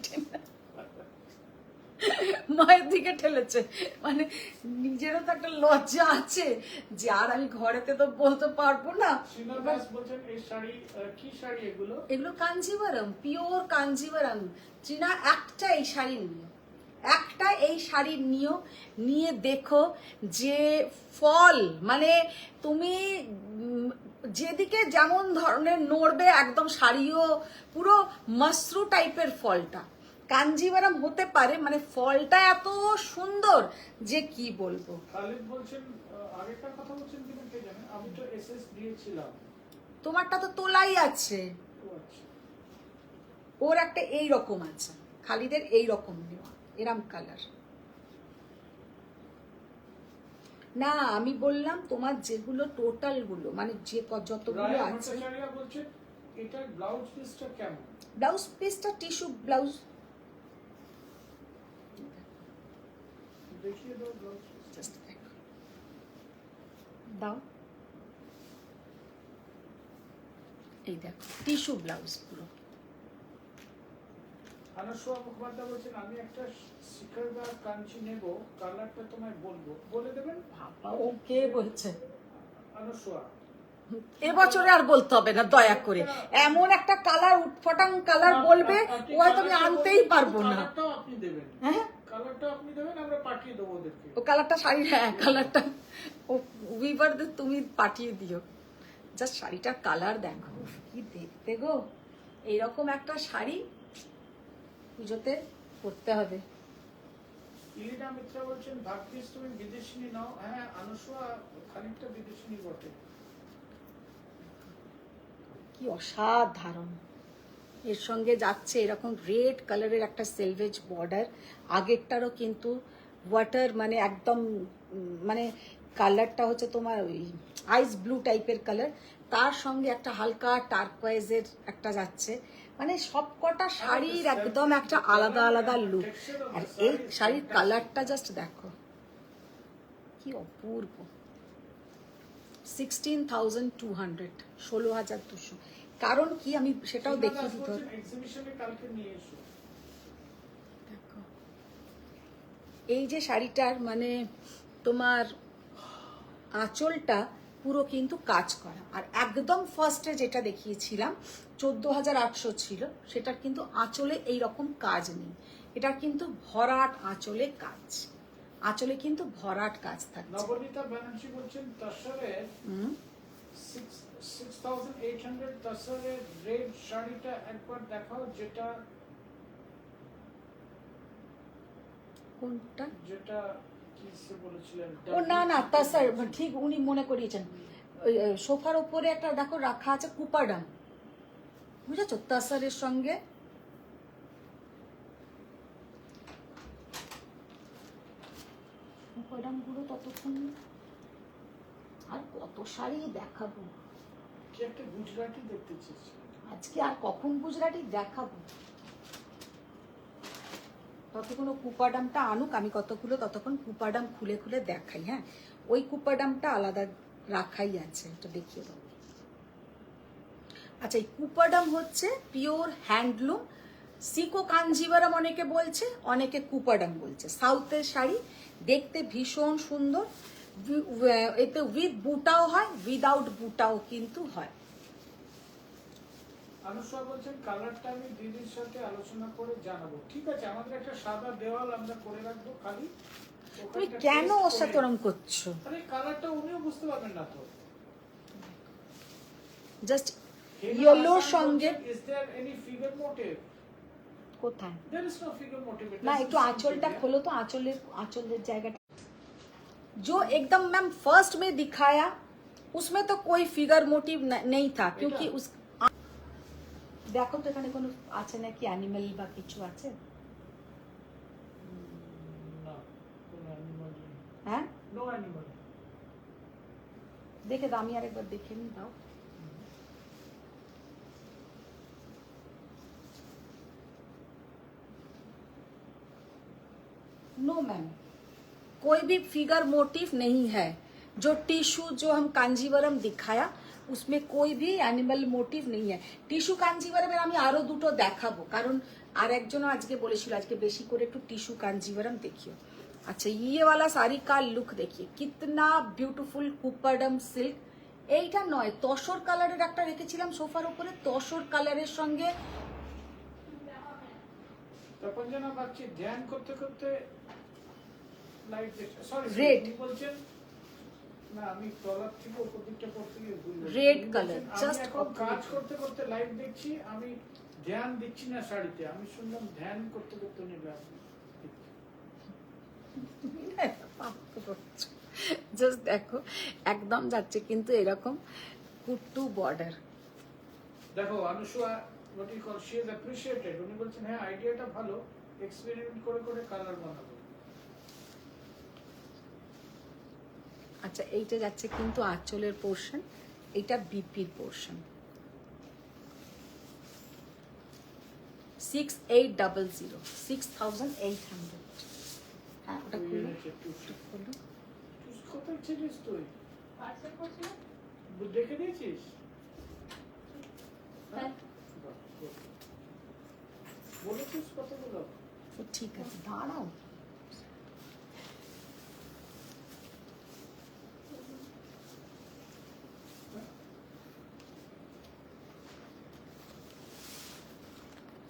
মায়ের দিকে ঠেলেছে, মানে নিজেরও তো একটা লজ্জা আছে যে আর আমি ঘরেতে তো বলতে পারবো না। চীনা দাস বলছেন এই শাড়ি কি শাড়ি এগুলো? এগুলো কাঞ্জিভারাম, পিওর কাঞ্জিভারাম। চীনা একটা এই শাড়ি নিও, একটা এই শাড়ি নিও, নিয়ে দেখো যে ফল, মানে তুমি যেদিকে যেমন ধরনের নড়বে একদম শাড়িও পুরো মাশরু টাইপের ফলটা। কাঞ্জিভারাম হতে পারে, মানে ফলটা এত সুন্দর যে কি বলবো। খালিদ বলছেন আগেকার কথা বলছেন কিনা কে জানে, আমি তো এসএস দিয়েছিলাম। তোমারটা তো তোলাই আছে, ও আচ্ছা। ওর একটা এই রকম আছে, খালিদের এই রকম নেওয়া, এরম কালার না। আমি বললাম তোমার যেগুলো টোটাল গুলো, মানে যে যতগুলো রায়া আছে। ভট্টাচার্য বলছেন এটার ব্লাউজ পিসটা কেমন? ব্লাউজ পিসটা টিস্যু ব্লাউজ, দেখিয়ে দাও ব্লাউজ পিস। জাস্ট দেখো, দাও, এই দেখো টিস্যু ব্লাউজ পুরো। আনুষ্কা মুখোপাধ্যায় বলছেন আমি একটা শিখর বা কাঞ্চি নেব, কালারটা তোমায় বলবো, বলে দেবেন? ও কে বলছে? আনুষ্কা এবছরে আর বলতে হবে না দয়া করে, এমন একটা কালার উটফটাং কালার বলবে ও হয়তো আমি আনতেই পারবো না। কালারটাও আপনি দেবেন? হ্যাঁ কালারটা আপনি দেবেন, আমরা পাঠিয়ে দেবো ওদেরকে। ও কালারটা শাড়ি, হ্যাঁ কালারটা ও উইভারদের তুমি পাঠিয়ে দিও। জাস্ট শাড়িটার কালার দেখো কি দেখতে গো, এইরকম একটা শাড়ি পুজোতে পরতে হবে। ইলিনা মিত্রা বলছেন ভাগ্যিস তুমি বিদেশিনী নাও। হ্যাঁ আনুষ্কা খানিকটা বিদেশিনী বটে। কি অসাধারণ, এর সঙ্গে যাচ্ছে এরকম রেড কালারের একটা সেলভেজ বর্ডার। আগেরটারও কিন্তু ওয়াটার মানে একদম মানে কালারটা হচ্ছে তোমার ওই আইস ব্লু টাইপের কালার, তার সঙ্গে একটা হালকা টার্কোয়েজের একটা যাচ্ছে, মানে সবকটা শাড়ির একদম একটা আলাদা আলাদা লুক। আর এই শাড়ির কালারটা জাস্ট দেখো কি অপূর্ব। 16,200, 16,200। কারণ কি আমি সেটাও দেখিয়ে দিতে হবে। এক্সিবিশনে কালকে নিয়ে এসো। এই যে শাড়িটার মানে তোমার আঁচলটা পুরো কিন্তু কাজ করা, আর একদম ফার্স্টে যেটা দেখিয়েছিলাম 14,800 ছিল, সেটার কিন্তু আঁচলে এইরকম কাজ নেই। এটার কিন্তু ভরাট আঁচলে কাজ, আঁচলে কিন্তু ভরাট কাজ থাকছে। নবনীতা ব্যানার্জি বলছেন তসরের 6,800 তসরের রেড শাড়িটা একবার দেখাও, যেটা কোনটা? যেটা কি সে বলেছিলেন। ও না না তাসার, ঠিক উনি মনে করিয়েছেন। ওই সোফার উপরে একটা দেখো রাখা আছে কুপাডাম, বুঝেছো, তাসারের সঙ্গে। কুপাডাম গুলো ততক্ষণ, আর কত শাড়ি দেখাবো কি একটা গুজরাটি দেখতে চেয়েছি। আজকে, আর কখন গুজরাটি দেখাবো। ততক্ষণ কুপাডামটা আনুক, আমি কতগুলো ততক্ষণ কুপাডাম খুলে খুলে দেখাই। হ্যাঁ, ওই কুপাডামটা আলাদা রাখাই আছে, এটা দেখিয়ে দেবো। আচ্ছা, এই কুপাডাম হচ্ছে পিওর হ্যান্ডলুম, সিকো কাঞ্জিভারাম অনেকে বলছে, অনেকে কুপাডাম বলছে। সাউথের শাড়ি, দেখতে ভীষণ সুন্দর, এতে উইথ বুটাও হয়, উইদাউট বুটাও কিন্তু হয়। অনুষ্কা বলছেন কালারটা আমি দিদির সাথে আলোচনা করে জানাবো। ঠিক আছে, আমাদের একটা সাদা দেওয়াল আমরা করে রাখবো খালি। তুমি কেন ওর সাথে ওরম করছো? আরে কালারটা উনিও বুঝতে পারবেন না তো। জাস্ট ইয়েলোর আসাম সঙ্গে। বলছেন, is there any figure motive? কোথায়? There is no figure motive. It না, is একটু simple, आंचलটা yeah. खोलो तो आंचलेर জায়গাটা जो एकदम मैम फर्स्ट में दिखाया उसमें तो कोई फिगर मोटिव नहीं था, क्योंकि उस देखो तो এখানে কোনো আছে নাকি অ্যানিমাল বা কিছু আছে? না, কোনো animal নেই। হ্যাঁ, No animal. দেখে দাও, আমি আরেকবার দেখে নি দাও। नो मैम, कोई भी फिगर मोटिव नहीं है। जो टिश्यू जो हम कांजीवरम दिखाया उसमें कोई भी एनिमल मोटिव नहीं है। टिश्यू कांजीवरमेर আমি আরো দুটো দেখাবো, কারণ আর একজনও আজকে বলেছিল আজকে বেশি করে একটু টিস্যু কাঞ্জিভারম দেখিও। अच्छा, ये वाला साड़ी का लुक देखिए, कितना ब्यूटीफुल কুপাডাম সিল্ক। এইটা নয়, তসর কালারের একটা রেখেছিলাম সোফার উপরে, তসর কালারের সঙ্গে। তপঞ্জনা বাগচি ধ্যান করতে করতে লাইট দেখছে। Sorry, Red. বলছেন না, আমি তলার থেকে উপর দিকটা করতে গিয়ে ভুল হয়েছে। Red উনি color, বলছেন, just আমি এখন opposite. কাজ করতে করতে লাইভ দেখছি, আমি ধ্যান দিচ্ছি না শাড়িতে। আমি শুনলাম ধ্যান করতে করতে নিলাম। জাস্ট দেখো, একদম যাচ্ছে কিন্তু এরকম কুট্টু বর্ডার। দেখো Anushka what you call, she is appreciated. উনি বলছেন হ্যাঁ আইডিয়াটা ভালো, এক্সপেরিমেন্ট করে করে কালার বানাবো। আচ্ছা, এইটা যাচ্ছে কিন্তু আঁচলের পোর্শন, এইটা বিপির পোর্শন। 6800, 6800। হ্যাঁ, ওটা খুলো, ওটা খুলো। তুই কোথায় ছিলিস তুই? হোয়াটসঅ্যাপ করছিলাম। দেখে দিয়েছিস? হ্যাঁ। বাহ, good. বলেছিস কতগুলো? তো ঠিক আছে, দাঁড়াও।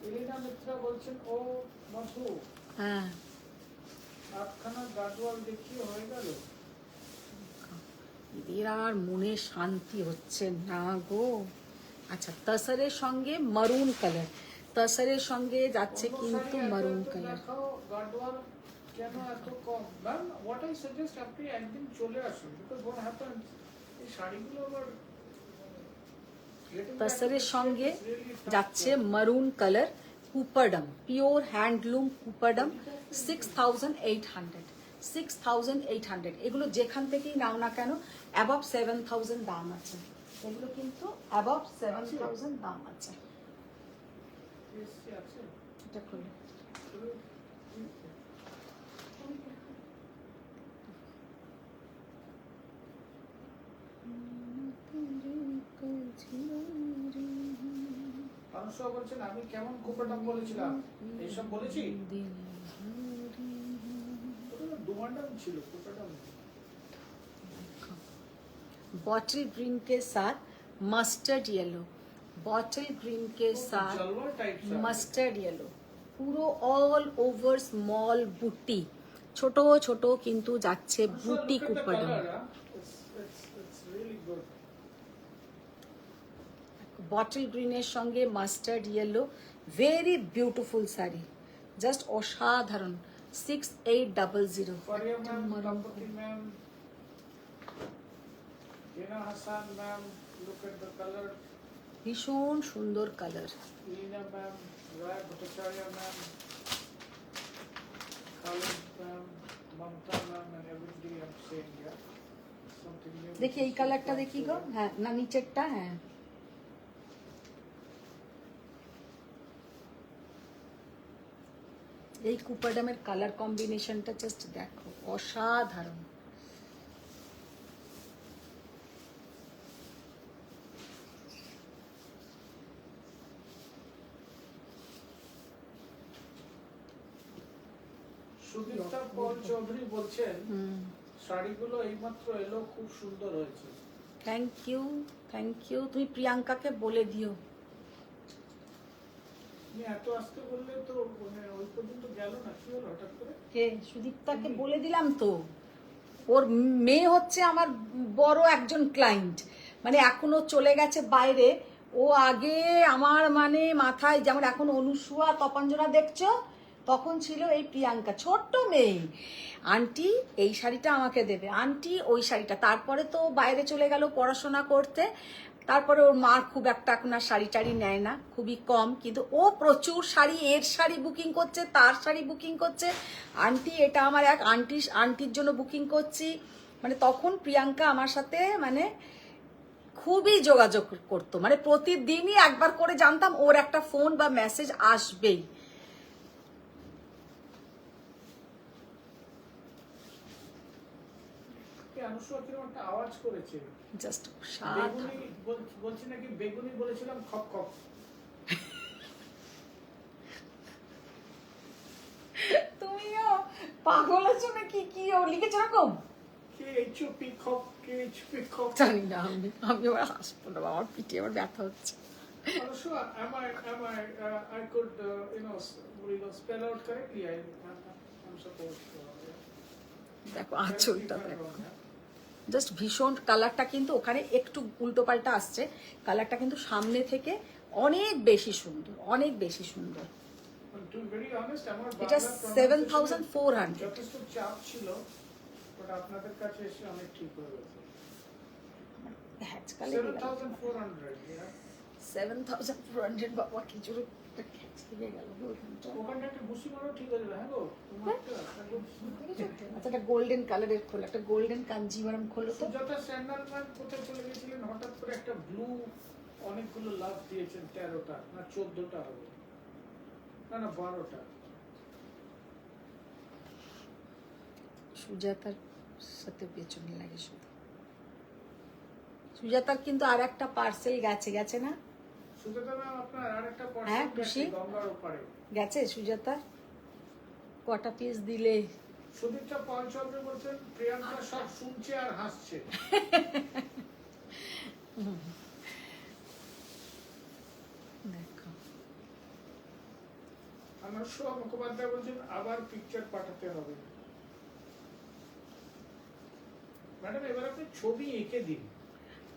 এলিনা মিত্রা বলছেন ও মধু হ্যাঁ, আটখানা গাডওয়াল দেখিয়ে হয়ে গেল। এদের আর মনে শান্তি হচ্ছে না গো। আচ্ছা, তসরের সঙ্গে মারুন কালার, তসরের সঙ্গে যাচ্ছে কিন্তু মারুন কালার। দেখাও গাডওয়াল কেন এত কম? ম্যাম হোয়াট আই সাজেস্ট, আপনি একদিন চলে আসুন, বিকজ হোয়াট হ্যাপেন্স, এই শাড়িগুলো আবার তসরের সঙ্গে যাচ্ছে মারুন কালার, কুপাডাম, পিওর হ্যান্ডলুম কুপাডাম, 6800, 6800। এগুলো যেখান থেকেই নাও না কেন অ্যাবভ 7000 দাম আছে, এগুলো কিন্তু অ্যাবভ 7000 দাম আছে। আছে এটা খুলে অনুষ্কা বলছেন আমি কেমন কুপাটাম বলেছিলাম, এইসব বলেছি? তো डाउन ছিল, কোটা ডাউন। बॉटल ग्रीन के साथ मस्टर्ड येलो, बॉटल ग्रीन के साथ जलवा टाइप सा मस्टर्ड येलो, পুরো অল ওভার স্মল বুটি, ছোট ছোট কিন্তু যাচ্ছে বুটি কুপাডাম। it's really good. বটল গ্রিনের সঙ্গে mustard yellow, very beautiful sari, just অসাধারণ। 6800। Faria ma'am, Dambati ma'am, Hina Hassan ma'am, look at the color. ভীষণ সুন্দর colour. Leena ma'am, Raya Bhattacharya ma'am, Khalid ma'am, Mamta ma'am, and everybody I'm saying, yeah. Something new. দেখি এই কালারটা দেখি গো, হ্যাঁ না নিচেরটা, হ্যাঁ এই কুপাডামের কালার কম্বিনেশনটা জাস্ট দেখো, অসাধারণ। সুদীপ্তা পল চৌধুরী বলছেন শাড়িগুলো এইমাত্র এলো, খুব সুন্দর হয়েছে। Thank you, thank you. তুমি প্রিয়াঙ্কাকে বলে দিও। তুমি এত আসতে বললে তো মানে ওই পর্যন্ত গেল না, কি হলো হঠাৎ করে? কে? সুদীপ্তাকে বলে দিলাম তো, ওর মেয়ে হচ্ছে আমার বড় একজন ক্লায়েন্ট, মানে এখনো চলে গেছে বাইরে। ও আগে আমার মানে মাথায়, যেমন এখন অনুসুয়া তপঞ্জনা দেখছো, তখন ছিল এই প্রিয়াঙ্কা, ছোট্ট মেয়ে। আন্টি এই শাড়িটা আমাকে দেবে, আন্টি ওই শাড়িটা। তারপরে তো বাইরে চলে গেল পড়াশোনা করতে, তারপরে ওর মা খুব একটা এখন আর শাড়ি টাড়ি নেয় না, খুবই কম, কিন্তু ও প্রচুর শাড়ি, এর শাড়ি বুকিং করছে, তার শাড়ি বুকিং করছে। আন্টি এটা আমার এক আন্টির জন্য বুকিং করছি। মানে তখন প্রিয়াঙ্কা আমার সাথে মানে খুবই যোগাযোগ করতো, মানে প্রতিদিনই একবার করে জানতাম ওর একটা ফোন বা মেসেজ আসবেই। অনুসুয়া কিরকম একটা আওয়াজ করেছে, জাস্ট বেগুনি বলছি নাকি, বেগুনি বলেছিলাম খপ খপ। তুমিও পাগল আছো নাকি? কি ও লিখেছে এরকম? কে চুপি খপ, কে চুপি খপ। জানি না, আমি আবার হাসবো না, আমার পিঠে আমার ব্যথা হচ্ছে। Anusuya, I could spell out correctly. I'm supposed to. দেখো আঁচলটা দেখো, জাস্ট ভীষণ। কালারটা কিন্তু ওখানে একটু উল্টো পাল্টা আসছে, কালারটা কিন্তু সামনে থেকে অনেক বেশি সুন্দর, অনেক বেশি সুন্দর। To be very honest, আমার এটা বাংলা 7400। যথেষ্ট চাপ ছিল, বাট আপনাদের কাছে এসে অনেক ঠিক হয়ে গেছে। 7400, yeah. 7400 বাবা, কিছু খ্যাচ লেগে গেল ওখানটা। ওখানটা একটা ভুসি মারো, ঠিক হয়ে যাবে। হ্যাঁ গো, তোমার আচ্ছা, একটা গোল্ডেন কালারের খোলো, একটা গোল্ডেন কাঞ্জিভারম খোলো তো। সুজাতা স্যান্ডালম্যান কোথায় চলে গেছিলেন হঠাৎ করে? একটা ব্লু অনেকগুলো লাভ দিয়েছেন, 13টা না 14টা হবে, না 12টা। সুজাতার সাথে পেছনে লাগে শুধু। সুজাতার কিন্তু আর একটা পার্সেল গেছে না? সুজাতা ম্যাম, আপনার আরেকটা হ্যাঁ, পার্সেল খুশি? গেছে গঙ্গার ওপারে। গেছে সুজাতার? কটা পিস দিলে? সুদীপটা পল চৌধুরী বলছেন প্রিয়াঙ্কা সব শুনছে আর হাসছে। দেখো, অনুসুয়া মুখোপাধ্যায় বলছেন আবার পিকচার পাঠাতে হবে। ম্যাডাম, এবার আপনি ছবি এঁকে দিন।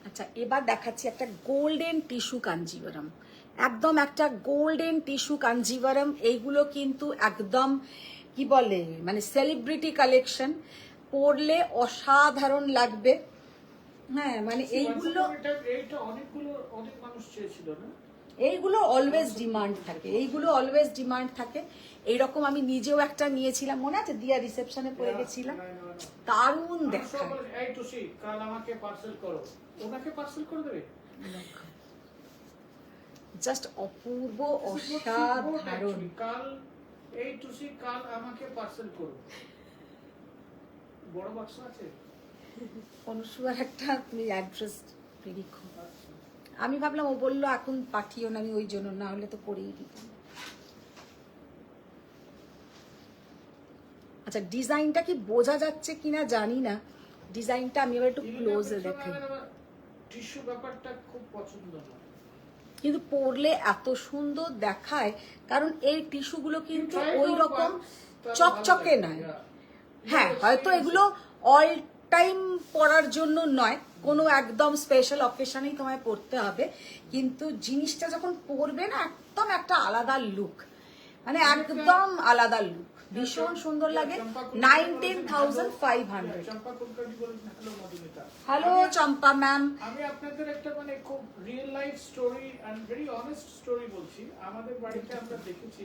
আচ্ছা এবার দেখাচ্ছি একটা গোল্ডেন টিস্যু কাঞ্জিভারম, একদম একটা গোল্ডেন টিস্যু কাঞ্জিভারম। এইগুলো কিন্তু একদম কি বলে মানে সেলিব্রিটি কালেকশন, পরলে অসাধারণ লাগবে। হ্যাঁ মানে এইগুলো অনেক মানুষ চেয়েছিল না? এইগুলো অলওয়েজ ডিমান্ড থাকে, এইগুলো অলওয়েজ ডিমান্ড থাকে। এইরকম আমি নিজেও একটা নিয়েছিলাম, মনে আছে দিয়া রিসেপশনে পরে গেছিলাম, দারুণ দেখা। এই টুসি, কাল আমাকে পার্সেল করো। ওনাকে পার্সেল করে দেবে? জাস্ট অপূর্ব, অসাধারণ। কাল এই টুসি, কাল আমাকে পার্সেল করো। বড় বাক্স আছে? অনুসুয়ার একটা তুমি অ্যাড্রেস লিখো। আমি ভাবলাম ও বললো এখন পাঠিও না, আমি ওই জন্য, না হলে তো করেই দিতাম। আচ্ছা ডিজাইনটা কি বোঝা যাচ্ছে কিনা জানি না, ডিজাইনটা আমি এবার একটু ক্লোজে দেখাই। টিস্যু ব্যাপারটা খুব পছন্দ না, কিন্তু পরলে এত সুন্দর দেখায়, কারণ এই টিস্যুগুলো কিন্তু ওই রকম চকচকে নয়। হ্যাঁ হয়তো এগুলো অল টাইম পরার জন্য নয়, কোনো একদম স্পেশাল অকেশনেই তোমায় পরতে হবে, কিন্তু জিনিসটা যখন পরবে না একদম একটা আলাদা লুক, মানে একদম আলাদা লুক, ভীষণ সুন্দর লাগে। 19,500। চম্পা কুলকার্নি বলেছেন hello Madhumita. Hello Champa ma'am. আমি আপনাদের একটা মানে খুব real life story and very honest story বলছি। আমাদের বাড়িতে আমরা দেখেছি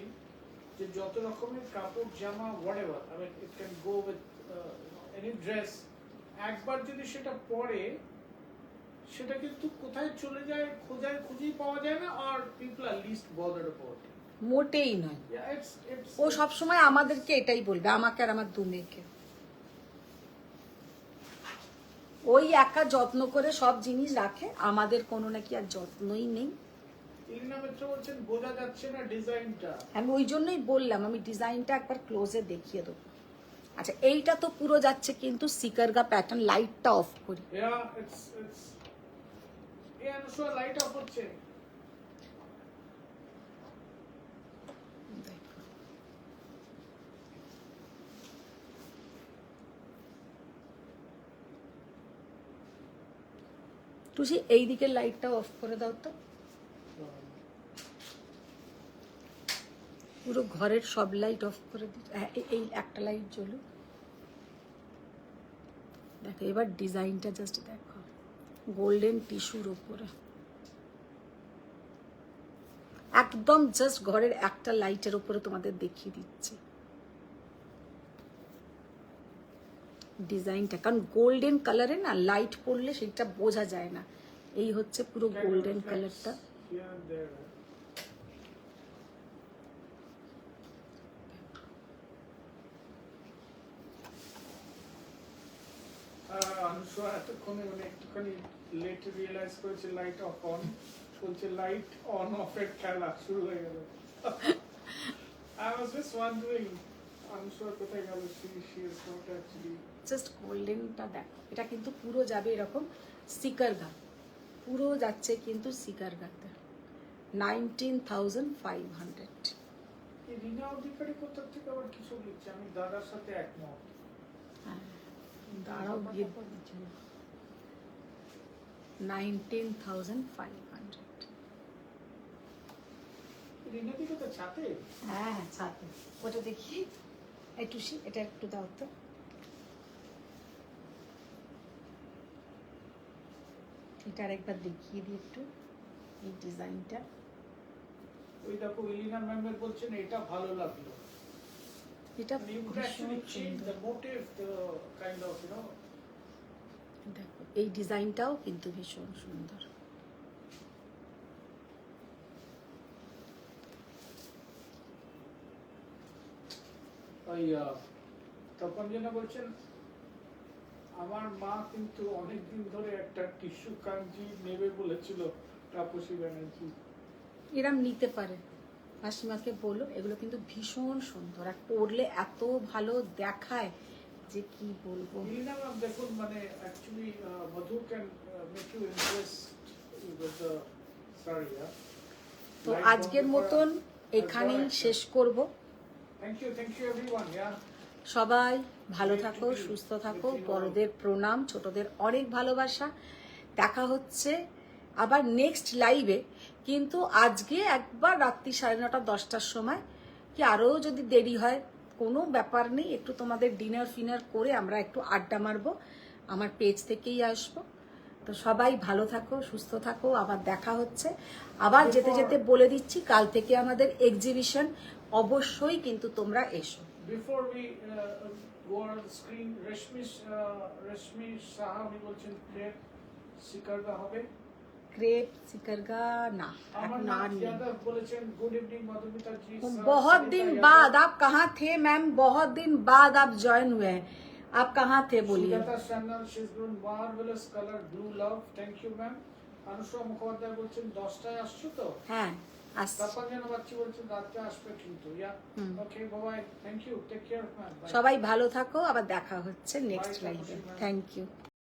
যে যত রকমের কাপড় জামা whatever, I mean it can go with any dress, একবার যদি সেটা পরে সেটা কিন্তু কোথায় চলে যায় খুঁজেই পাওয়া যায় না, আর people are least bothered about it. মোটেই নয়, ও সবসময় আমাদেরকে এটাই বলবে, আমাকে আর আমার দু মেয়েকে। ওই একা যত্ন করে সব জিনিস রাখে, আমাদের কোনো নাকি আর যত্নই নেই। ইলিনা মিত্র বলছেন বোঝা যাচ্ছে না ডিজাইনটা। আমি ওই জন্যই বললাম আমি ডিজাইনটা একবার ক্লোজে দেখিয়ে দেবো। আচ্ছা এইটা তো পুরো যাচ্ছে কিন্তু সিকারগা প্যাটার্ন, লাইটটা অফ করি। লাইট অফ হচ্ছে। টুসি এই দিকের লাইটটা অফ করে দাও তো, পুরো ঘরের সব লাইট অফ করে দিচ্ছি। হ্যাঁ এই একটা লাইট জ্বলুক। দেখো এবার ডিজাইনটা জাস্ট দেখো, গোল্ডেন টিস্যুর উপরে একদম জাস্ট ঘরের একটা লাইটের উপরে তোমাদের দেখিয়ে দিচ্ছি ডিজাইনটা, কারণ গোল্ডেন কালারে না লাইট পড়লে সেটা বোঝা যায় না। এই হচ্ছে পুরো গোল্ডেন কালারটা। অনুষ্কা এতক্ষণে মানে একটুখানি লেট রিয়েলাইজ করেছে লাইট অফ অন, বলছে লাইট অন অফের খেলা শুরু হয়ে গেল। I was just wondering Anushka কোথায় গেল, she is not actually just গোল্ডেনটা দেখো, এটা কিন্তু পুরো যাবে এরকম সিকারগা, পুরো যাচ্ছে কিন্তু সিকারগাতে। 19,500। এই রিনা অধিকারী কোথা থেকে আবার কিছু লিখছে, আমি দাদার সাথে একমত। দাঁড়াও গিয়ে 19,500। রিনা দিকে তো ছাতে। হ্যাঁ ছাতে, ওটা দেখি একটু, এটা একটু দাও তো। এটা আরেকবার দেখিয়ে দিই একটু এই ডিজাইনটা। ওই দেখো ইলিনা ম্যামের বলছেন এটা ভালো লাগলো। এটা You could actually change the motive, the kind of, you know. দেখো এই ডিজাইনটাও কিন্তু ভীষণ সুন্দর। ওই তখন যেন বলছেন আমার মা কিন্তু অনেকদিন ধরে একটা টিস্যু কাঞ্জি নেবে বলেছিল তাপসী ব্যানার্জি। এরম নিতে পারে, মাসিমাকে বলো, এগুলো কিন্তু ভীষণ সুন্দর আর পরলে এত ভালো দেখায় যে কি বলবো। ইলিনা ম্যাম দেখুন মানে actually Madhu can make you impressed with the sari. তো আজকের মতন এখানেই শেষ করব। Thank you everyone. সবাই ভালো থাকো, সুস্থ থাকো, বড়দের প্রণাম, ছোটদের অনেক ভালোবাসা। দেখা হচ্ছে আবার নেক্সট লাইভে, কিন্তু আজকে একবার রাত্রি 9:30 10টার সময়, কি আরও যদি দেরি হয় কোনো ব্যাপার নেই, একটু তোমাদের ডিনার ফিনার করে আমরা একটু আড্ডা মারবো, আমার পেজ থেকেই আসবো। তো সবাই ভালো থাকো, সুস্থ থাকো, আবার দেখা হচ্ছে। আবার যেতে যেতে বলে দিচ্ছি কাল থেকে আমাদের এক্সিবিশন, অবশ্যই কিন্তু তোমরা এসো। Before we go on the screen, Rashmi Saha উনি বলছেন ক্রেপ সিকারগা হবে। ক্রেপ সিকারগা না, আমার এখন নাম আর নেই। যাদব বলেছেন গুড ইভিনিং মধুমিতা জি। बहुत दिन बाद आप कहाँ थे मैम, बहुत दिन बाद आप ज्वाइन हुए हैं, आप कहाँ थे बोलिए। Sujata Sanyal, she is doing marvelous color blue love, thank you ma'am। Anushka Mukhopadhyay বলছেন 10টায় আসছো তো। হ্যাঁ আসছি। পাপা যেন বাচ্চা বলছেন রাত্রে আসবে কিন্তু okay Babai, thank you, take care ma'am. সবাই ভালো থাকো, আবার দেখা হচ্ছে নেক্সট Bye, লাইভে। Tapushi, bye. Thank you.